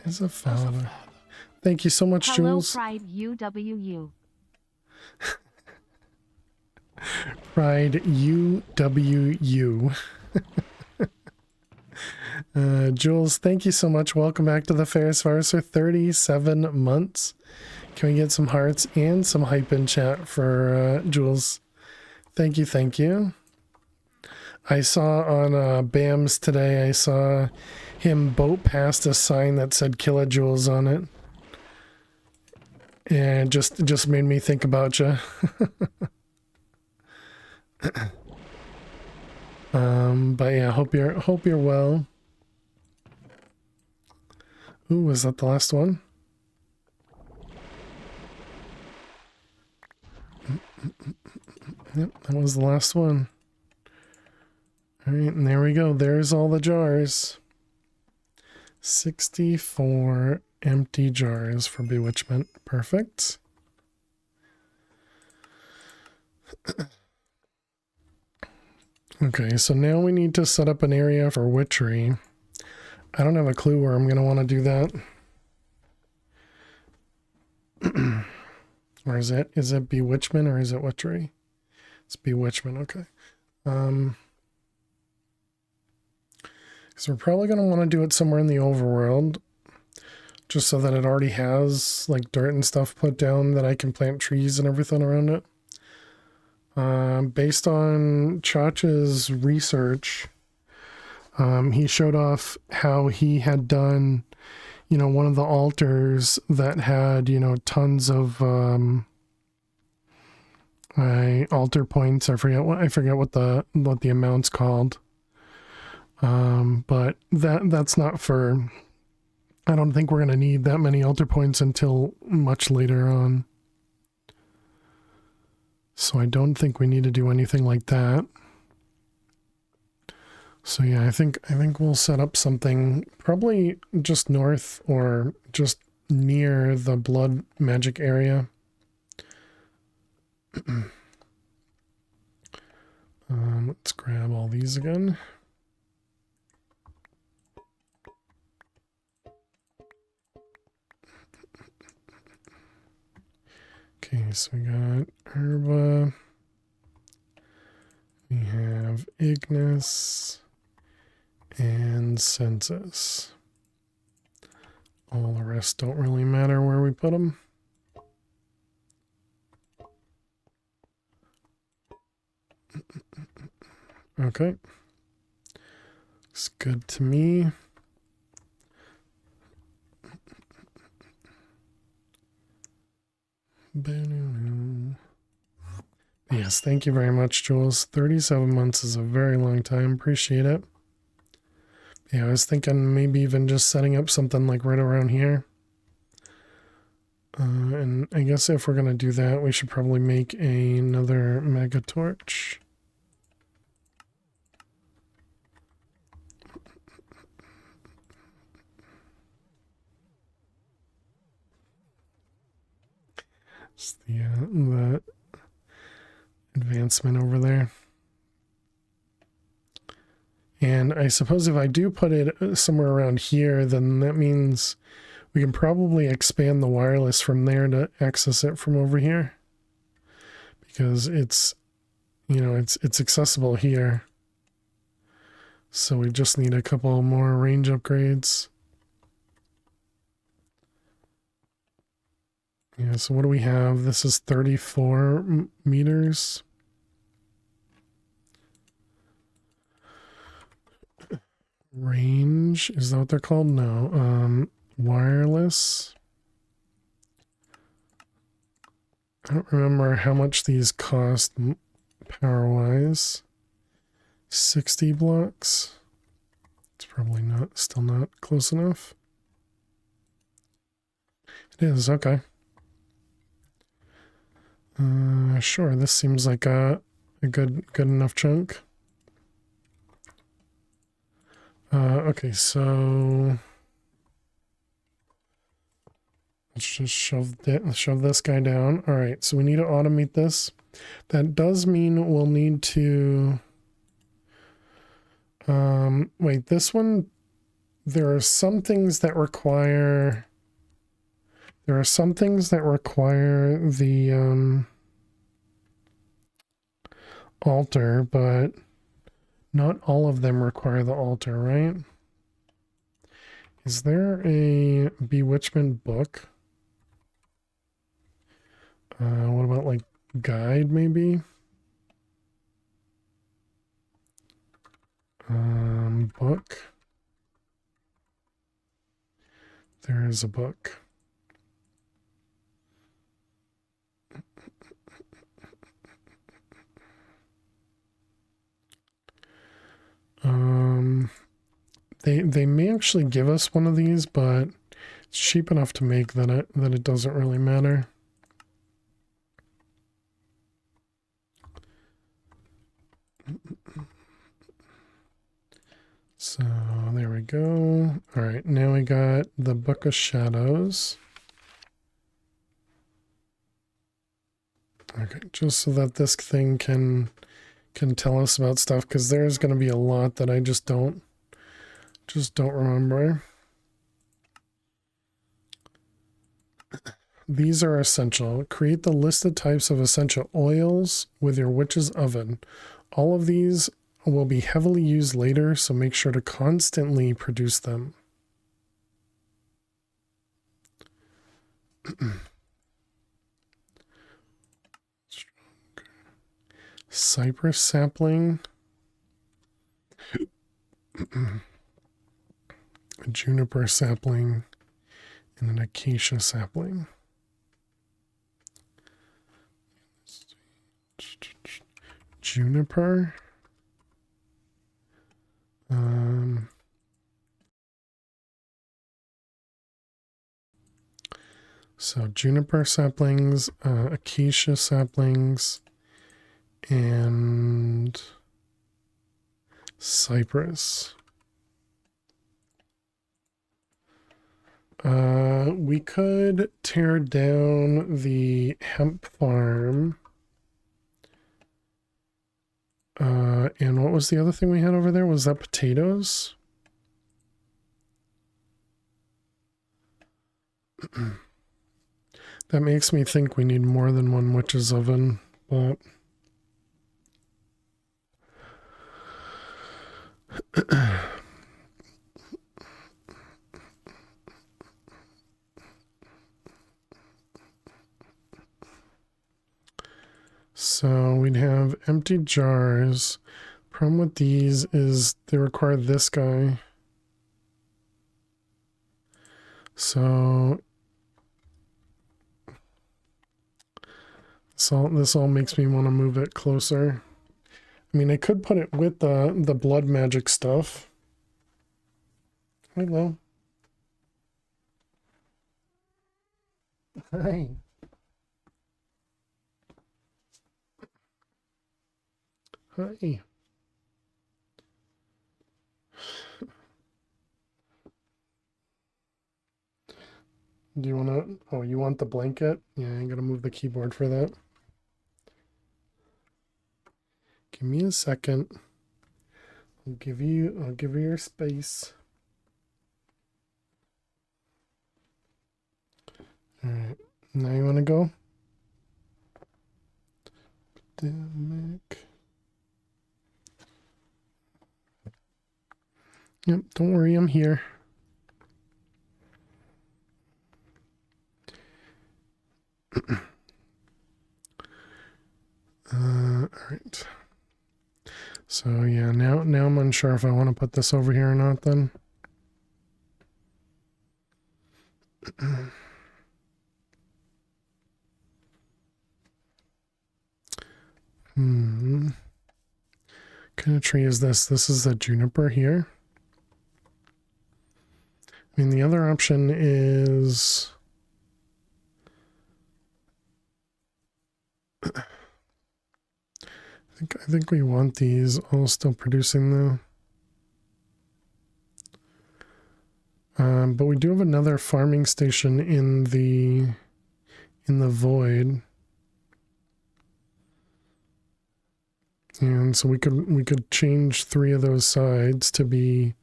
as a father. Thank you so much, Hello, Jules. Pride UWU. Pride UWU. Jules, thank you so much. Welcome back to the Ferris Virus for 37 months. Can we get some hearts and some hype in chat for Jules? Thank you, thank you. I saw on BAMS today, I saw him boat past a sign that said kilojoules on it. And just made me think about you. But yeah, hope you're well. Ooh, was that the last one? Yep, that was the last one. All right, and there we go. There's all the jars. 64 empty jars for bewitchment. Perfect. Okay, so now we need to set up an area for witchery. I don't have a clue where I'm going to want to do that. Or is it bewitchment or is it witchery? It's bewitchment, okay. So we're probably going to want to do it somewhere in the overworld, just so that it already has like dirt and stuff put down that I can plant trees and everything around it. Based on Chach's research, he showed off how he had done, one of the altars that had, tons of altar points. I forget what the amount's called. But that's not for. I don't think we're gonna need that many altar points until much later on. So I don't think we need to do anything like that. So yeah, I think we'll set up something probably just north or just near the blood magic area. Let's grab all these again. Okay, so we got Herba. We have Ignis and Census. All the rest don't really matter where we put them. Okay. Looks good to me. Yes, thank you very much, Jules. 37 months is a very long time. Appreciate it. Yeah, I was thinking maybe even just setting up something like right around here. And I guess if we're going to do that, we should probably make another mega torch. It's the advancement over there. And I suppose if I do put it somewhere around here, then that means we can probably expand the wireless from there to access it from over here. Because it's, it's accessible here. So we just need a couple more range upgrades. Yeah, so what do we have? This is 34 meters. Range, is that what they're called? No. Wireless. I don't remember how much these cost power-wise. 60 blocks. It's probably still not close enough. It is, okay. Sure, this seems like a good enough chunk. Okay, so let's just shove this guy down. All right, so we need to automate this. That does mean we'll need to wait, this one, there are some things that require the altar, but not all of them require the altar, right? Is there a bewitchment book? What about like guide maybe? Book. There is a book. They may actually give us one of these, but it's cheap enough to make that it doesn't really matter. So there we go. All right, now we got the Book of Shadows. Okay, just so that this thing can tell us about stuff, because there's going to be a lot that I just don't remember. These are essential. Create the listed types of essential oils with your witch's oven. All of these will be heavily used later, so make sure to constantly produce them. Cypress sapling. A juniper sapling and an acacia sapling. Juniper. So juniper saplings, acacia saplings, and cypress. We could tear down the hemp farm. And what was the other thing we had over there? Was that potatoes? That makes me think we need more than one witch's oven, but so we'd have empty jars. Problem with these is they require this guy. So this all makes me want to move it closer. I mean, I could put it with the blood magic stuff. Hello. Hi. Hi. Do you want to... Oh, you want the blanket? Yeah, I gotta move the keyboard for that. Give me a second. I'll give you your space. Alright. Now you wanna go? Pandemic. Yep, don't worry, I'm here. All right. So yeah, now I'm unsure if I want to put this over here or not then. What kind of tree is this? This is a juniper here. I mean, the other option is... I think we want these all still producing though. But we do have another farming station in the void. And so we could change 3 of those sides to be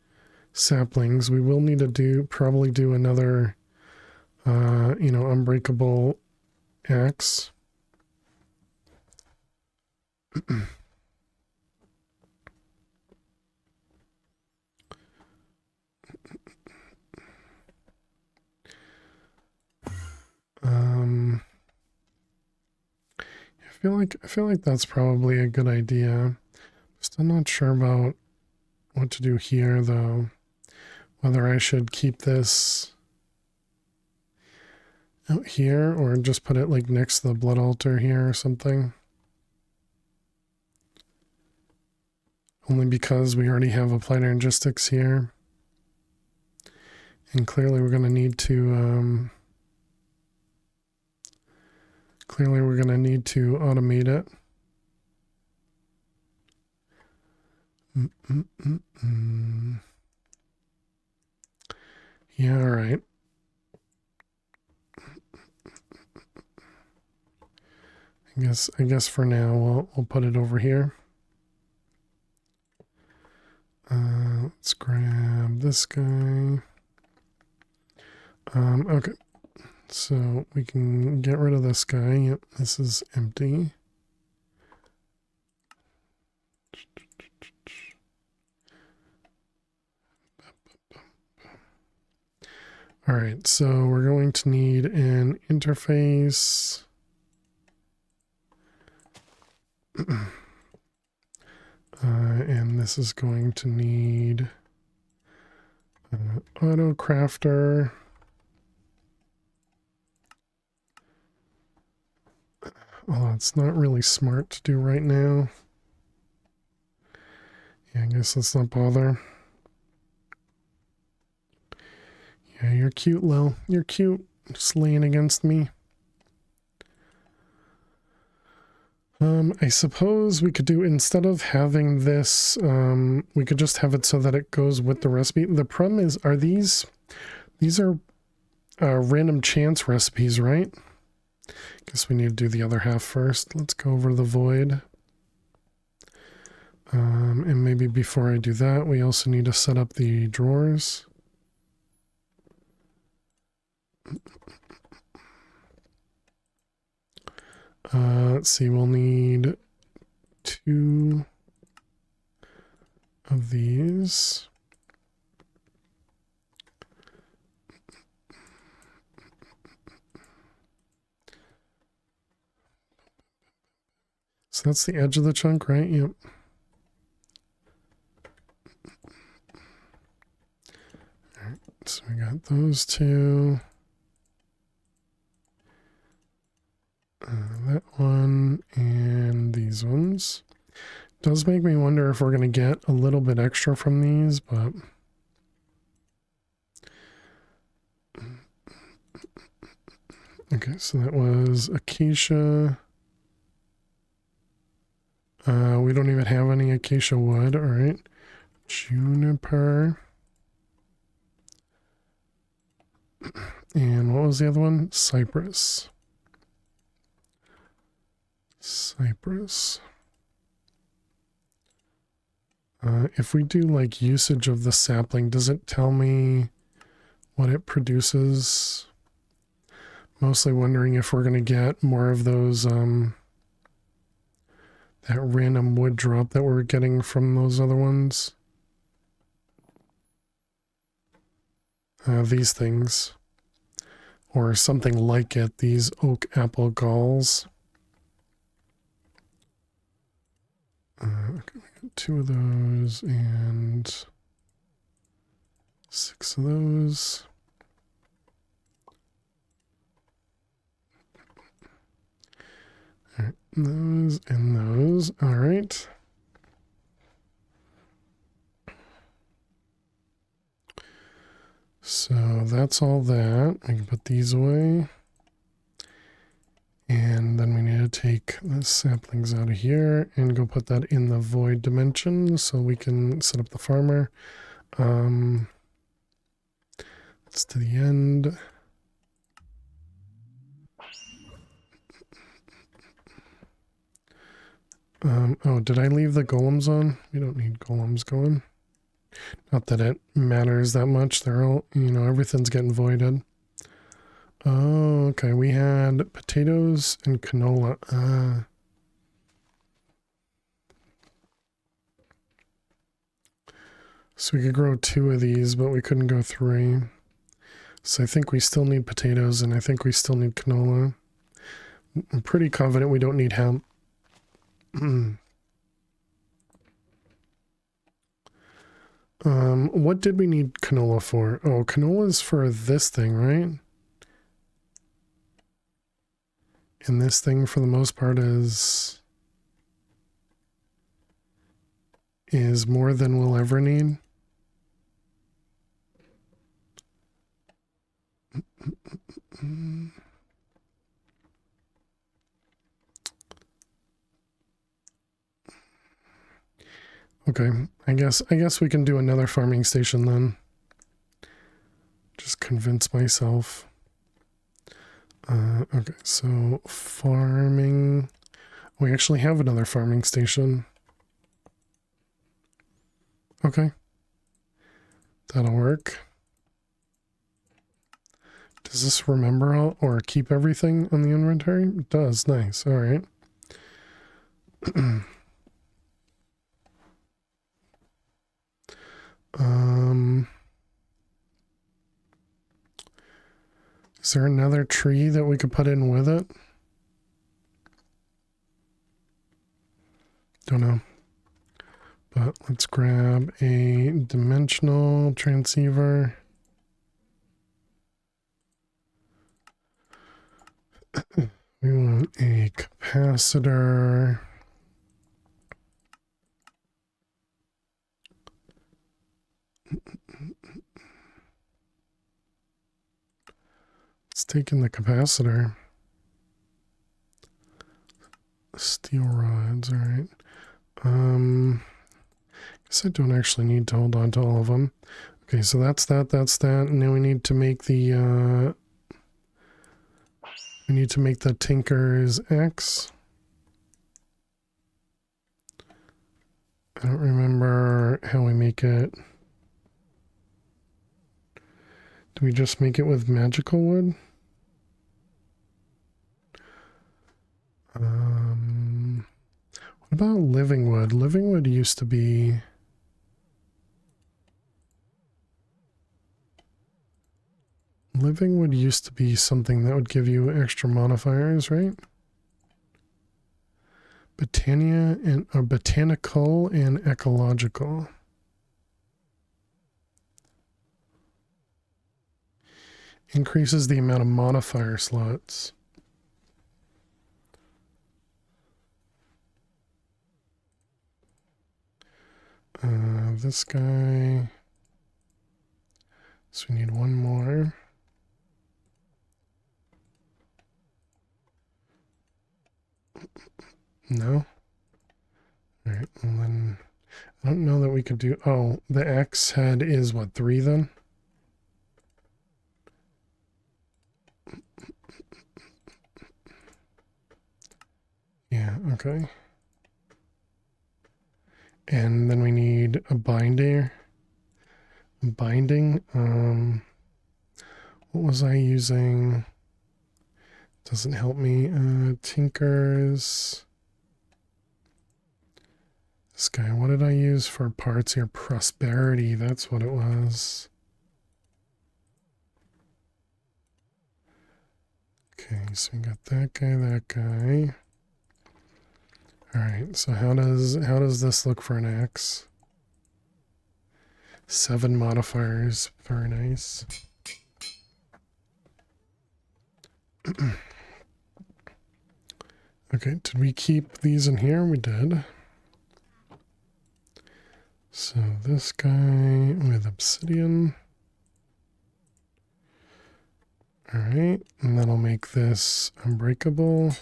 saplings. We will need to probably do another unbreakable axe. I feel like that's probably a good idea. Still not sure about what to do here, though. Whether I should keep this out here or just put it like next to the blood altar here or something. Only because we already have applied energistics here. And clearly we're going to need to automate it. Yeah, all right. I guess for now we'll put it over here. Let's grab this guy. Okay. So we can get rid of this guy. Yep, this is empty. All right, so we're going to need an interface. And this is going to need auto crafter. Well, it's not really smart to do right now. Yeah, I guess let's not bother. Yeah, you're cute, Lil. You're cute. Just laying against me. I suppose we could do, instead of having this, we could just have it so that it goes with the recipe. The problem is, these are random chance recipes, right? Guess we need to do the other half first. Let's go over to the void. And maybe before I do that, we also need to set up the drawers. Let's see, we'll need 2 of these. So that's the edge of the chunk, right? Yep. All right, so we got those 2. That one and these ones. Does make me wonder if we're going to get a little bit extra from these, but okay, so that was acacia. We don't even have any acacia wood. All right, juniper. And what was the other one? Cypress. Cypress. If we do like usage of the sapling, does it tell me what it produces? Mostly wondering if we're going to get more of those, that random wood drop that we're getting from those other ones. These things. Or something like it, these oak apple galls. Okay, we got 2 of those and 6 of those. All right, those and those. All right. So that's all that. I can put these away. And then we need to take the saplings out of here and go put that in the void dimension so we can set up the farmer. It's to the end. Oh, did I leave the golems on? We don't need golems going. Not that it matters that much. They're all, everything's getting voided. Oh, okay. We had potatoes and canola. So we could grow 2 of these, but we couldn't go 3. So I think we still need potatoes, and I think we still need canola. I'm pretty confident we don't need hemp. What did we need canola for? Oh, canola's for this thing, right? And this thing for the most part is more than we'll ever need. Okay, I guess we can do another farming station then. Just convince myself. Okay, so farming. We actually have another farming station. Okay. That'll work. Does this remember all, or keep everything on the inventory? It does. Nice. All right. Is there another tree that we could put in with it? Don't know. But let's grab a dimensional transceiver. We want a capacitor. Let's take in the capacitor. Steel rods, all right. Guess I don't actually need to hold on to all of them. Okay, so that's that, and now we need to make the Tinker's X. I don't remember how we make it. Do we just make it with magical wood? What about living wood? Living wood used to be... Living wood used to be something that would give you extra modifiers, right? Botania and botanical and ecological. Increases the amount of modifier slots. This guy. So we need one more. No? Alright, well then, I don't know that we could do, oh, the X head is what, 3 then? Yeah, okay. And then we need a binding. What was I using? Doesn't help me. Tinkers. This guy, what did I use for parts here? Prosperity, that's what it was. Okay, so we got that guy. Alright, so how does this look for an X? 7 modifiers, very nice. Okay, did we keep these in here? We did. So this guy with obsidian. Alright, and that'll make this unbreakable.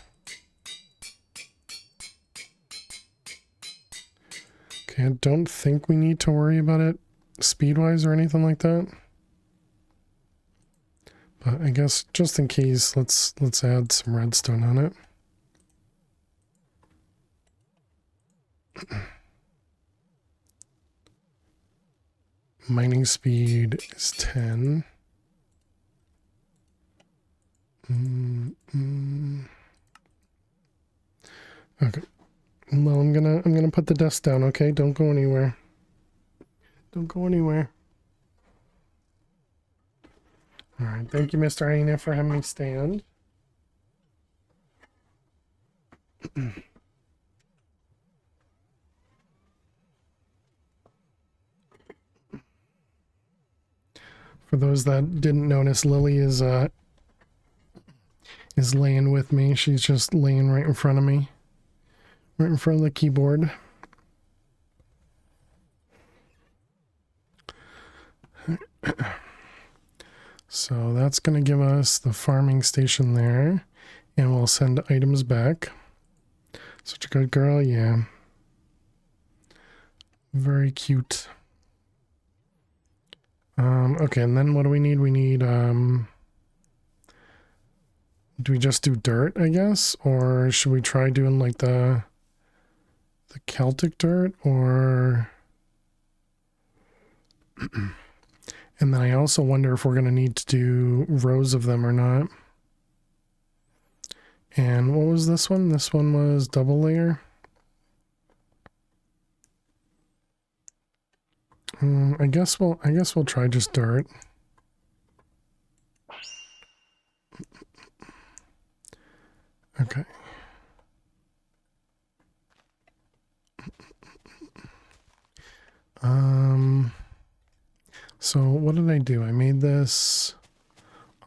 Okay, I don't think we need to worry about it speed-wise or anything like that. But I guess just in case, let's add some redstone on it. Mining speed is 10. Okay. Well, I'm gonna put the desk down, okay? Don't go anywhere. Don't go anywhere. Alright, thank you, Mr. Aina, for having me stand. For those that didn't notice, Lily is laying with me. She's just laying right in front of me, right in front of the keyboard. So that's going to give us the farming station there, and we'll send items back. Such a good girl, yeah. Very cute. Okay, and then what do we need? We need, do we just do dirt, I guess? Or should we try doing like the Celtic dirt, or... And then I also wonder if we're going to need to do rows of them or not. And what was this one? This one was double layer. I guess we'll try just dirt. Okay. So what did I do? I made this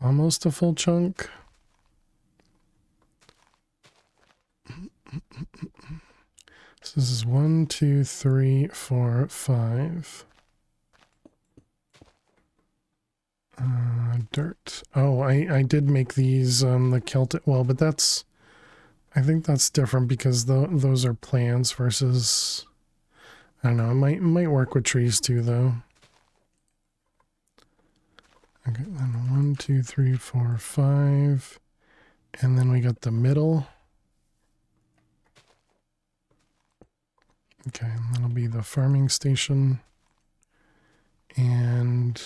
almost a full chunk. So this is 1, 2, 3, 4, 5. Dirt. Oh, I did make these the Celtic. Well, but that's, I think that's different because those are plants versus, I don't know. It might work with trees too, though. Okay, then 1, 2, 3, 4, 5, and then we got the middle. Okay, and that'll be the farming station and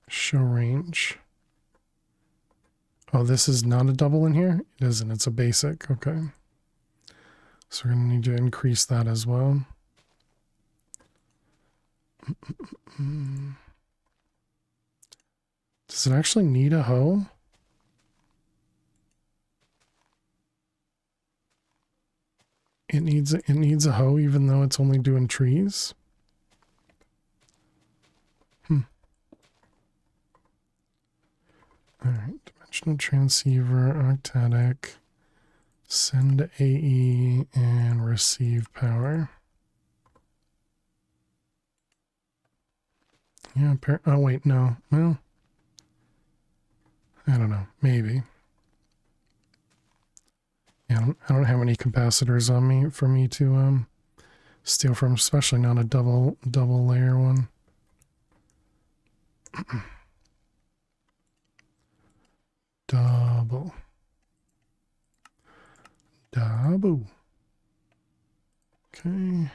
show range. Oh, this is not a double in here? It isn't, it's a basic, okay. So we're gonna need to increase that as well. Does it actually need a hoe? It needs a hoe even though it's only doing trees? Alright, dimensional transceiver, octatic, send AE, and receive power. Yeah, oh wait, no. Well, I don't know. Maybe. Yeah, I don't have any capacitors on me for me to steal from, especially not a double layer one. Double. Okay.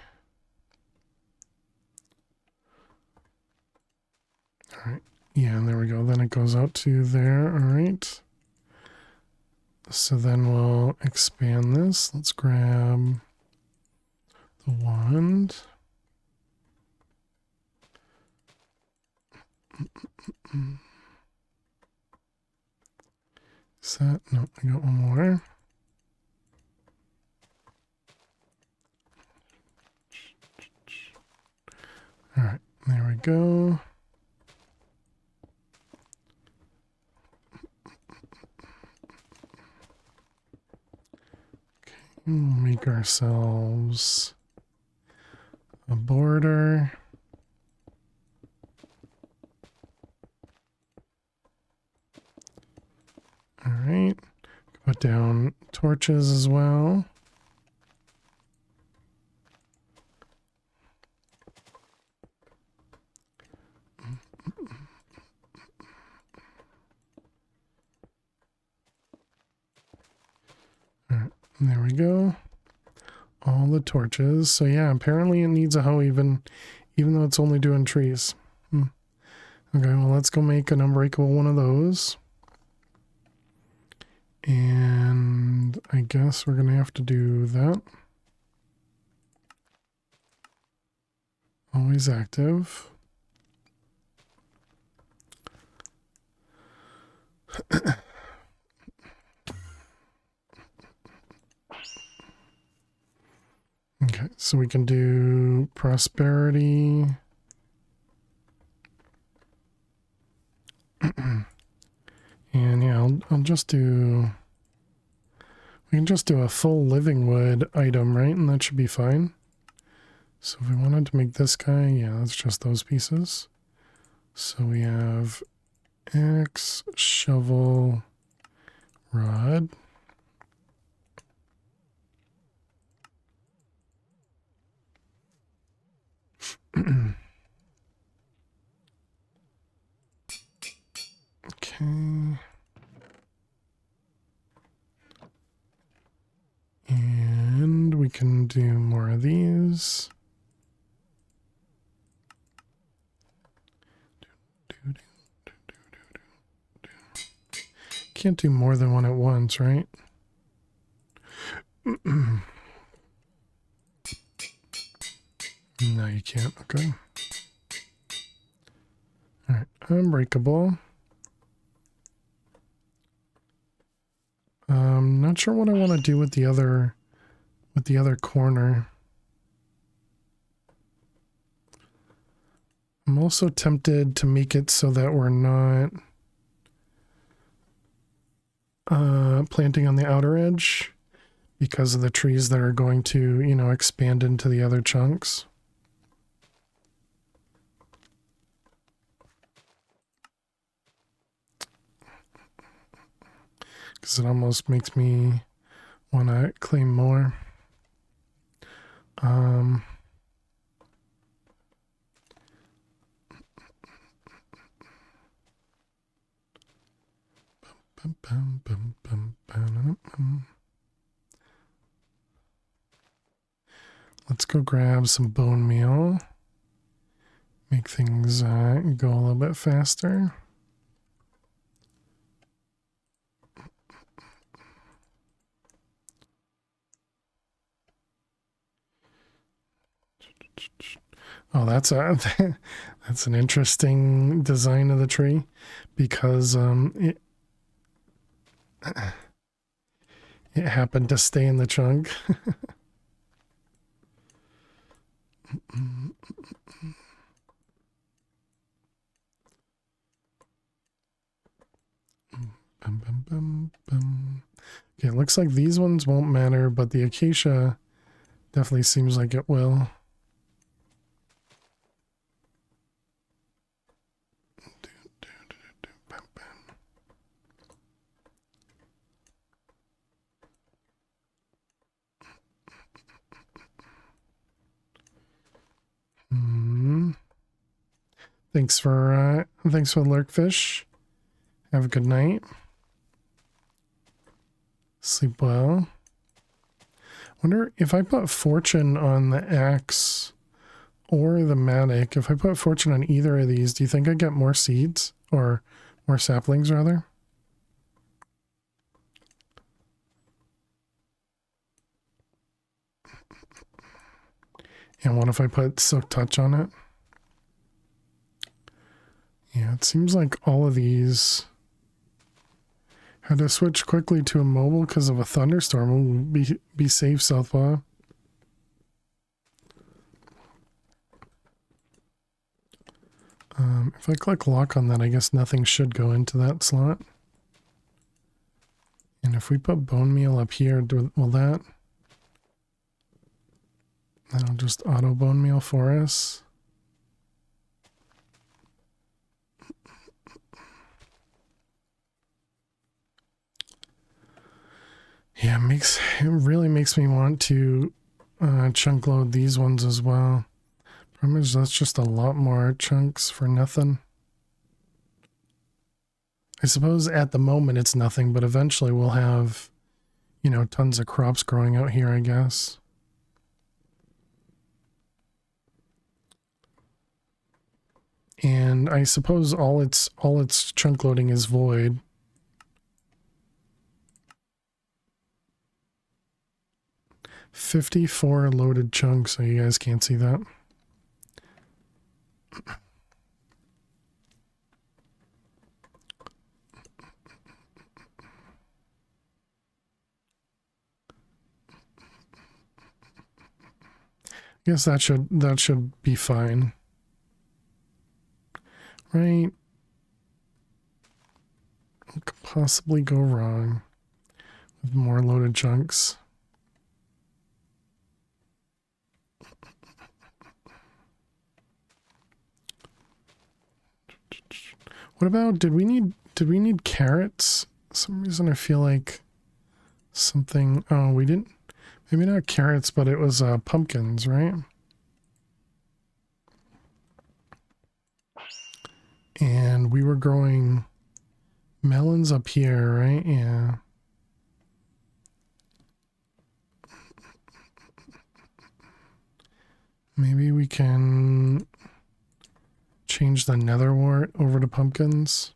All right. Yeah, and there we go. Then it goes out to there. All right. So then we'll expand this. Let's grab the wand. Is that? No, I got one more. All right, there we go. Okay, we'll make ourselves a border. All right, put down torches as well. All right, there we go. All the torches. So yeah, apparently it needs a hoe even though it's only doing trees. Okay, well let's go make an unbreakable one of those. And I guess we're gonna have to do that. Always active. Okay, so we can do prosperity. And yeah, I'll just do... We can just do a full living wood item, right? And that should be fine. So if we wanted to make this guy, yeah, it's just those pieces. So we have axe, shovel, rod. Okay. And we can do more of these. Can't do more than one at once, right? No, you can't. Okay. All right. Unbreakable. Not sure what I want to do with the other corner. I'm also tempted to make it so that we're not planting on the outer edge because of the trees that are going to, you know, expand into the other chunks. Because it almost makes me want to claim more. Let's go grab some bone meal. Make things go a little bit faster. Oh, that's that's an interesting design of the tree, because it happened to stay in the chunk. Okay, it looks like these ones won't matter, but the acacia definitely seems like it will. Thanks for the lurkfish. Have a good night. Sleep well. Wonder if I put fortune on the axe or the mattock, if I put fortune on either of these, do you think I get more seeds or more saplings rather? And what if I put silk touch on it? Yeah, it seems like all of these had to switch quickly to immobile because of a thunderstorm. We'll be safe, Southpaw. If I click lock on that, I guess nothing should go into that slot. And if we put bone meal up here, will that'll just auto bone meal for us. Yeah, it really makes me want to chunk load these ones as well. Problem is, that's just a lot more chunks for nothing. I suppose at the moment it's nothing, but eventually we'll have, you know, tons of crops growing out here, I guess. And I suppose all its chunk loading is void. $54 loaded chunks, so you guys can't see that. I guess that should be fine. Right? What could possibly go wrong with more loaded chunks? What about, did we need carrots? For some reason I feel like something, oh, we didn't, maybe not carrots, but it was pumpkins, right? And we were growing melons up here, right? Yeah. Maybe we can change the nether wart over to pumpkins.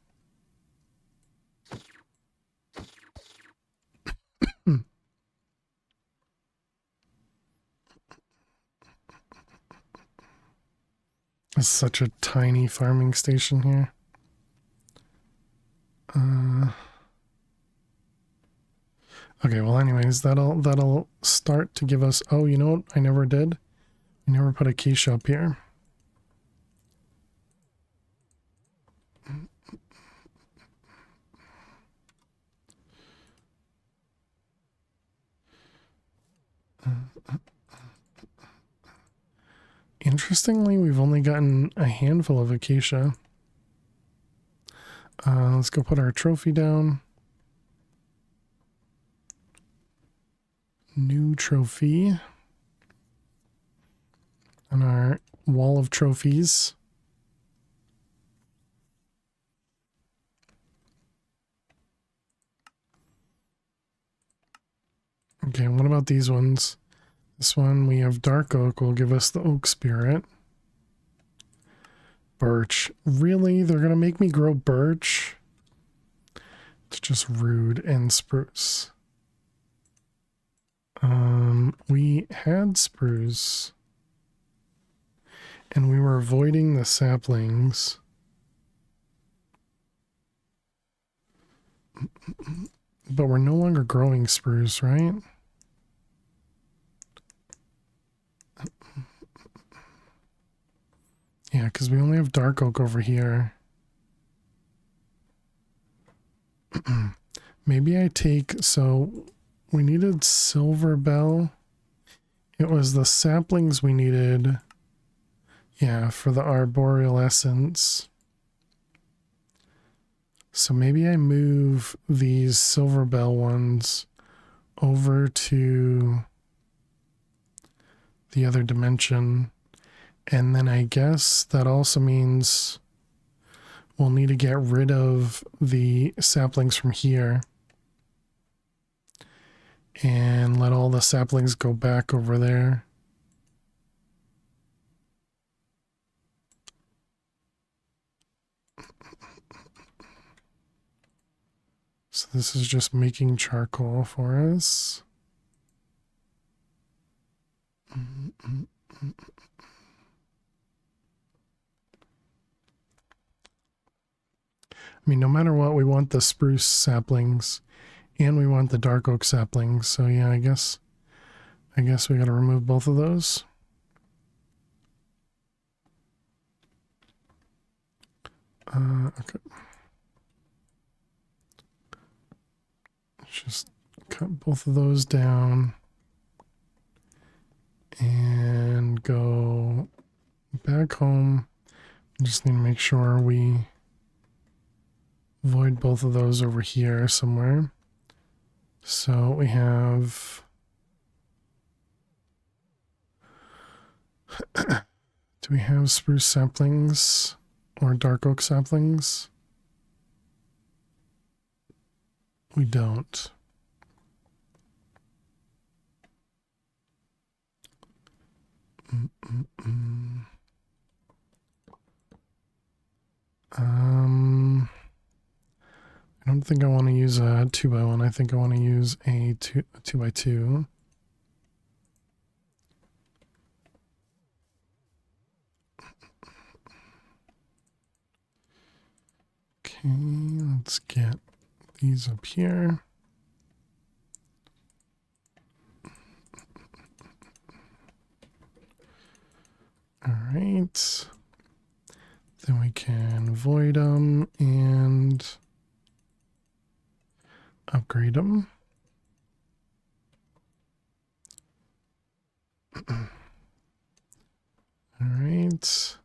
It's such a tiny farming station here. Okay, well anyways, that'll start to give us, oh, you know what I never did? I never put a quiche up here. Interestingly, we've only gotten a handful of acacia. Let's go put our trophy down. New trophy. On our wall of trophies. Okay, what about these ones? This one, we have dark oak, will give us the oak spirit. Birch. Really? They're gonna make me grow birch? It's just rude. And spruce. We had spruce. And we were avoiding the saplings. But we're no longer growing spruce, right? Yeah, because we only have dark oak over here. Maybe I take, so we needed silver bell. It was the saplings we needed. Yeah, for the arboreal essence. So maybe I move these silver bell ones over to the other dimension. And then I guess that also means we'll need to get rid of the saplings from here. And let all the saplings go back over there. So this is just making charcoal for us. I mean, no matter what, we want the spruce saplings and we want the dark oak saplings. So yeah, I guess we got to remove both of those. Okay. Just cut both of those down and go back home. Just need to make sure we void both of those over here somewhere. So we have do we have spruce saplings or dark oak saplings? We don't. I don't think I want to use a 2x1. I think I want to use a 2x2. Okay, let's get these up here. All right. Then we can void them and upgrade them. All right.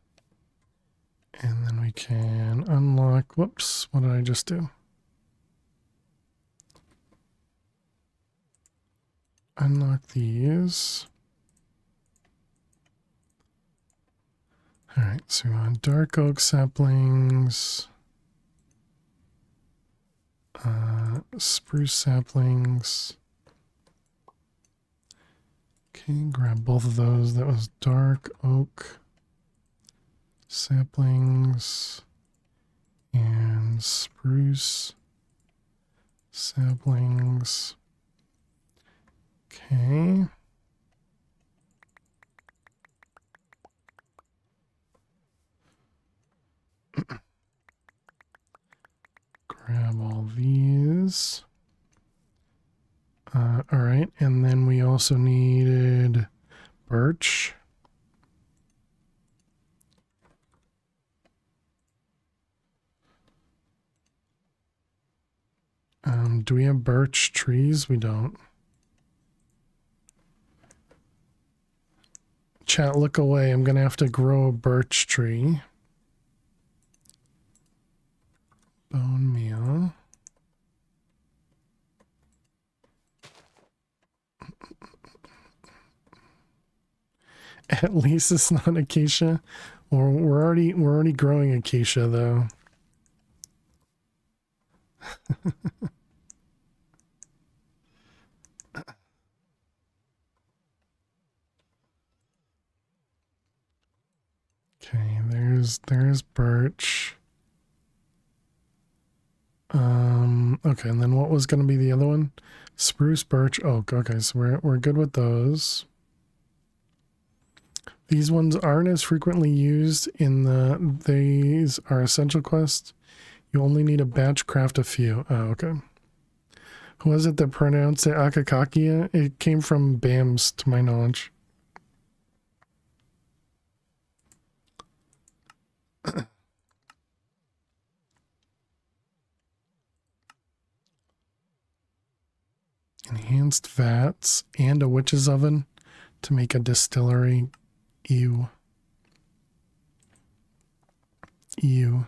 And then we can unlock, whoops, what did I just do? Unlock these. All right, so we want dark oak saplings, spruce saplings. Okay, grab both of those. That was dark oak saplings and spruce saplings. Okay. Grab all these. All right, and then we also needed birch. Do we have birch trees? We don't. Chat, look away. I'm gonna have to grow a birch tree. Bone meal. At least it's not acacia. Or we're already growing acacia though. Okay, there's birch. Okay, and then what was going to be the other one? Spruce, birch, oak. Okay, so we're good with those. These ones aren't as frequently used in these are essential quests. You only need a batch craft a few. Oh, okay. Who was it that pronounced it Akakakia? It came from BAMS, to my knowledge. Enhanced vats and a witch's oven to make a distillery. Ew. Ew.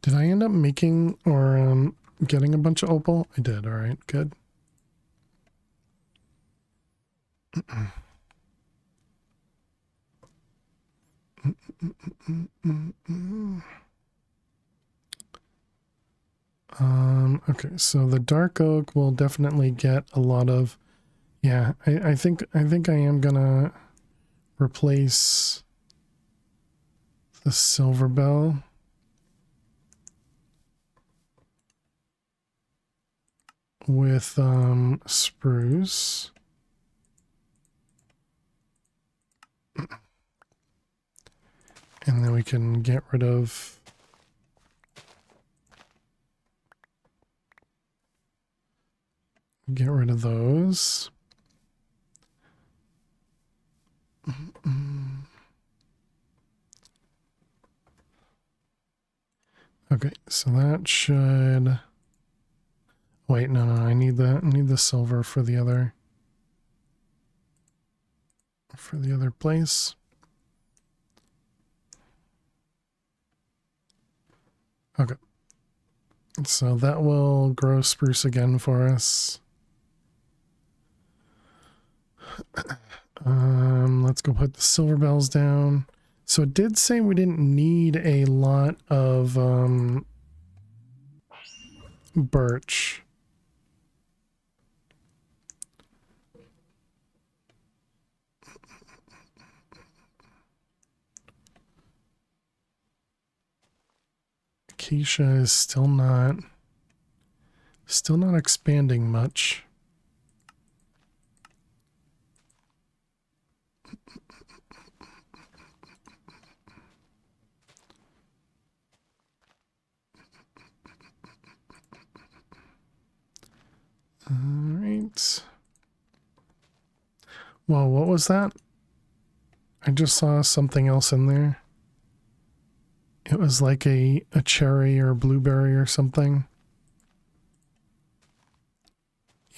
Did I end up making or getting a bunch of opal? I did. All right, good. Okay, so the dark oak will definitely get a lot of, yeah, I think I am gonna replace the silver bell with spruce. And then we can get rid of those. Okay, so that should, wait, no, I need the silver for the other place. Okay. So that will grow spruce again for us. Let's go put the silver bells down. So it did say we didn't need a lot of birch. Acacia is still not expanding much. All right. Well, what was that? I just saw something else in there. It was like a cherry or blueberry or something.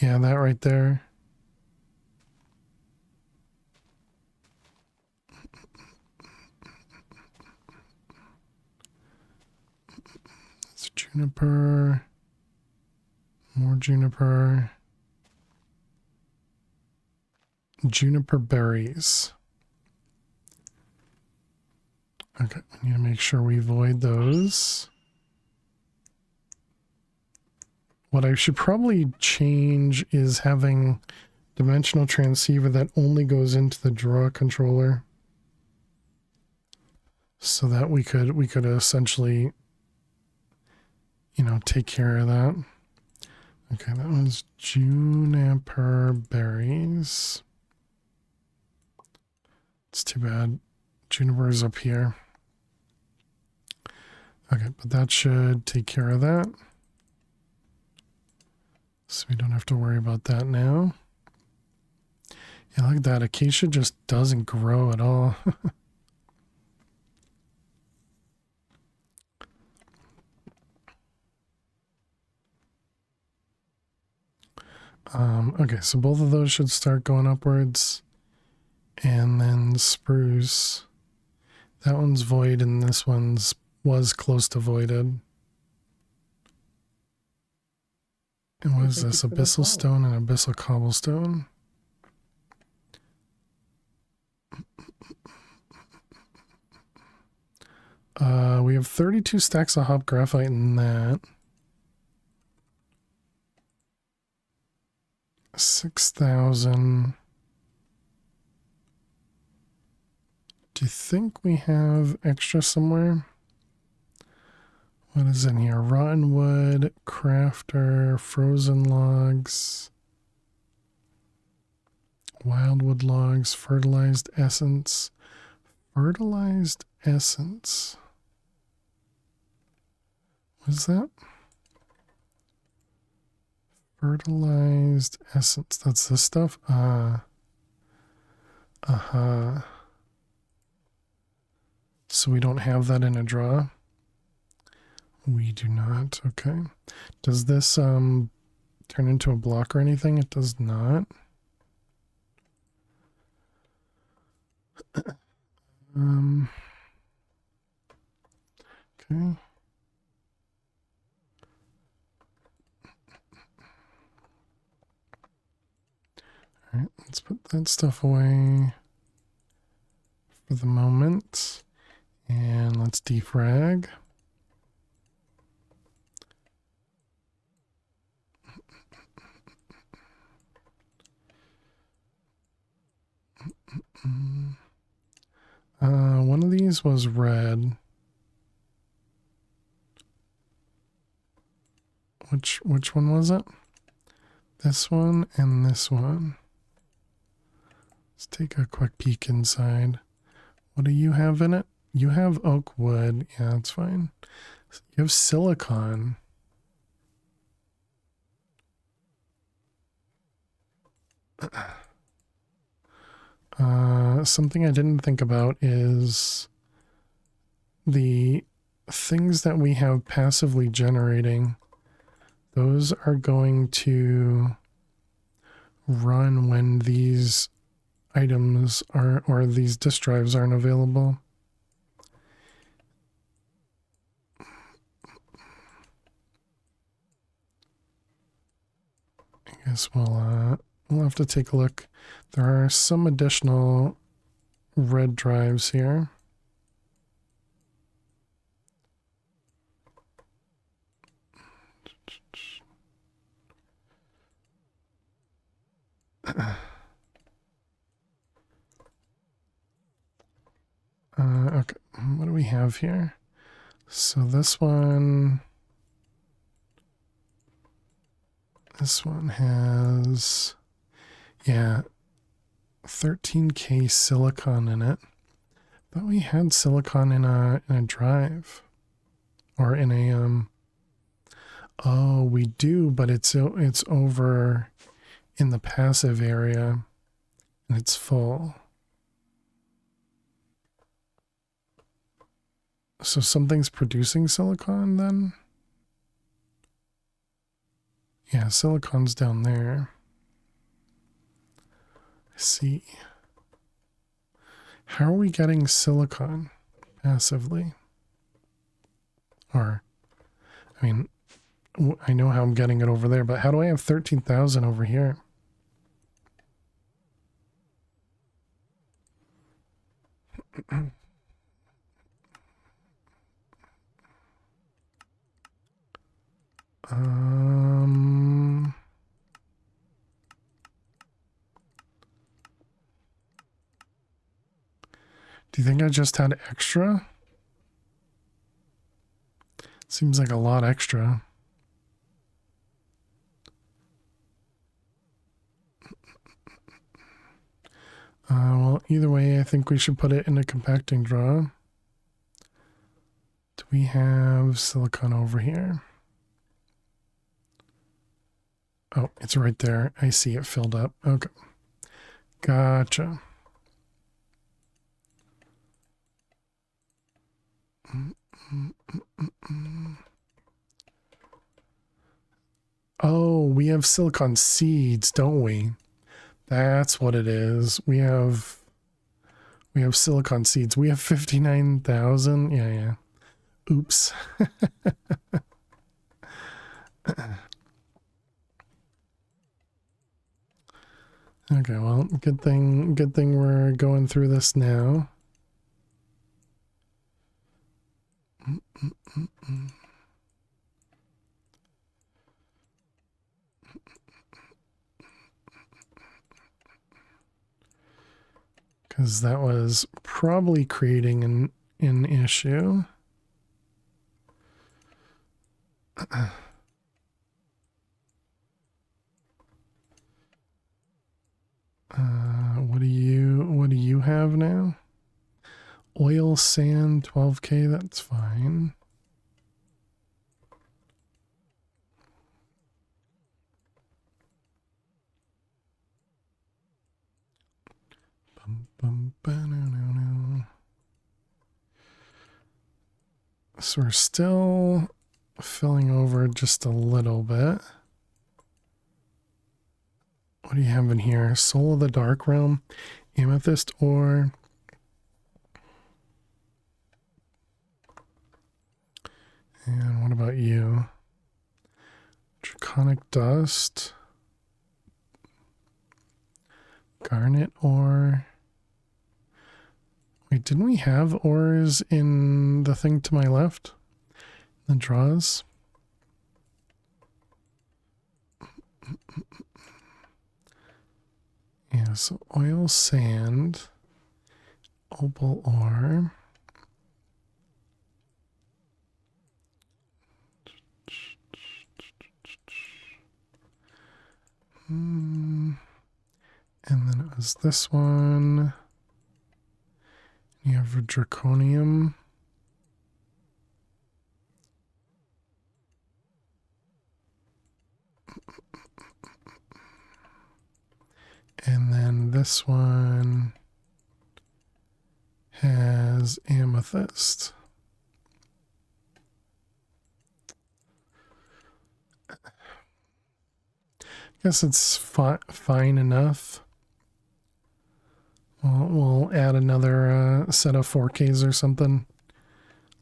Yeah, that right there. It's juniper. More juniper. Juniper berries. Okay, we need to make sure we void those. What I should probably change is having dimensional transceiver that only goes into the draw controller, so that we could essentially, you know, take care of that. Okay, that was juniper berries. It's too bad juniper is up here. Okay, but that should take care of that. So we don't have to worry about that now. Yeah, look at that. Acacia just doesn't grow at all. Okay, so both of those should start going upwards. And then spruce. That one's void and this one's was close to voided. And what is this? Abyssal stone and abyssal cobblestone. We have 32 stacks of hop graphite in that. 6,000. Do you think we have extra somewhere? What is in here? Rotten wood, crafter, frozen logs, wildwood logs, fertilized essence. Fertilized essence. What is that? Fertilized essence. That's this stuff? Uh-huh. So we don't have that in a draw? We do not. Okay. Does this turn into a block or anything? It does not. Okay. All right, let's put that stuff away for the moment. And let's defrag. One of these was red. Which one was it? This one and this one. Let's take a quick peek inside. What do you have in it? You have oak wood. Yeah, that's fine. You have silicon. Something I didn't think about is the things that we have passively generating. Those are going to run when these items are, or these disk drives aren't available. I guess we'll have to take a look. There are some additional red drives here. Okay, what do we have here? So this one has, yeah, 13K silicon in it. But we had silicon in a drive, or in a oh, we do, but it's over in the passive area and it's full. So something's producing silicon then? Yeah, silicon's down there. I see. How are we getting silicon passively? Or, I mean, I know how I'm getting it over there, but how do I have 13,000 over here? Do you think I just had extra? Seems like a lot extra. Well, either way, I think we should put it in a compacting draw. Do we have silicon over here? Oh, it's right there. I see it filled up. Okay. Gotcha. Oh, we have silicon seeds, don't we? That's what it is. We have silicon seeds. We have 59,000. Yeah. Oops. Okay, well, good thing we're going through this now. Because that was probably creating an issue. What do you have now? Oil, sand, 12K, that's fine. So we're still filling over just a little bit. What do you have in here? Soul of the Dark Realm, amethyst ore. And what about you? Draconic dust. Garnet ore. Wait, didn't we have ores in the thing to my left? The draws? Yeah, so oil, sand, opal ore. And then it was this one. You have a draconium. And then this one has amethyst. Guess it's fine enough. We'll add another set of 4Ks or something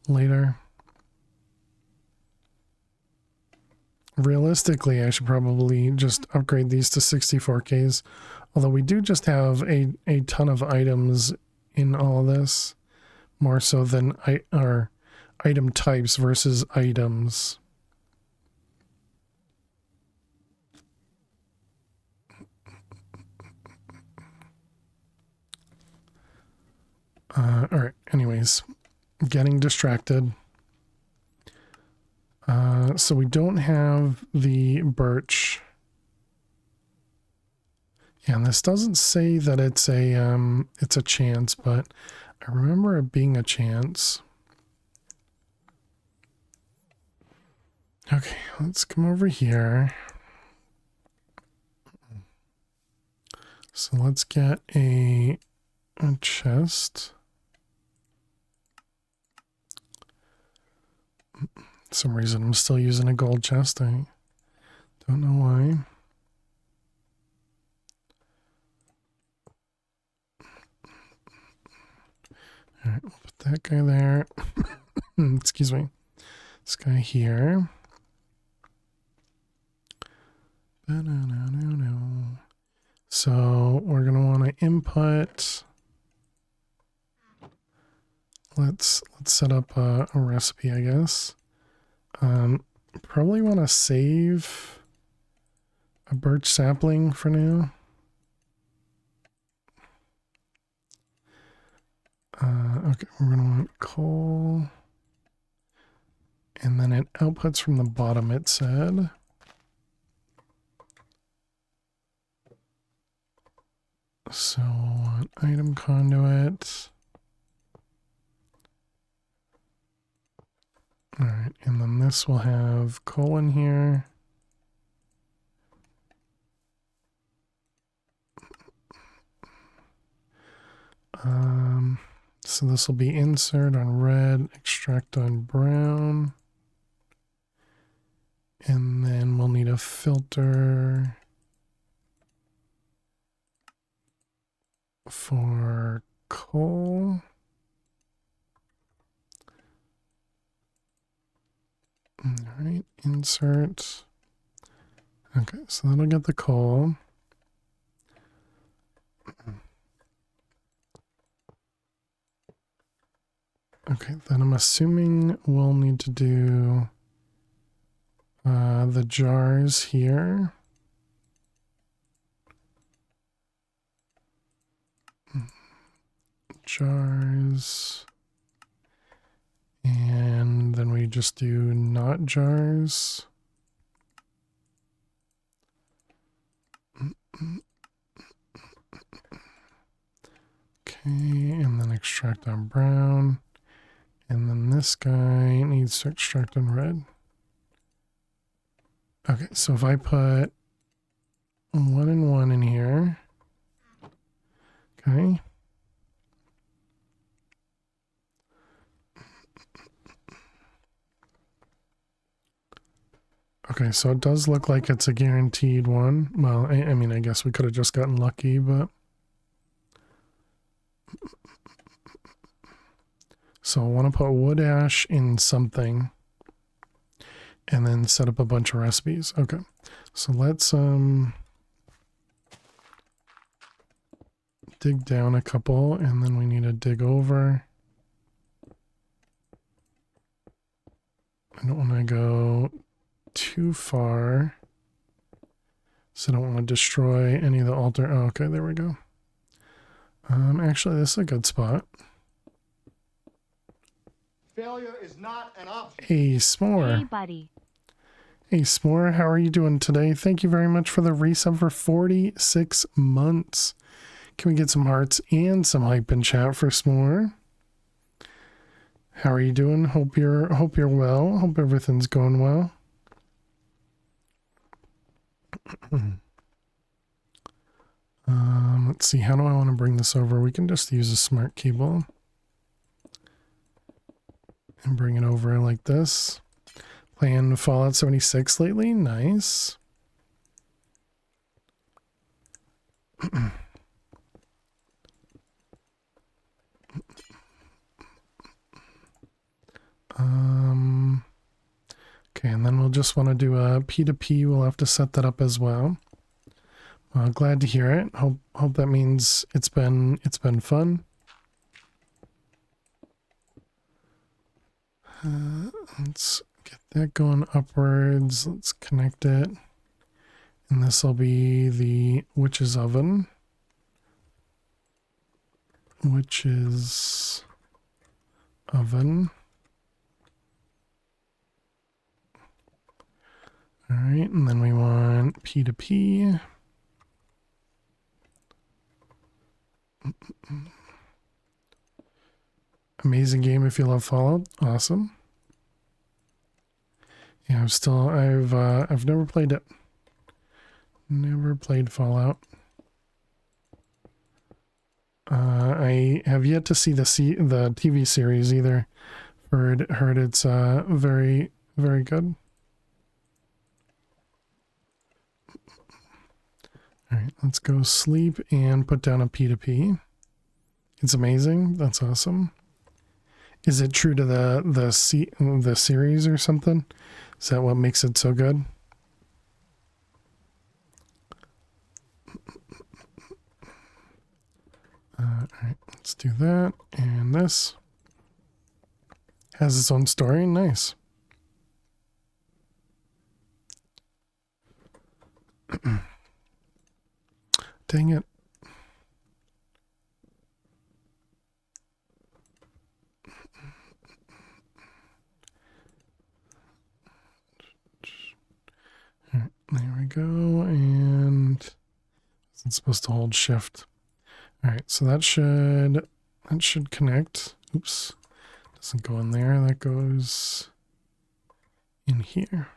later. Realistically, I should probably just upgrade these to 64Ks. Although we do just have a ton of items in all this. More so than our item types versus items. Alright, anyways, getting distracted. So we don't have the birch. Yeah, and this doesn't say that it's a chance, but I remember it being a chance. Okay, let's come over here. So let's get a chest. For some reason I'm still using a gold chest. I Don't know why. All right, we'll put that guy there. Excuse me. This guy here. So we're gonna want to input. Let's set up a recipe, I guess. Probably want to save a birch sapling for now. Okay, we're gonna want coal, and then it outputs from the bottom. It said. So we'll want item conduit. All right, and then this will have coal in here. So this will be insert on red, extract on brown. And then we'll need a filter for coal. All right, insert. Okay, so that'll get the coal. Okay, then I'm assuming we'll need to do the jars here. Jars. And then we just do not jars. Okay, and then extract on brown. And then this guy needs to extract on red. Okay, so if I put 1 and 1 in here. Okay. Okay, so it does look like it's a guaranteed one. Well, I mean, I guess we could have just gotten lucky, but... So I want to put wood ash in something and then set up a bunch of recipes. Okay, so let's dig down a couple, and then we need to dig over. I don't want to go too far, so I don't want to destroy any of the altar. Oh, okay, there we go. Actually, this is a good spot. Failure is not an option. Hey, S'more. Hey, buddy. Hey, S'more, how are you doing today? Thank you very much for the resub for 46 months. Can we get some hearts and some hype in chat for S'more? How are you doing? Hope you're well. Hope everything's going well. Let's see. How do I want to bring this over? We can just use a smart cable and bring it over like this. Playing Fallout 76 lately? Nice. Okay, and then we'll just want to do a P2P. We'll have to set that up as well. Glad to hear it. Hope that means it's been fun. Let's get that going upwards. Let's connect it. And this will be the witch's oven. Witch's oven. All right, and then we want P2P. Amazing game if you love Fallout. Awesome. Yeah, I've never played it. Never played Fallout. I have yet to see the TV series either. Heard it's very, very good. All right, let's go sleep and put down a P2P. It's amazing. That's awesome. Is it true to the series or something? Is that what makes it so good? All right, let's do that. And this has its own story. Nice. Dang it. All right, there we go. And it's supposed to hold shift. All right, so that should connect. Oops. Doesn't go in there. That goes in here.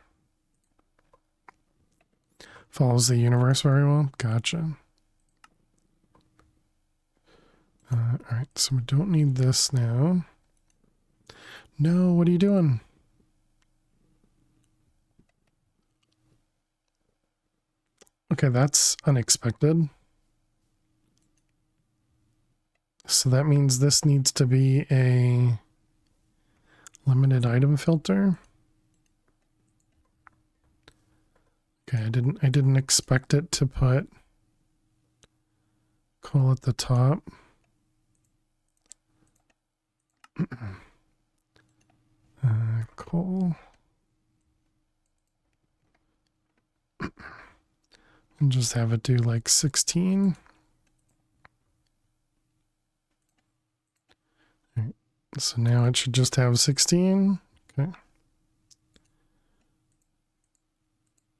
Follows the universe very well. Gotcha. All right, so we don't need this now. No, what are you doing? Okay, that's unexpected. So that means this needs to be a limited item filter. Okay, I didn't expect it to put coal at the top. Coal. And just have it do like 16. All right, so now it should just have 16. Okay.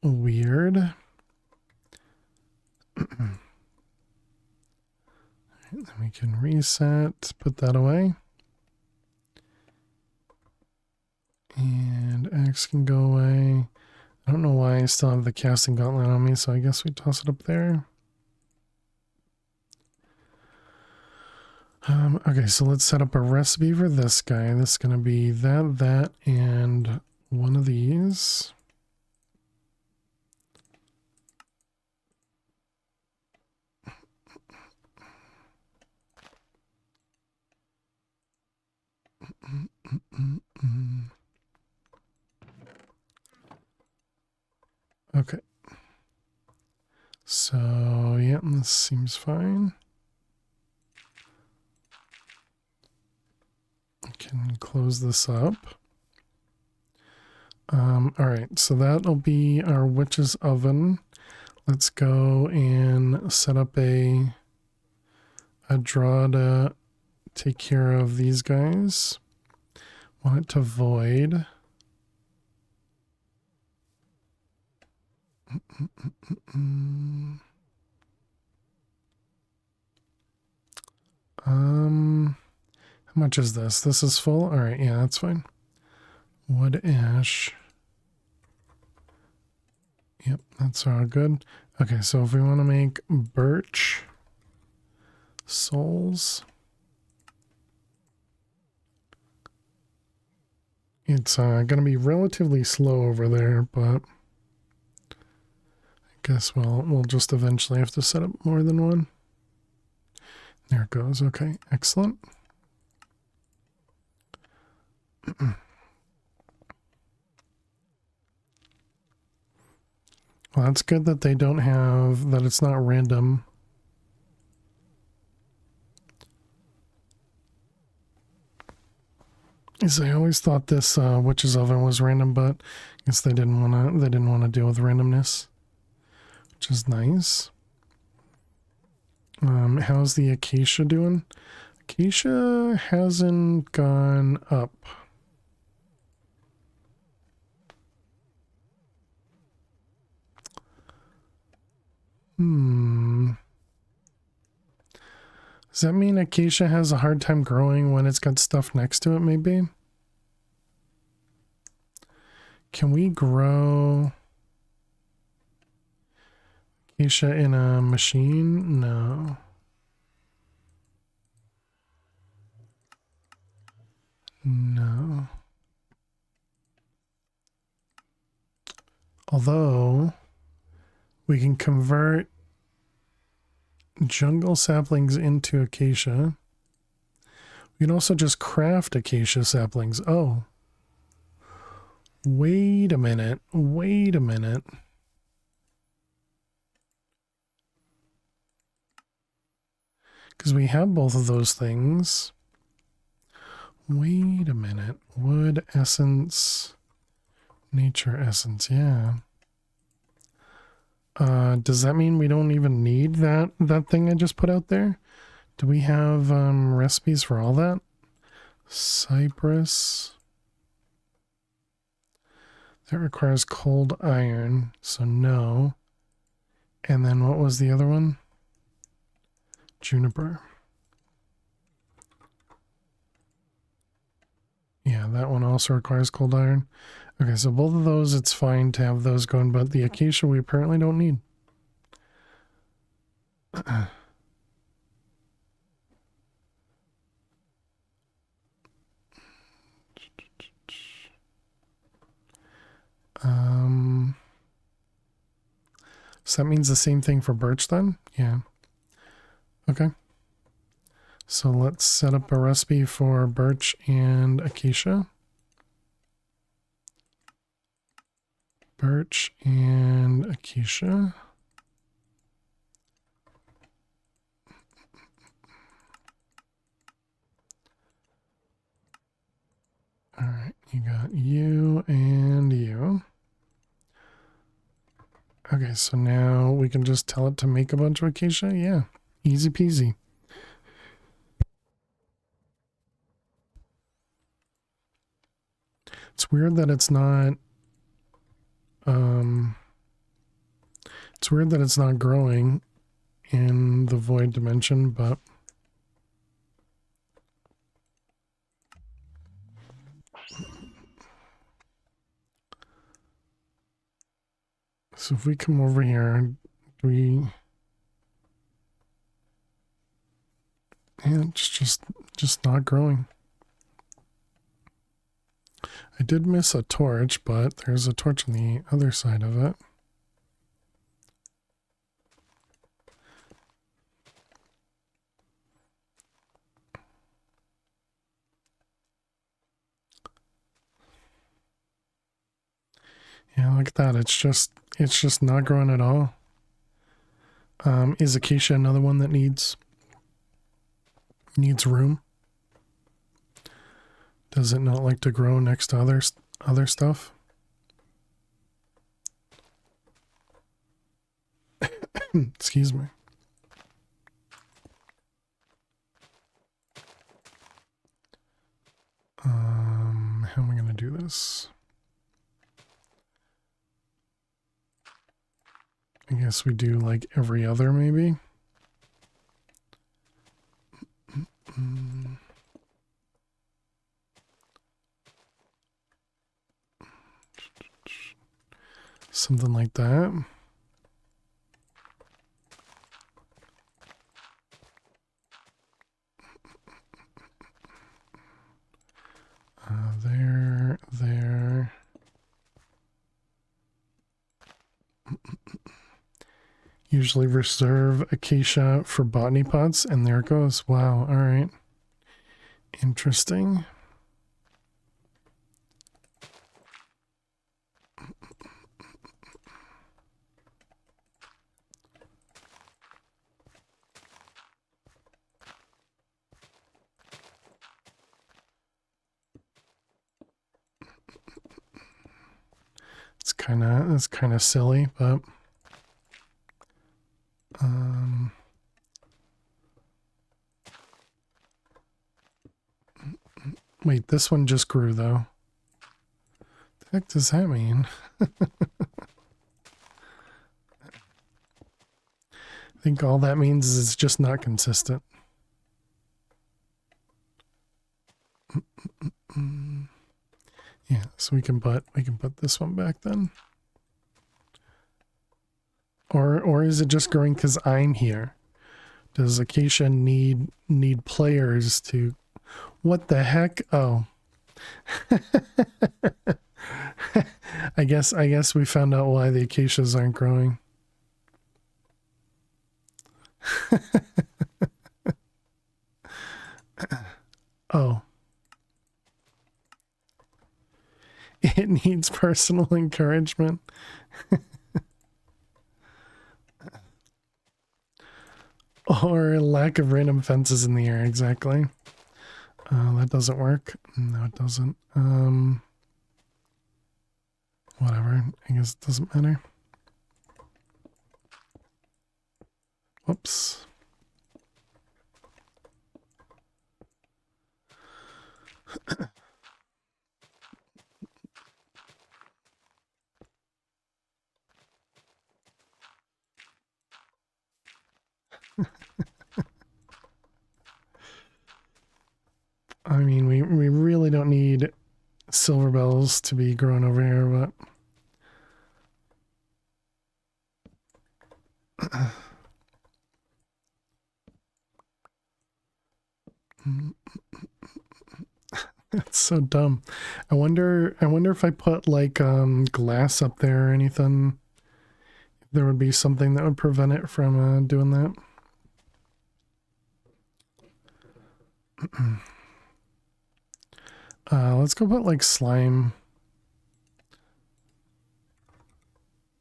Weird. Then we can reset, put that away. And X can go away. I don't know why I still have the casting gauntlet on me, so I guess we toss it up there. Okay, so let's set up a recipe for this guy. This is going to be that, and one of these. Okay. So, yeah, this seems fine. I can close this up. All right, so that'll be our witch's oven. Let's go and set up a draw to take care of these guys. Want it to void. How much is this? This is full? All right, yeah, that's fine. Wood ash. Yep, that's all good. Okay, so if we want to make birch souls, it's going to be relatively slow over there, but I guess we'll just eventually have to set up more than one. There it goes. Okay, excellent. Well, that's good that they don't have, that it's not random. As I always thought this witch's oven was random, but I guess they didn't want to deal with randomness, which is nice. How's the acacia doing? Acacia hasn't gone up. Does that mean acacia has a hard time growing when it's got stuff next to it, maybe? Can we grow acacia in a machine? No. No. Although we can convert jungle saplings into acacia. We can also just craft acacia saplings. Oh. Wait a minute. Wait a minute. Because we have both of those things. Wait a minute. Wood essence. Nature essence. Yeah. Does that mean we don't even need that thing I just put out there? Do we have recipes for all that? Cypress. That requires cold iron, so no. And then what was the other one? Juniper. Yeah, that one also requires cold iron. Okay, so both of those, it's fine to have those going, but the acacia we apparently don't need. So that means the same thing for birch then? Yeah. Okay. So let's set up a recipe for birch and acacia. Birch and acacia. All right, you got you and you. Okay, so now we can just tell it to make a bunch of acacia? Yeah, easy peasy. It's weird that it's not, it's weird that it's not growing in the void dimension, but so if we come over here, yeah, it's just not growing. I did miss a torch, but there's a torch on the other side of it. Yeah, look at that. It's just not growing at all. Is acacia another one that needs room? Does it not like to grow next to other stuff? Excuse me. How am I going to do this? I guess we do like every other maybe. Something like that. There. Usually reserve acacia for botany pots, and there it goes. Wow, all right. Interesting. It's kind of silly, but wait, this one just grew though. The heck does that mean? I think all that means is it's just not consistent. Yeah, so we can put this one back then. Or is it just growing because I'm here? Does acacia need players to? What the heck? Oh, I guess we found out why the acacias aren't growing. Oh. It needs personal encouragement. Or lack of random fences in the air, exactly. That doesn't work. No, it doesn't. Whatever. I guess it doesn't matter. Whoops. I mean, we really don't need silver bells to be growing over here, but it's so dumb. I wonder if I put like glass up there or anything, there would be something that would prevent it from doing that. Let's go put like slime.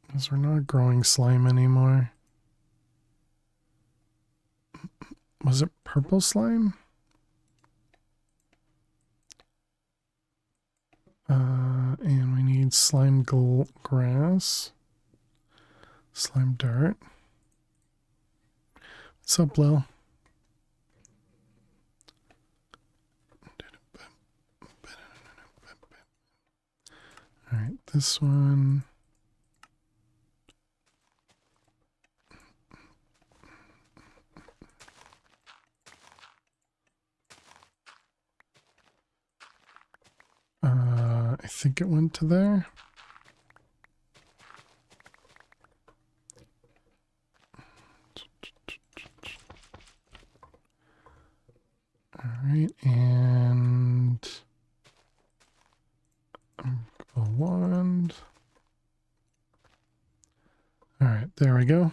Because we're not growing slime anymore. Was it purple slime? And we need slime grass. Slime dirt. What's up, Lil? Alright, this one. I think it went to there. Alright, and a wand. Alright, there we go.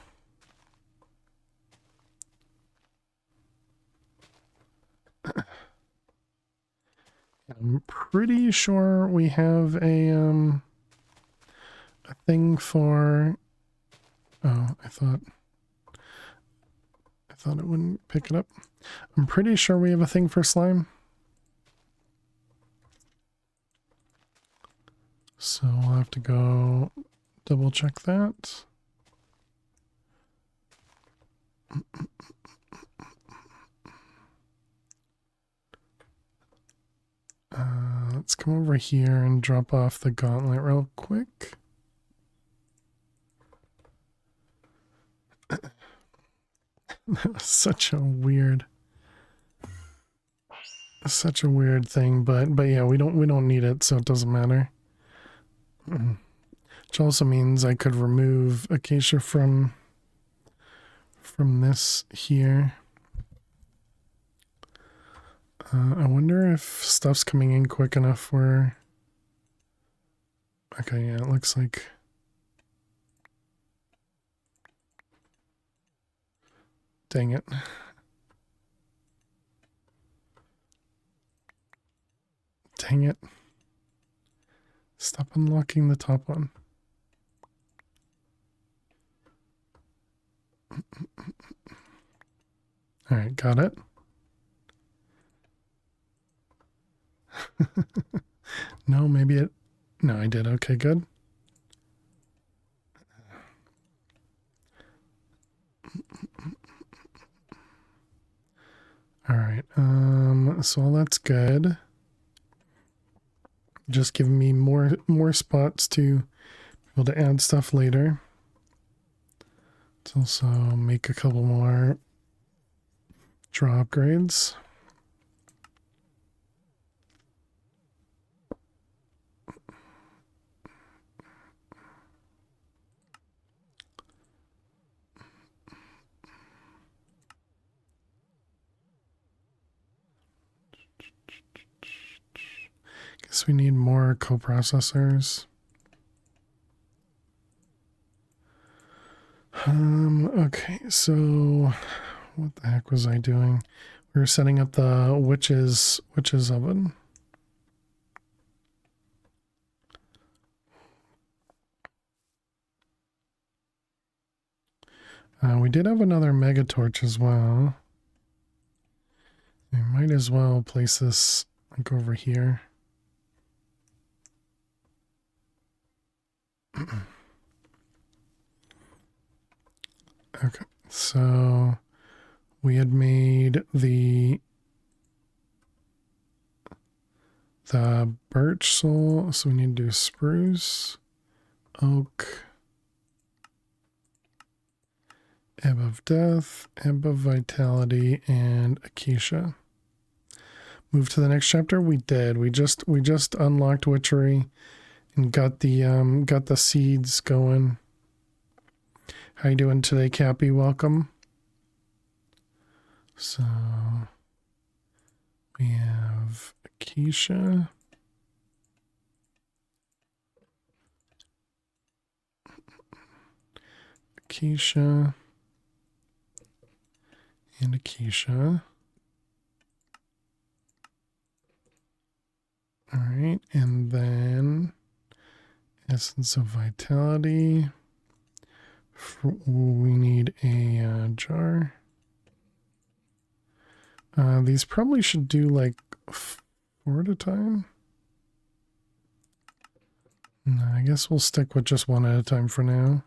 I'm pretty sure we have a thing for, oh, I thought it wouldn't pick it up. I'm pretty sure we have a thing for slime. So we'll have to go double check that. Let's come over here and drop off the gauntlet real quick. That was such a weird thing, but yeah, we don't need it, so it doesn't matter. Which also means I could remove acacia from this here. I wonder if stuff's coming in quick enough where... Okay, yeah, it looks like... Dang it. Dang it. Stop unlocking the top one. Alright, got it. No, maybe it... No, I did. Okay, good. Alright, so all that's good. Just giving me more spots to be able to add stuff later. Let's also make a couple more draw upgrades. Guess we need more coprocessors. Okay, so what the heck was I doing? We were setting up the witch's oven. We did have another mega torch as well. We might as well place this like over here. Okay, so we had made the birch soul, so we need to do spruce, oak, ebb of death, ebb of vitality, and acacia. Move to the next chapter. We did. We just unlocked witchery and got the seeds going. How you doing today, Cappy? Welcome. So we have acacia. Acacia. And acacia. All right, and then essence of vitality. We need a jar. These probably should do like 4 at a time. No, I guess we'll stick with just 1 at a time for now.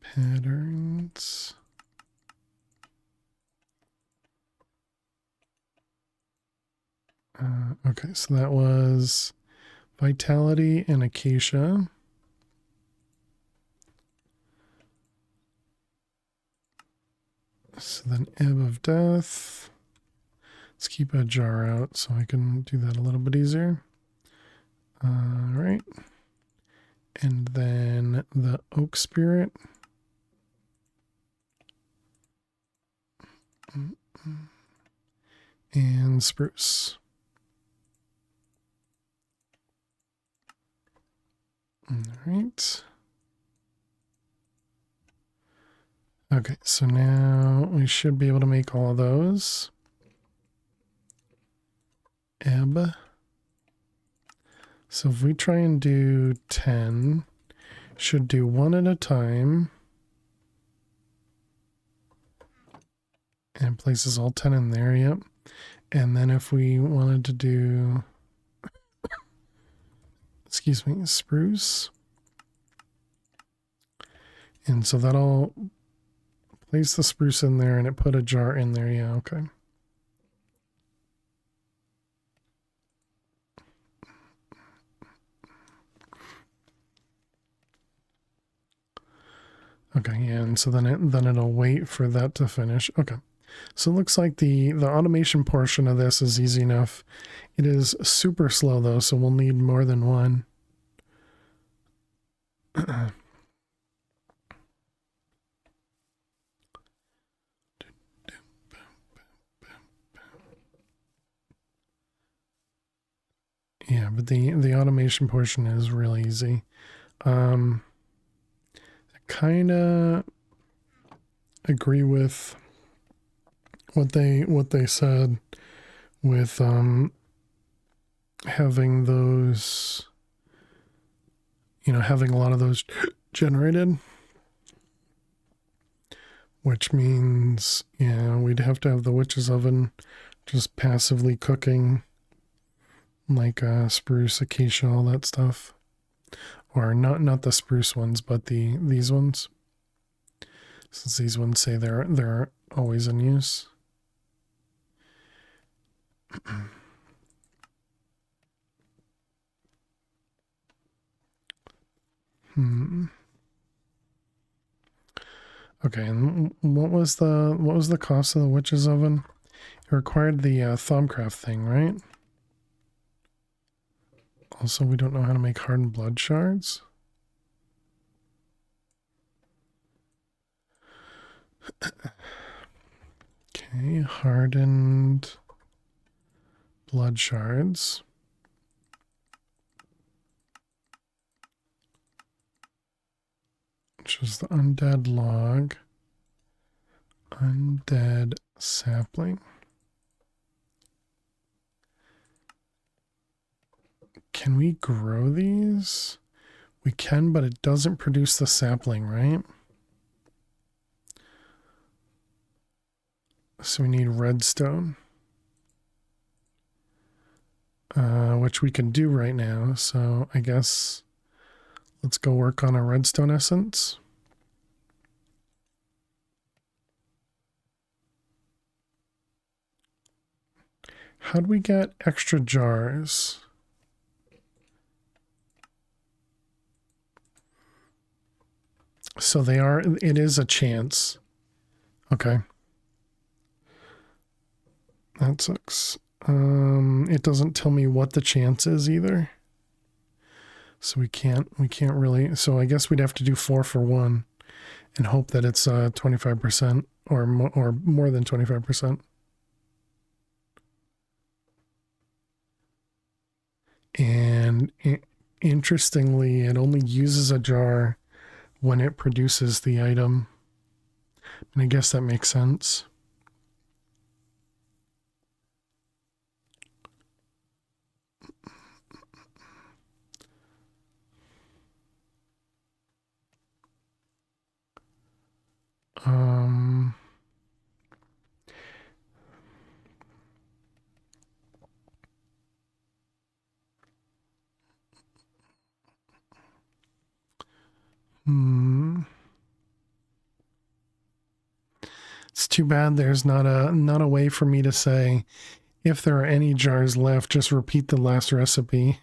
Patterns. Okay, so that was vitality and acacia. So then ebb of death. Let's keep a jar out so I can do that a little bit easier. All right. And then the oak spirit. And spruce. All right. Okay, so now we should be able to make all of those. Ebb. So if we try and do 10, should do 1 at a time. And places all 10 in there, yep. And then if we wanted to do, excuse me, spruce. And so that'll place the spruce in there and it put a jar in there, yeah, okay. Okay, yeah, and so then it'll wait for that to finish. Okay. So it looks like the automation portion of this is easy enough. It is super slow though, so we'll need more than one. Yeah, but the automation portion is really easy. I kind of agree with what they said with having those, having a lot of those generated, which means we'd have to have the witch's oven just passively cooking like spruce, acacia, all that stuff, or not the spruce ones, but these ones, since these ones say they're always in use. Okay, and what was the cost of the witch's oven? It required the Thumbcraft thing, right? Also, we don't know how to make hardened blood shards. Okay, hardened blood shards. which is the undead log, undead sapling. Can we grow these? We can, but it doesn't produce the sapling, right? So we need redstone, which we can do right now. So I guess let's go work on a redstone essence. How'd we get extra jars? So it is a chance. Okay. That sucks. It doesn't tell me what the chance is either. So we can't really, so I guess we'd have to do 4 for 1 and hope that it's 25% or more than 25%. And interestingly, it only uses a jar when it produces the item. And I guess that makes sense. It's too bad there's not a way for me to say if there are any jars left, just repeat the last recipe.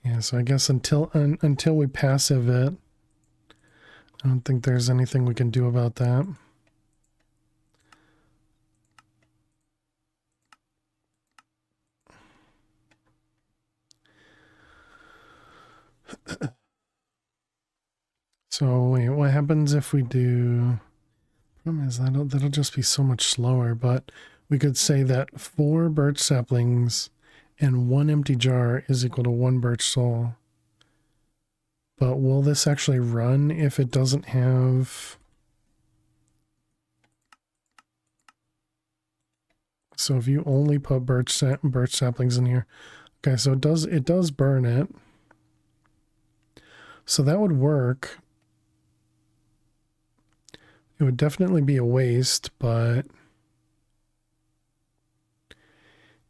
Yeah, so I guess until we passive it, I don't think there's anything we can do about that. So wait, what happens if we do? Problem is that'll just be so much slower. But we could say that 4 birch saplings and 1 empty jar is equal to 1 birch soul. But will this actually run if it doesn't have? So if you only put birch saplings in here, okay, so it does burn it. So that would work. It would definitely be a waste, but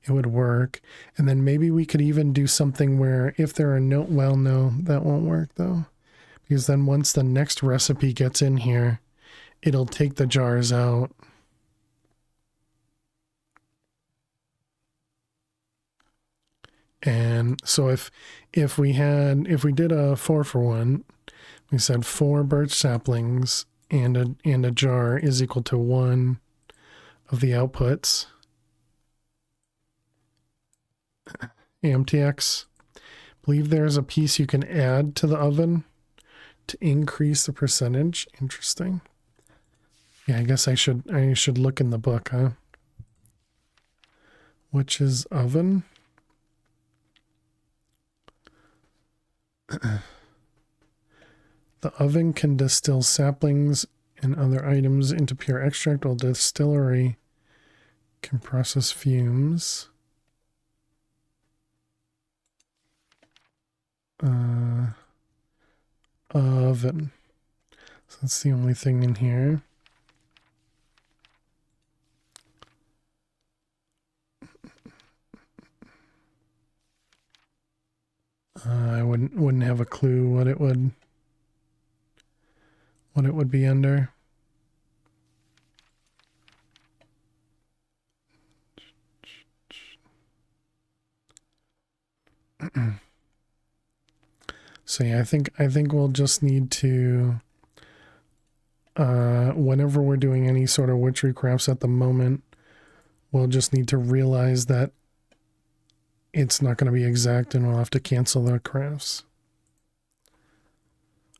it would work. And then maybe we could even do something where if there are no, well, no, that won't work though. Because then once the next recipe gets in here, it'll take the jars out. And so if we did a 4 for 1, we said 4 birch saplings and a jar is equal to 1 of the outputs. AMTX. Believe there's a piece you can add to the oven to increase the percentage. Interesting. Yeah, I guess I should look in the book, huh? Which is oven. The oven can distill saplings and other items into pure extract, while distillery can process fumes. Oven. So that's the only thing in here. I wouldn't have a clue what it would be under. So yeah, I think we'll just need to whenever we're doing any sort of witchery crafts at the moment, we'll just need to realize that it's not going to be exact and we'll have to cancel the crafts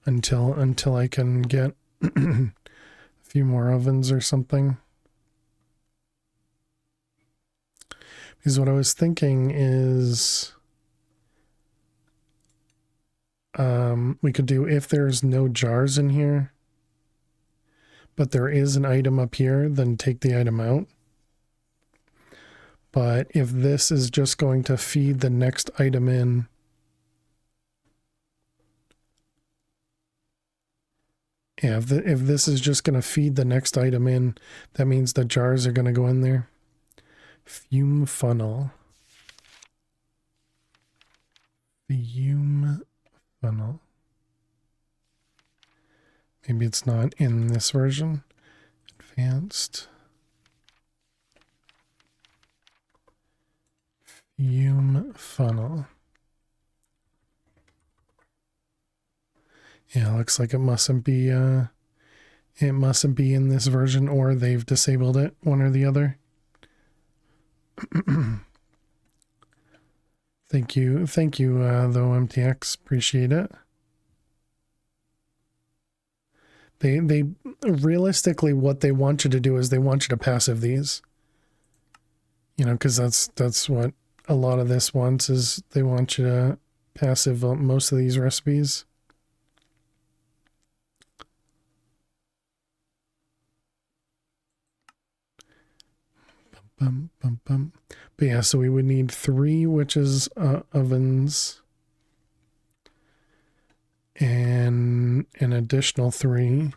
until I can get a few more ovens or something. Because what I was thinking is we could do if there's no jars in here, but there is an item up here, then take the item out. But if this is just going to feed the next item in, yeah, if this is just going to feed the next item in, that means the jars are going to go in there. Fume funnel. Fume funnel. Maybe it's not in this version. Advanced. Fume funnel. Yeah, looks like it mustn't be in this version, or they've disabled it, one or the other. Thank you, though, MTX, appreciate it. They realistically, what they want you to do is they want you to passive these. You know, because that's what a lot of this wants, is they want you to passive most of these recipes. But yeah, so we would need 3 witches ovens and an additional 3.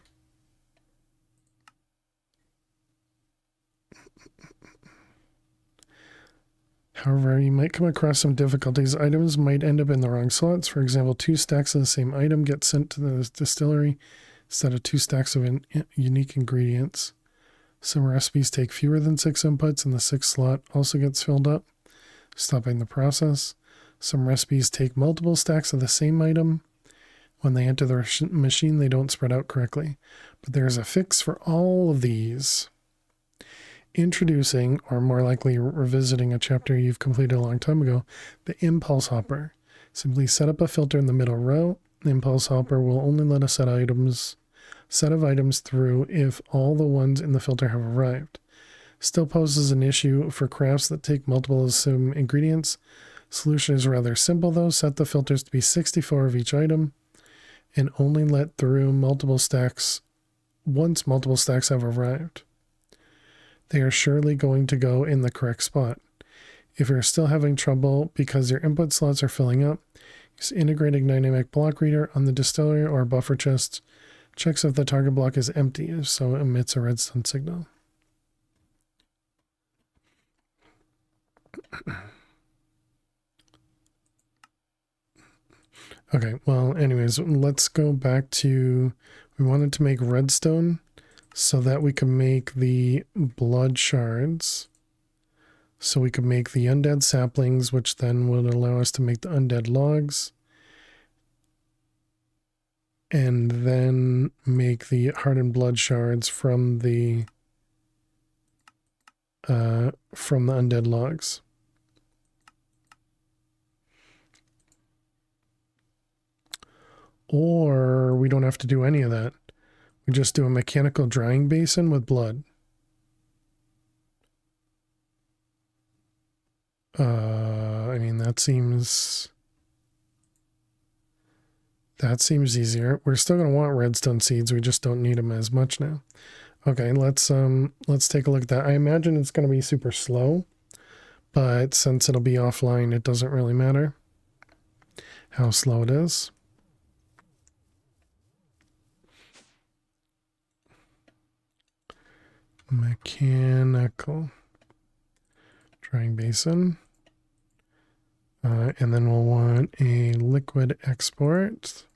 However, you might come across some difficulties. Items might end up in the wrong slots. For example, 2 stacks of the same item get sent to the distillery instead of 2 stacks of unique ingredients. Some recipes take fewer than 6 inputs, and the 6th slot also gets filled up, stopping the process. Some recipes take multiple stacks of the same item. When they enter the machine, they don't spread out correctly. But there's a fix for all of these. Introducing, or more likely revisiting, a chapter you've completed a long time ago, the impulse hopper. Simply set up a filter in the middle row. The impulse hopper will only let a set of items through if all the ones in the filter have arrived. Still poses an issue for crafts that take multiple assumed ingredients. Solution is rather simple though. Set the filters to be 64 of each item and only let through multiple stacks once multiple stacks have arrived. They are surely going to go in the correct spot. If you're still having trouble because your input slots are filling up, use integrated dynamic block reader on the distillery or buffer chest. Checks if the target block is empty, so it emits a redstone signal. Okay, well, anyways, let's go back to, we wanted to make redstone so that we can make the blood shards. So we could make the undead saplings, which then would allow us to make the undead logs. And then make the hardened blood shards from the undead logs. Or we don't have to do any of that. We just do a mechanical drying basin with blood. I mean, that seems easier. We're still going to want redstone seeds. We just don't need them as much now. Okay, let's take a look at that. I imagine it's going to be super slow, but since it'll be offline, it doesn't really matter how slow it is. Mechanical drying basin. And then we'll want a liquid export.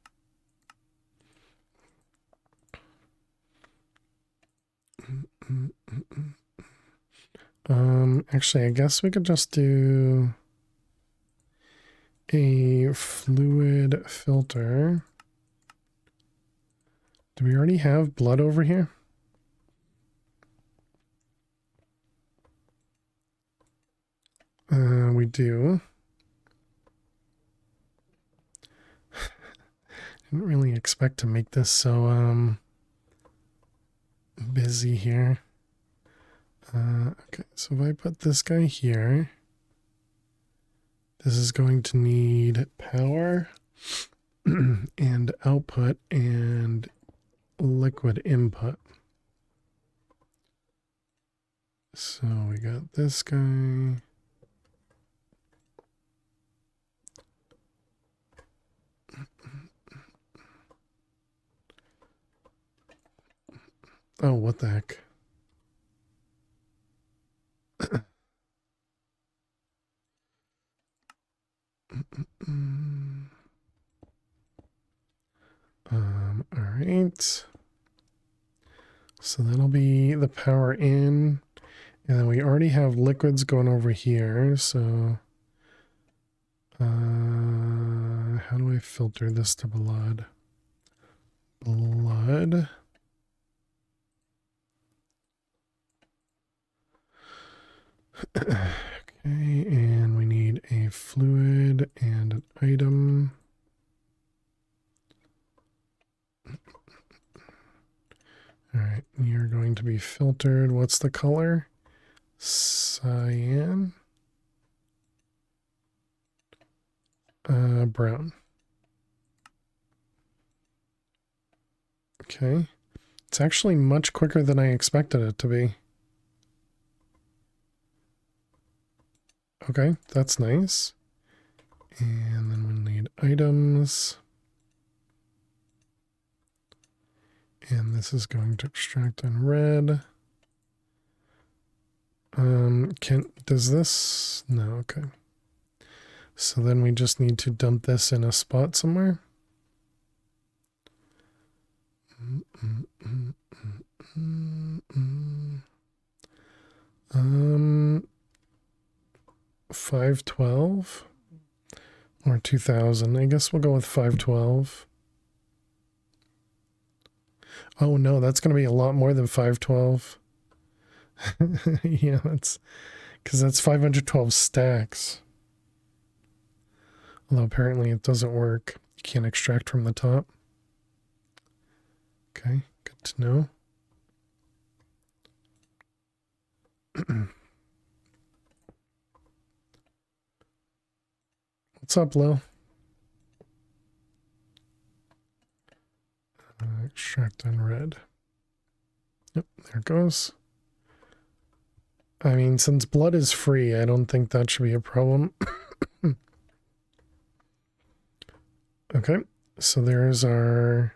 Actually, I guess we could just do a fluid filter. Do we already have blood over here? We do. Didn't really expect to make this so busy here. Okay, so if I put this guy here, this is going to need power. and output and liquid input. So we got this guy. Oh, what the heck? All right. So that'll be the power in. And then we already have liquids going over here. So how do I filter this to blood? Blood. Okay, and we need a fluid and an item. All right, you're going to be filtered. What's the color? Cyan. Brown. Okay. It's actually much quicker than I expected it to be. Okay, that's nice. And then we need items. And this is going to extract in red. Does this? No, okay. So then we just need to dump this in a spot somewhere. 512 or 2000. I guess we'll go with 512. Oh no, that's going to be a lot more than 512. Yeah, that's because that's 512 stacks. Although apparently it doesn't work. You can't extract from the top. Okay, good to know. What's up, Lil? Extract on red. Yep, there it goes. I mean, since blood is free, I don't think that should be a problem. Okay, so there's our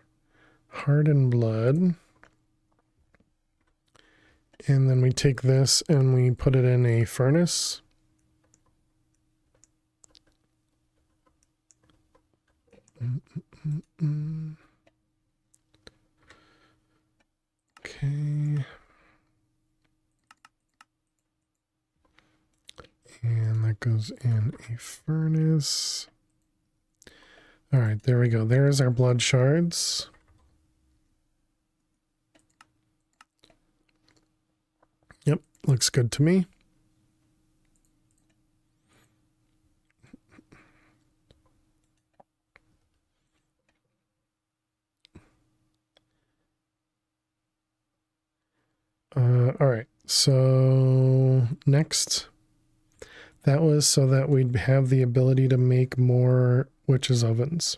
hardened blood. And then we take this and we put it in a furnace. Okay. And that goes in a furnace. All right, there we go. There's our blood shards. Yep, looks good to me. All right, so next, that was so that we'd have the ability to make more witches' ovens.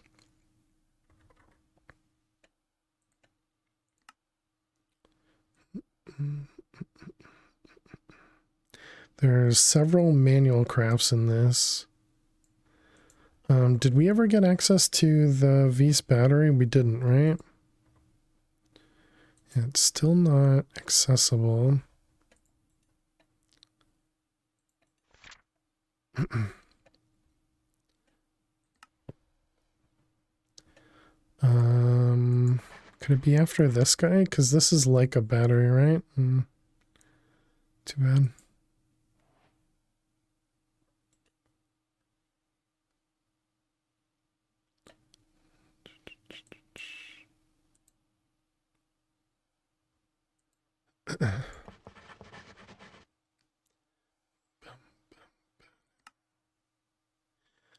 There's several manual crafts in this. Did we ever get access to the V's battery? We didn't, right? It's still not accessible. Could it be after this guy? Because this is like a battery, right? Too bad.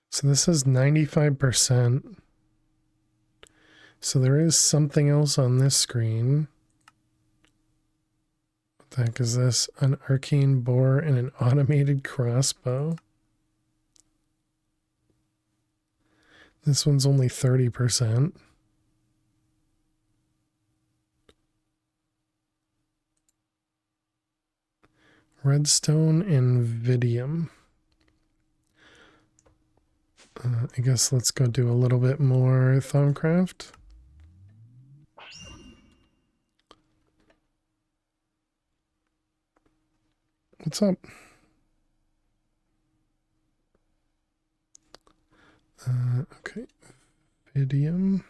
So this is 95%. So there is something else on this screen. What the heck is this? An arcane boar and an automated crossbow. This one's only 30%. Redstone and Vidium. I guess let's go do a little bit more Thaumcraft. What's up? Okay. Vidium.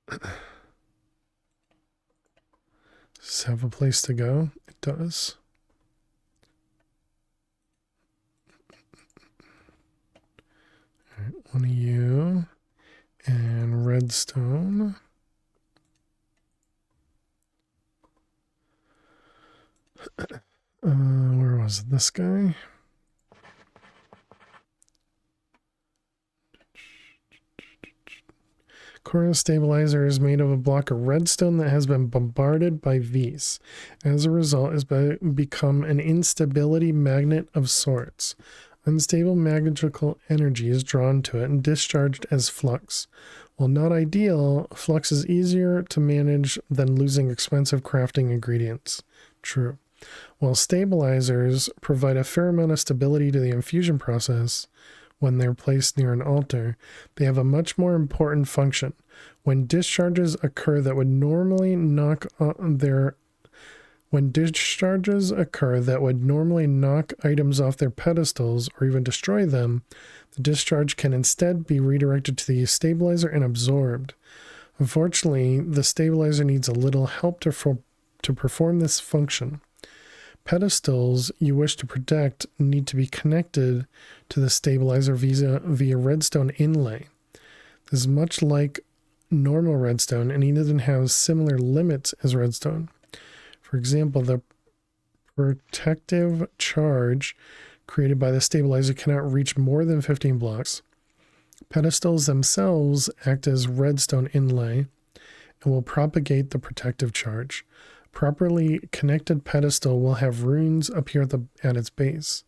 Does this have a place to go? It does. All right, one of you. And redstone. Where was it? This guy? Core stabilizer is made of a block of redstone that has been bombarded by V's. As a result, it has become an instability magnet of sorts. Unstable magical energy is drawn to it and discharged as flux. While not ideal, flux is easier to manage than losing expensive crafting ingredients. True. While stabilizers provide a fair amount of stability to the infusion process, when they're placed near an altar, they have a much more important function. When discharges occur that would normally knock items off their pedestals or even destroy them, the discharge can instead be redirected to the stabilizer and absorbed. Unfortunately, the stabilizer needs a little help to perform this function. Pedestals you wish to protect need to be connected to the stabilizer via redstone inlay. This is much like normal redstone and even has similar limits as redstone. For example, the protective charge created by the stabilizer cannot reach more than 15 blocks. Pedestals themselves act as redstone inlay and will propagate the protective charge. Properly connected pedestal will have runes appear at its base.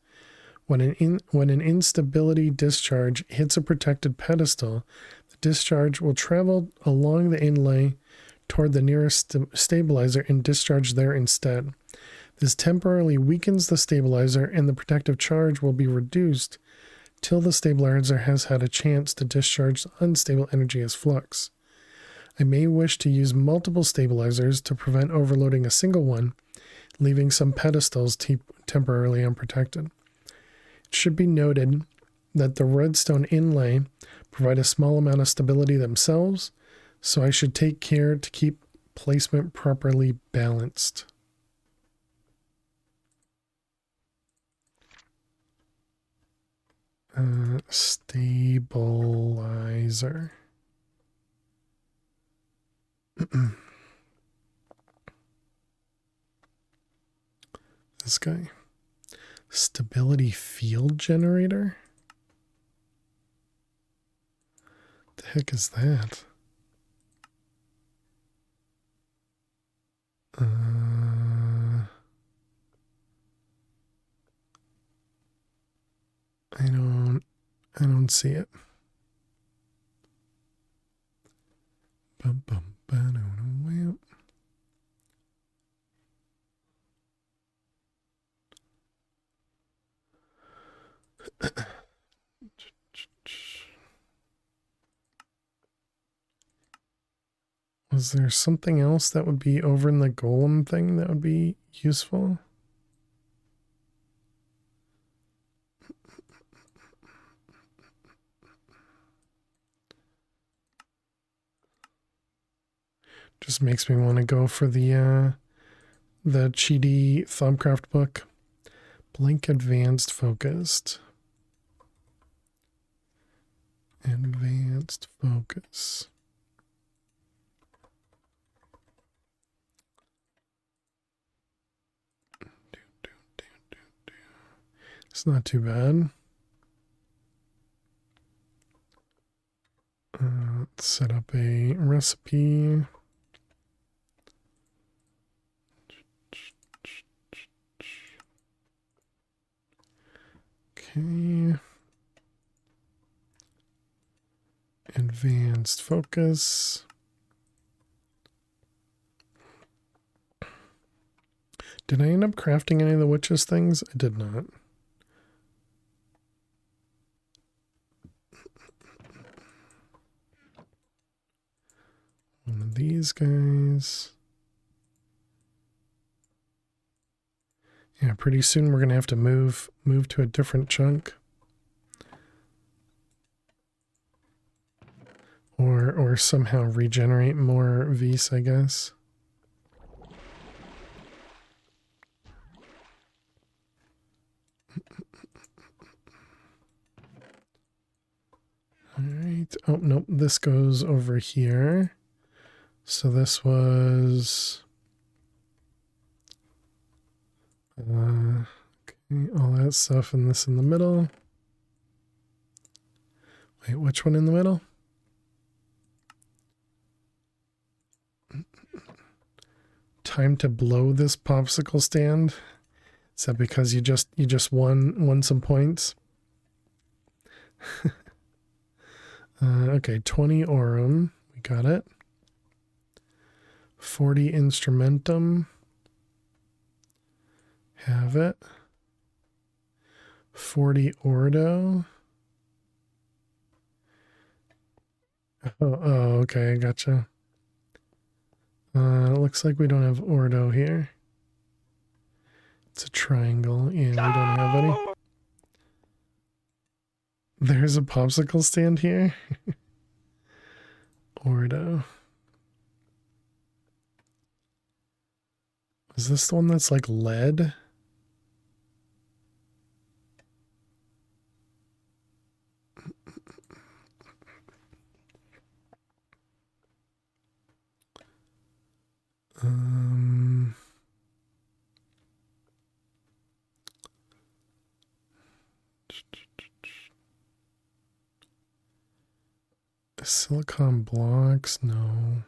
When an instability discharge hits a protected pedestal, the discharge will travel along the inlay toward the nearest stabilizer and discharge there instead. This temporarily weakens the stabilizer and the protective charge will be reduced till the stabilizer has had a chance to discharge the unstable energy as flux. I may wish to use multiple stabilizers to prevent overloading a single one, leaving some pedestals temporarily unprotected. It should be noted that the redstone inlay provide a small amount of stability themselves, so I should take care to keep placement properly balanced. Stabilizer. This guy. Stability field generator? What the heck is that? I don't see it. Bum, bum, ba-dum, Was there something else that would be over in the golem thing that would be useful? Just makes me want to go for the Cheaty Thaumcraft book. Blink Advanced Focused. Advanced Focus. It's not too bad. Let's set up a recipe. Okay. Advanced focus. Did I end up crafting any of the witches things? I did not. One of these guys. Yeah, pretty soon we're gonna have to move to a different chunk. Or somehow regenerate more Vis, I guess. Alright. Oh, nope. This goes over here. So this was... okay, all that stuff and this in the middle. Wait, which one in the middle? Time to blow this popsicle stand. Is that because you just won some points? Okay, 20 aurum. We got it. 40 instrumentum. Have it. 40 ordo. Oh, okay, I gotcha. Looks like we don't have ordo here. It's a triangle, and we don't have any. There's a popsicle stand here. Ordo. Is this the one that's like lead? Silicon blocks, no.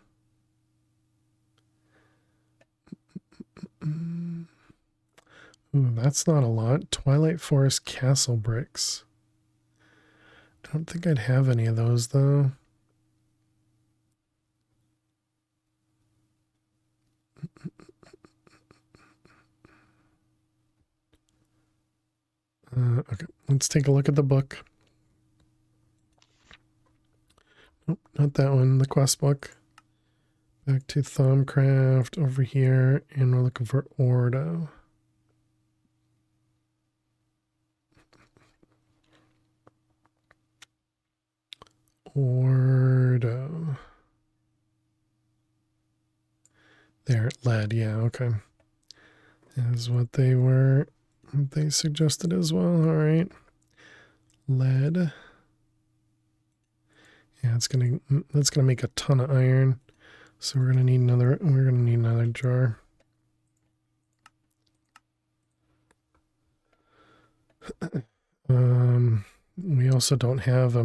Ooh, that's not a lot. Twilight Forest castle bricks. I don't think I'd have any of those though. Okay, let's take a look at the book. Nope, not that one, the quest book. Back to Thaumcraft over here, and we're looking for Ordo. Ordo. There, lead, yeah, okay. Is what they were, what they suggested as well, alright. Lead. Yeah, that's gonna make a ton of iron. So we're gonna need another jar. We also don't have a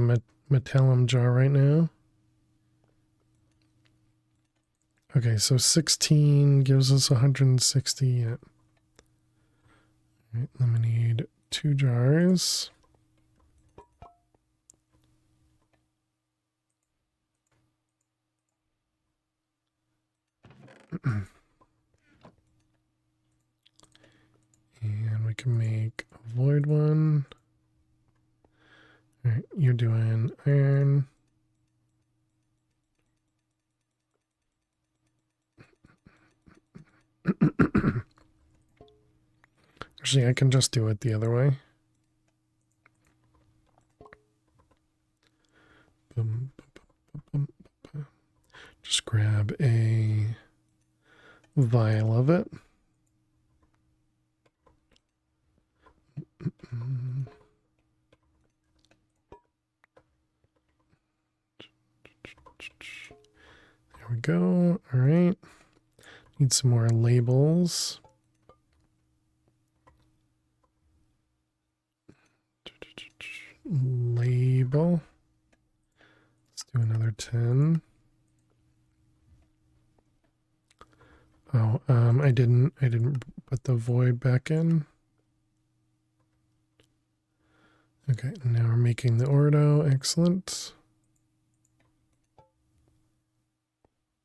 metallum jar right now. Okay, so 16 gives us 160. Yeah. All right, then we need 2 jars. And we can make a void one. All right, you're doing iron. Actually, I can just do it the other way. Just grab a vial of it. There we go. All right. Need some more labels. Label. Let's do another 10. Oh, I didn't put the void back in. Okay, now we're making the ordo. Excellent.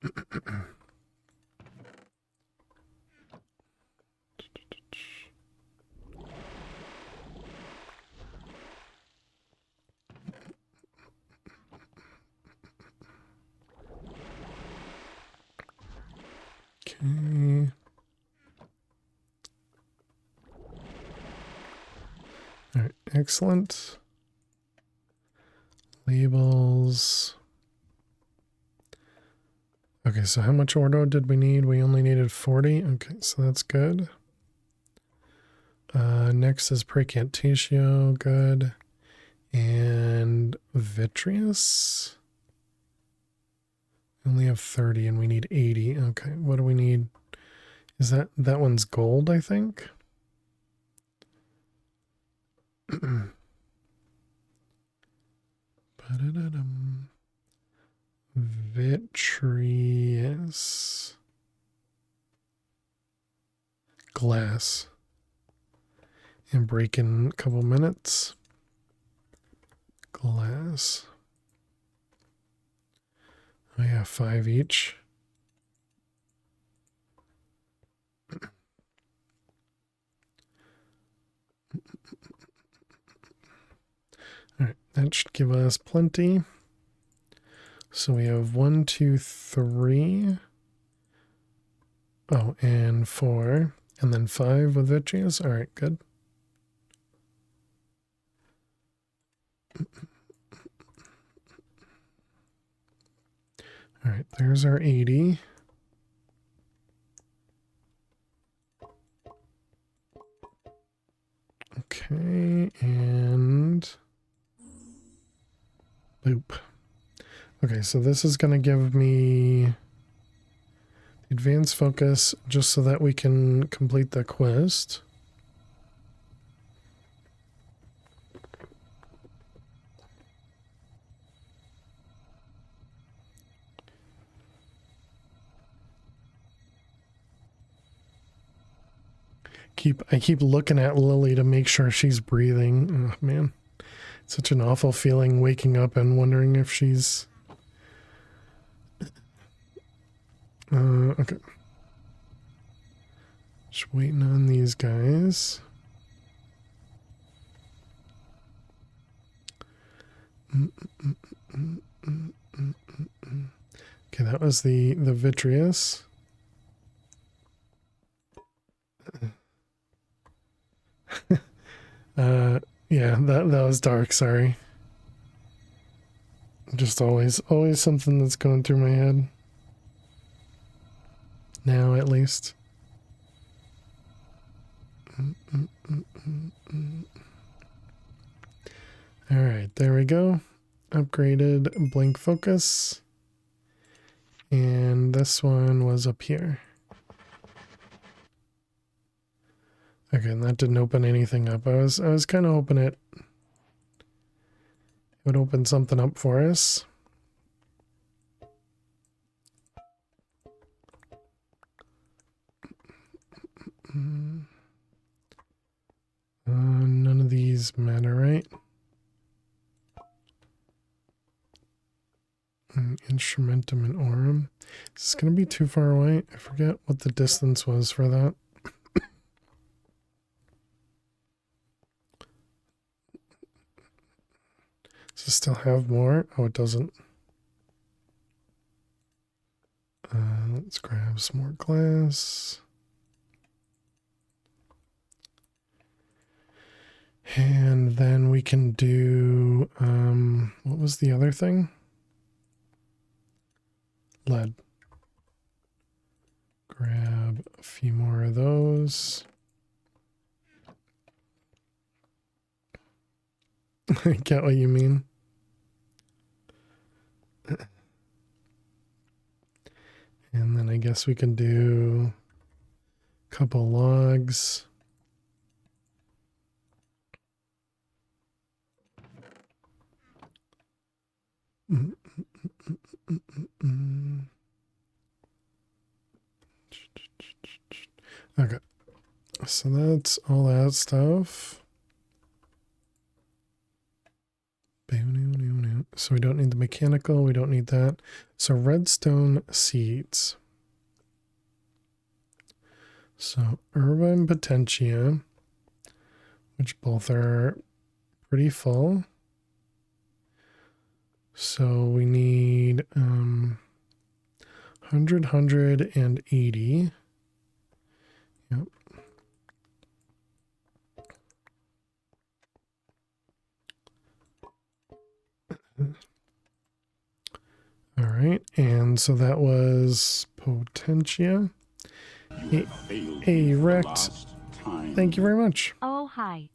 Okay. All right, excellent. Labels. Okay, so how much ordo did we need? We only needed 40. Okay, so that's good. Next is precantatio, good. And vitreous. We only have 30 and we need 80. Okay, what do we need? Is that one's gold, I think? Ba-da-da-dum. Vitreous. Glass. And break in a couple minutes. Glass. Oh yeah, 5 each. Alright, that should give us plenty. So we have 1, 2, 3. Oh, and 4. And then 5 with vitreous. Alright, good. Alright, there's our 80. Okay, and boop. Okay, so this is going to give me advanced focus just so that we can complete the quest. I keep looking at Lily to make sure she's breathing. Oh, man. It's such an awful feeling waking up and wondering if she's... okay. Just waiting on these guys. Okay, that was the vitreous. Yeah, that was dark, sorry. Just always something that's going through my head. Now, at least. Alright, there we go. Upgraded blink focus. And this one was up here. Okay, and that didn't open anything up. I was kind of hoping it would open something up for us. None of these matter, right? Instrumentum and aurum. Is this going to be too far away? I forget what the distance was for that. Does it still have more? Oh, it doesn't. Let's grab some more glass. And then we can do, what was the other thing? Lead. Grab a few more of those. I get what you mean. And then I guess we can do a couple logs. Okay, so that's all that stuff. So So we don't need the mechanical, we don't need that. So redstone seeds. So herba and potentia, which both are pretty full. So we need 100, 180. Yep. All right, and so that was potentia. Hey, Rex. Thank you very much. Oh, hi.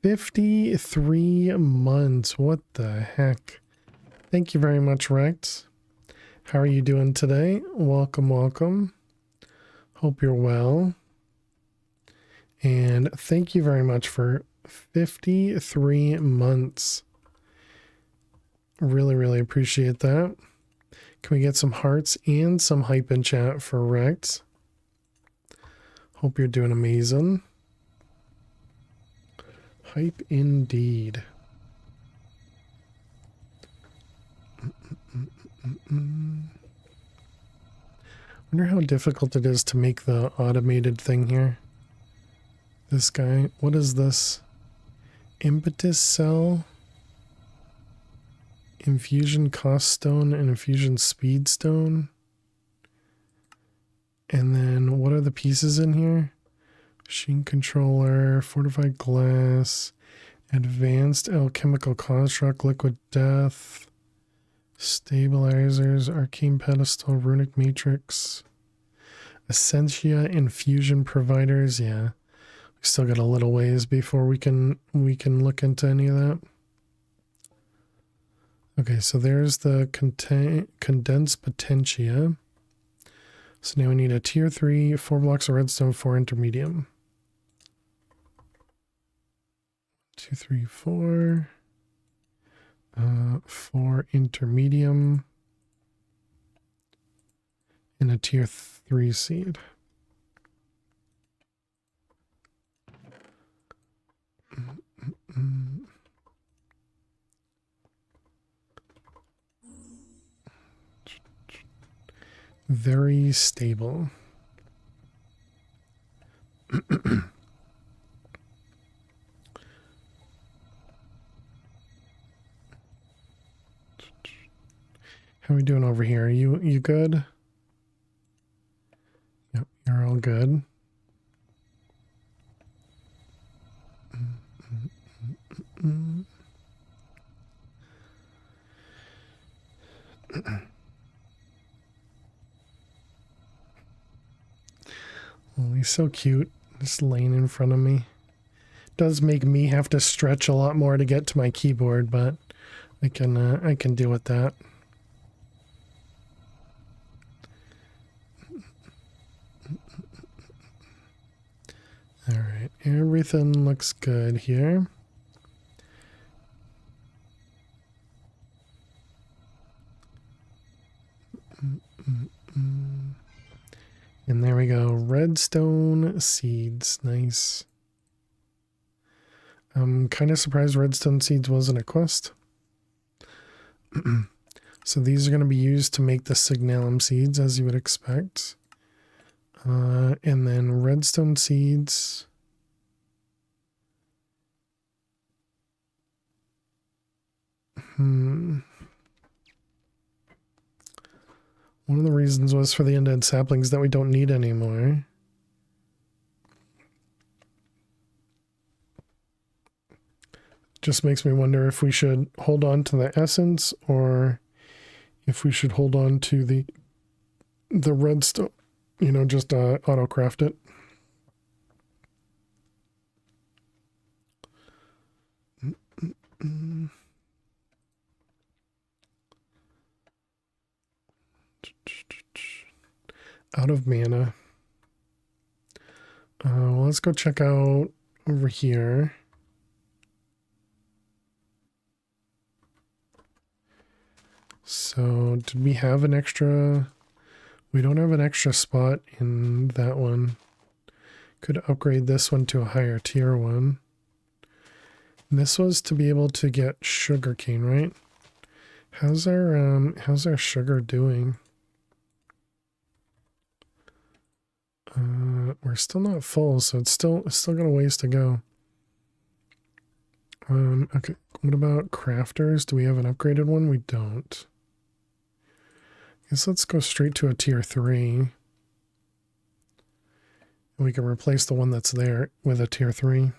53 months. What the heck? Thank you very much, Rex. How are you doing today? Welcome, welcome. Hope you're well. And thank you very much for 53 months. Really, really appreciate that. Can we get some hearts and some hype in chat for Rex? Hope you're doing amazing. Hype indeed. Wonder how difficult it is to make the automated thing here. This guy, what is this? Impetus cell, infusion cost stone, and infusion speed stone. And then what are the pieces in here? Machine controller, fortified glass, advanced alchemical construct, liquid death, stabilizers, arcane pedestal, runic matrix, essentia, infusion providers. Yeah, we still got a little ways before we can look into any of that. Okay, so there's the condensed potentia. So now we need a tier 3, 4 blocks of redstone, 4 intermedium. 2, 3, 4. 4 intermedium. And a tier 3 seed. Very stable. How are we doing over here? You good? Yep, you're all good. Oh, he's so cute, just laying in front of me. Does make me have to stretch a lot more to get to my keyboard, but I can deal with that. All right, everything looks good here. And there we go, redstone seeds, nice. I'm kind of surprised redstone seeds wasn't a quest. So these are going to be used to make the signalum seeds, as you would expect. And then redstone seeds. One of the reasons was for the undead saplings that we don't need anymore. Just makes me wonder if we should hold on to the essence or if we should hold on to the redstone, you know, just auto craft it. Out of mana. Well, let's go check out over here. So, did we have an extra? We don't have an extra spot in that one. Could upgrade this one to a higher tier one. And this was to be able to get sugarcane, right? How's our sugar doing? We're still not full, so it's still got a ways to go. Okay, what about crafters? Do we have an upgraded one? We don't. Guess let's go straight to a tier 3. We can replace the one that's there with a tier 3.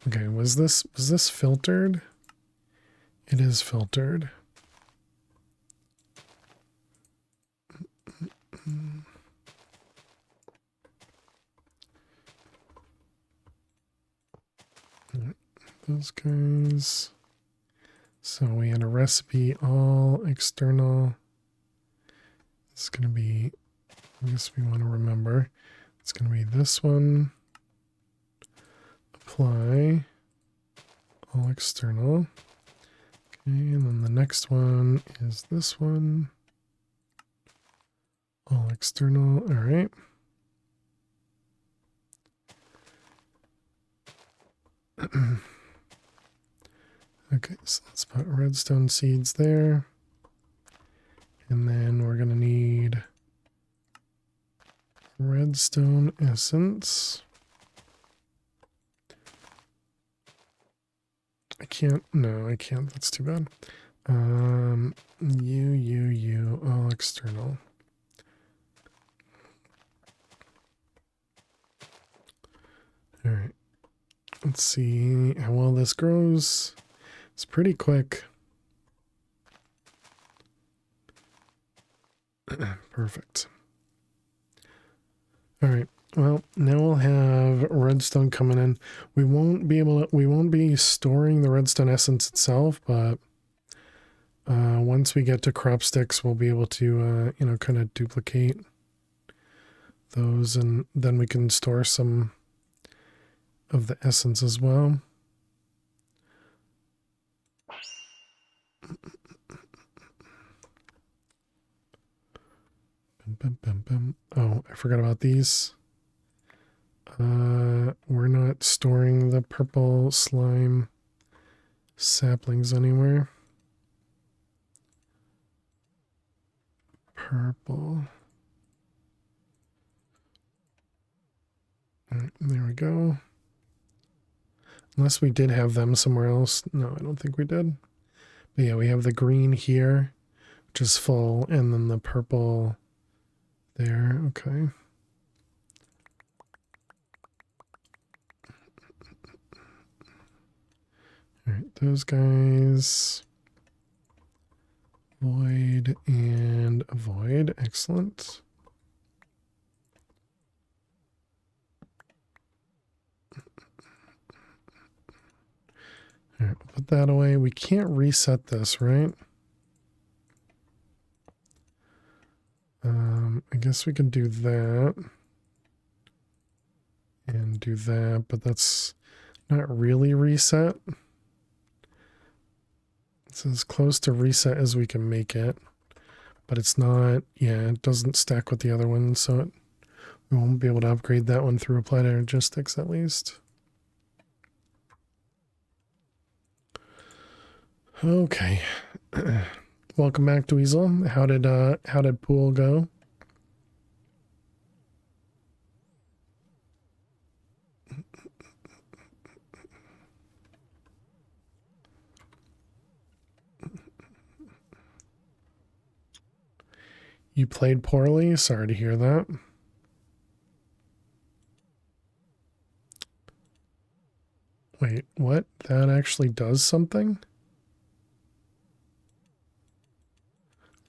Okay, was this filtered? It is filtered. Those guys. So we had a recipe, all external. It's going to be, I guess we want to remember, it's going to be this one. Apply, all external. Okay, and then the next one is this one. All external, all right. Okay, so let's put redstone seeds there. And then we're going to need redstone essence. I can't, no, I can't, that's too bad. All external. All right, let's see how well this grows. It's pretty quick. Perfect. All right. Well, now we'll have redstone coming in. We won't be storing the redstone essence itself, but once we get to crop sticks, we'll be able to, you know, kind of duplicate those, and then we can store some of the essence as well. Oh, I forgot about these. We're not storing the purple slime saplings anywhere. Purple. All right, there we go. Unless we did have them somewhere else. No, I don't think we did. But yeah, we have the green here, which is full, and then the purple there. Okay. All right, those guys. Void and avoid. Excellent. All right, put that away. We can't reset this, right? I guess we can do that. And do that, but that's not really reset. It's as close to reset as we can make it. But it's not, yeah, it doesn't stack with the other ones, so we won't be able to upgrade that one through applied energistics at least. Okay. Welcome back, Dweezil. How did pool go? You played poorly? Sorry to hear that. Wait, what? That actually does something?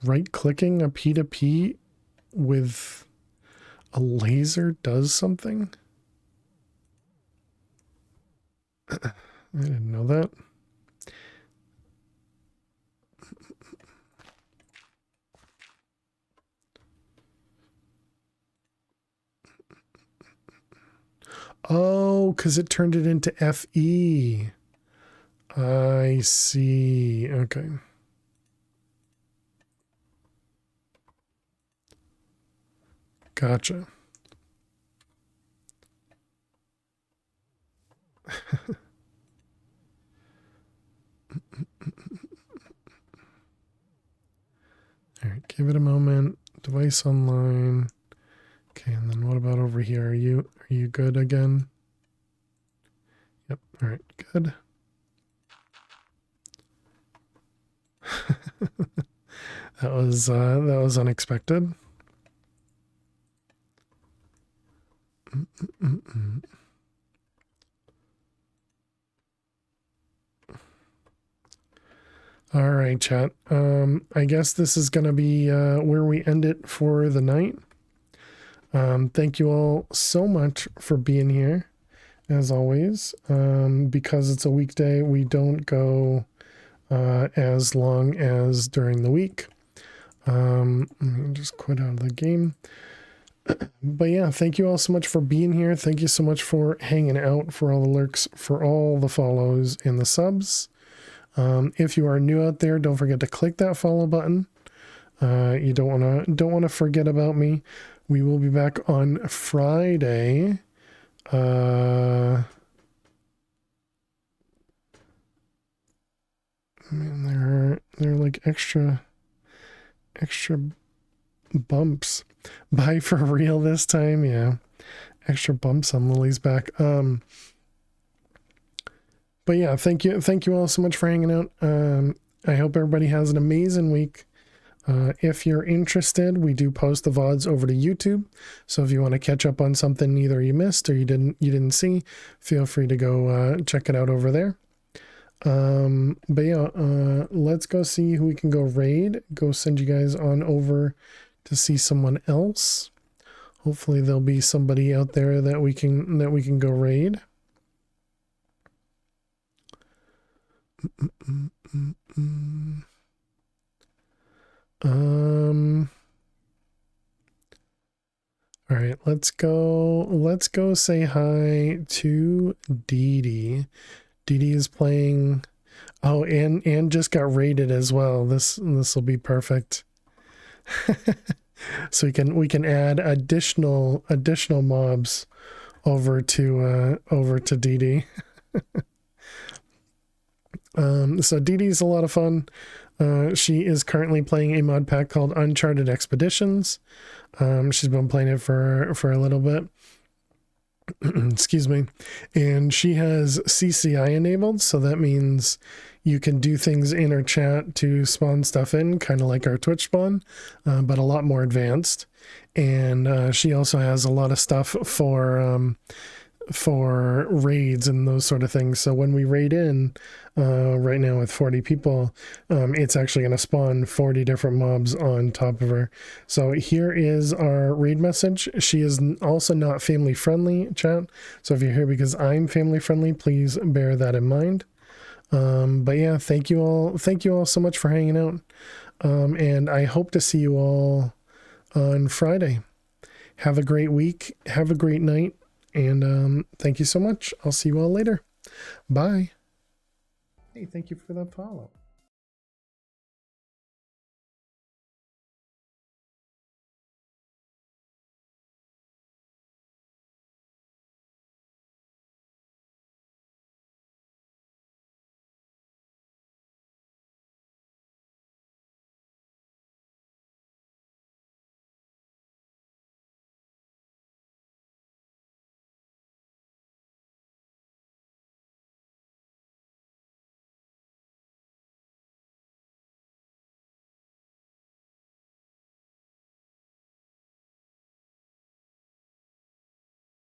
Right-clicking a P2P with a laser does something? I didn't know that. Oh, because it turned it into FE. I see. Okay. Gotcha. All right, give it a moment. Device online. Okay, and then what about over here? Are you good again? Yep. All right, good. That was unexpected. All right, chat. I guess this is gonna be where we end it for the night. Thank you all so much for being here, as always. Because it's a weekday, we don't go as long as during the week. Let me just quit out of the game. But yeah, thank you all so much for being here. Thank you so much for hanging out, for all the lurks, for all the follows and the subs. If you are new out there, don't forget to click that follow button. You don't wanna forget about me. We will be back on Friday. Man, there are like extra bumps. Bye for real this time, yeah. Extra bumps on Lily's back. But yeah, thank you all so much for hanging out. I hope everybody has an amazing week. If you're interested, we do post the VODs over to YouTube. So if you want to catch up on something either you missed or you didn't see, feel free to go check it out over there. But yeah, let's go see who we can go raid. Go send you guys on over to see someone else. Hopefully there'll be somebody out there that we can go raid. All right, let's go say hi to Dee Dee. Dee Dee is playing. Oh, and just got raided as well. This will be perfect. So we can add additional mobs over to Dee Dee. So Dee Dee's a lot of fun. She is currently playing a mod pack called Uncharted Expeditions. She's been playing it for a little bit. Excuse me. And she has CCI enabled, so that means you can do things in her chat to spawn stuff in, kind of like our Twitch spawn, but a lot more advanced. And she also has a lot of stuff for raids and those sort of things. So when we raid in right now with 40 people, it's actually going to spawn 40 different mobs on top of her. So here is our raid message. She is also not family friendly, chat. So if you're here because I'm family friendly, please bear that in mind. But yeah, thank you all so much for hanging out. And I hope to see you all on Friday. Have a great week. Have a great night. And thank you so much. I'll see you all later. Bye. Hey, thank you for that follow.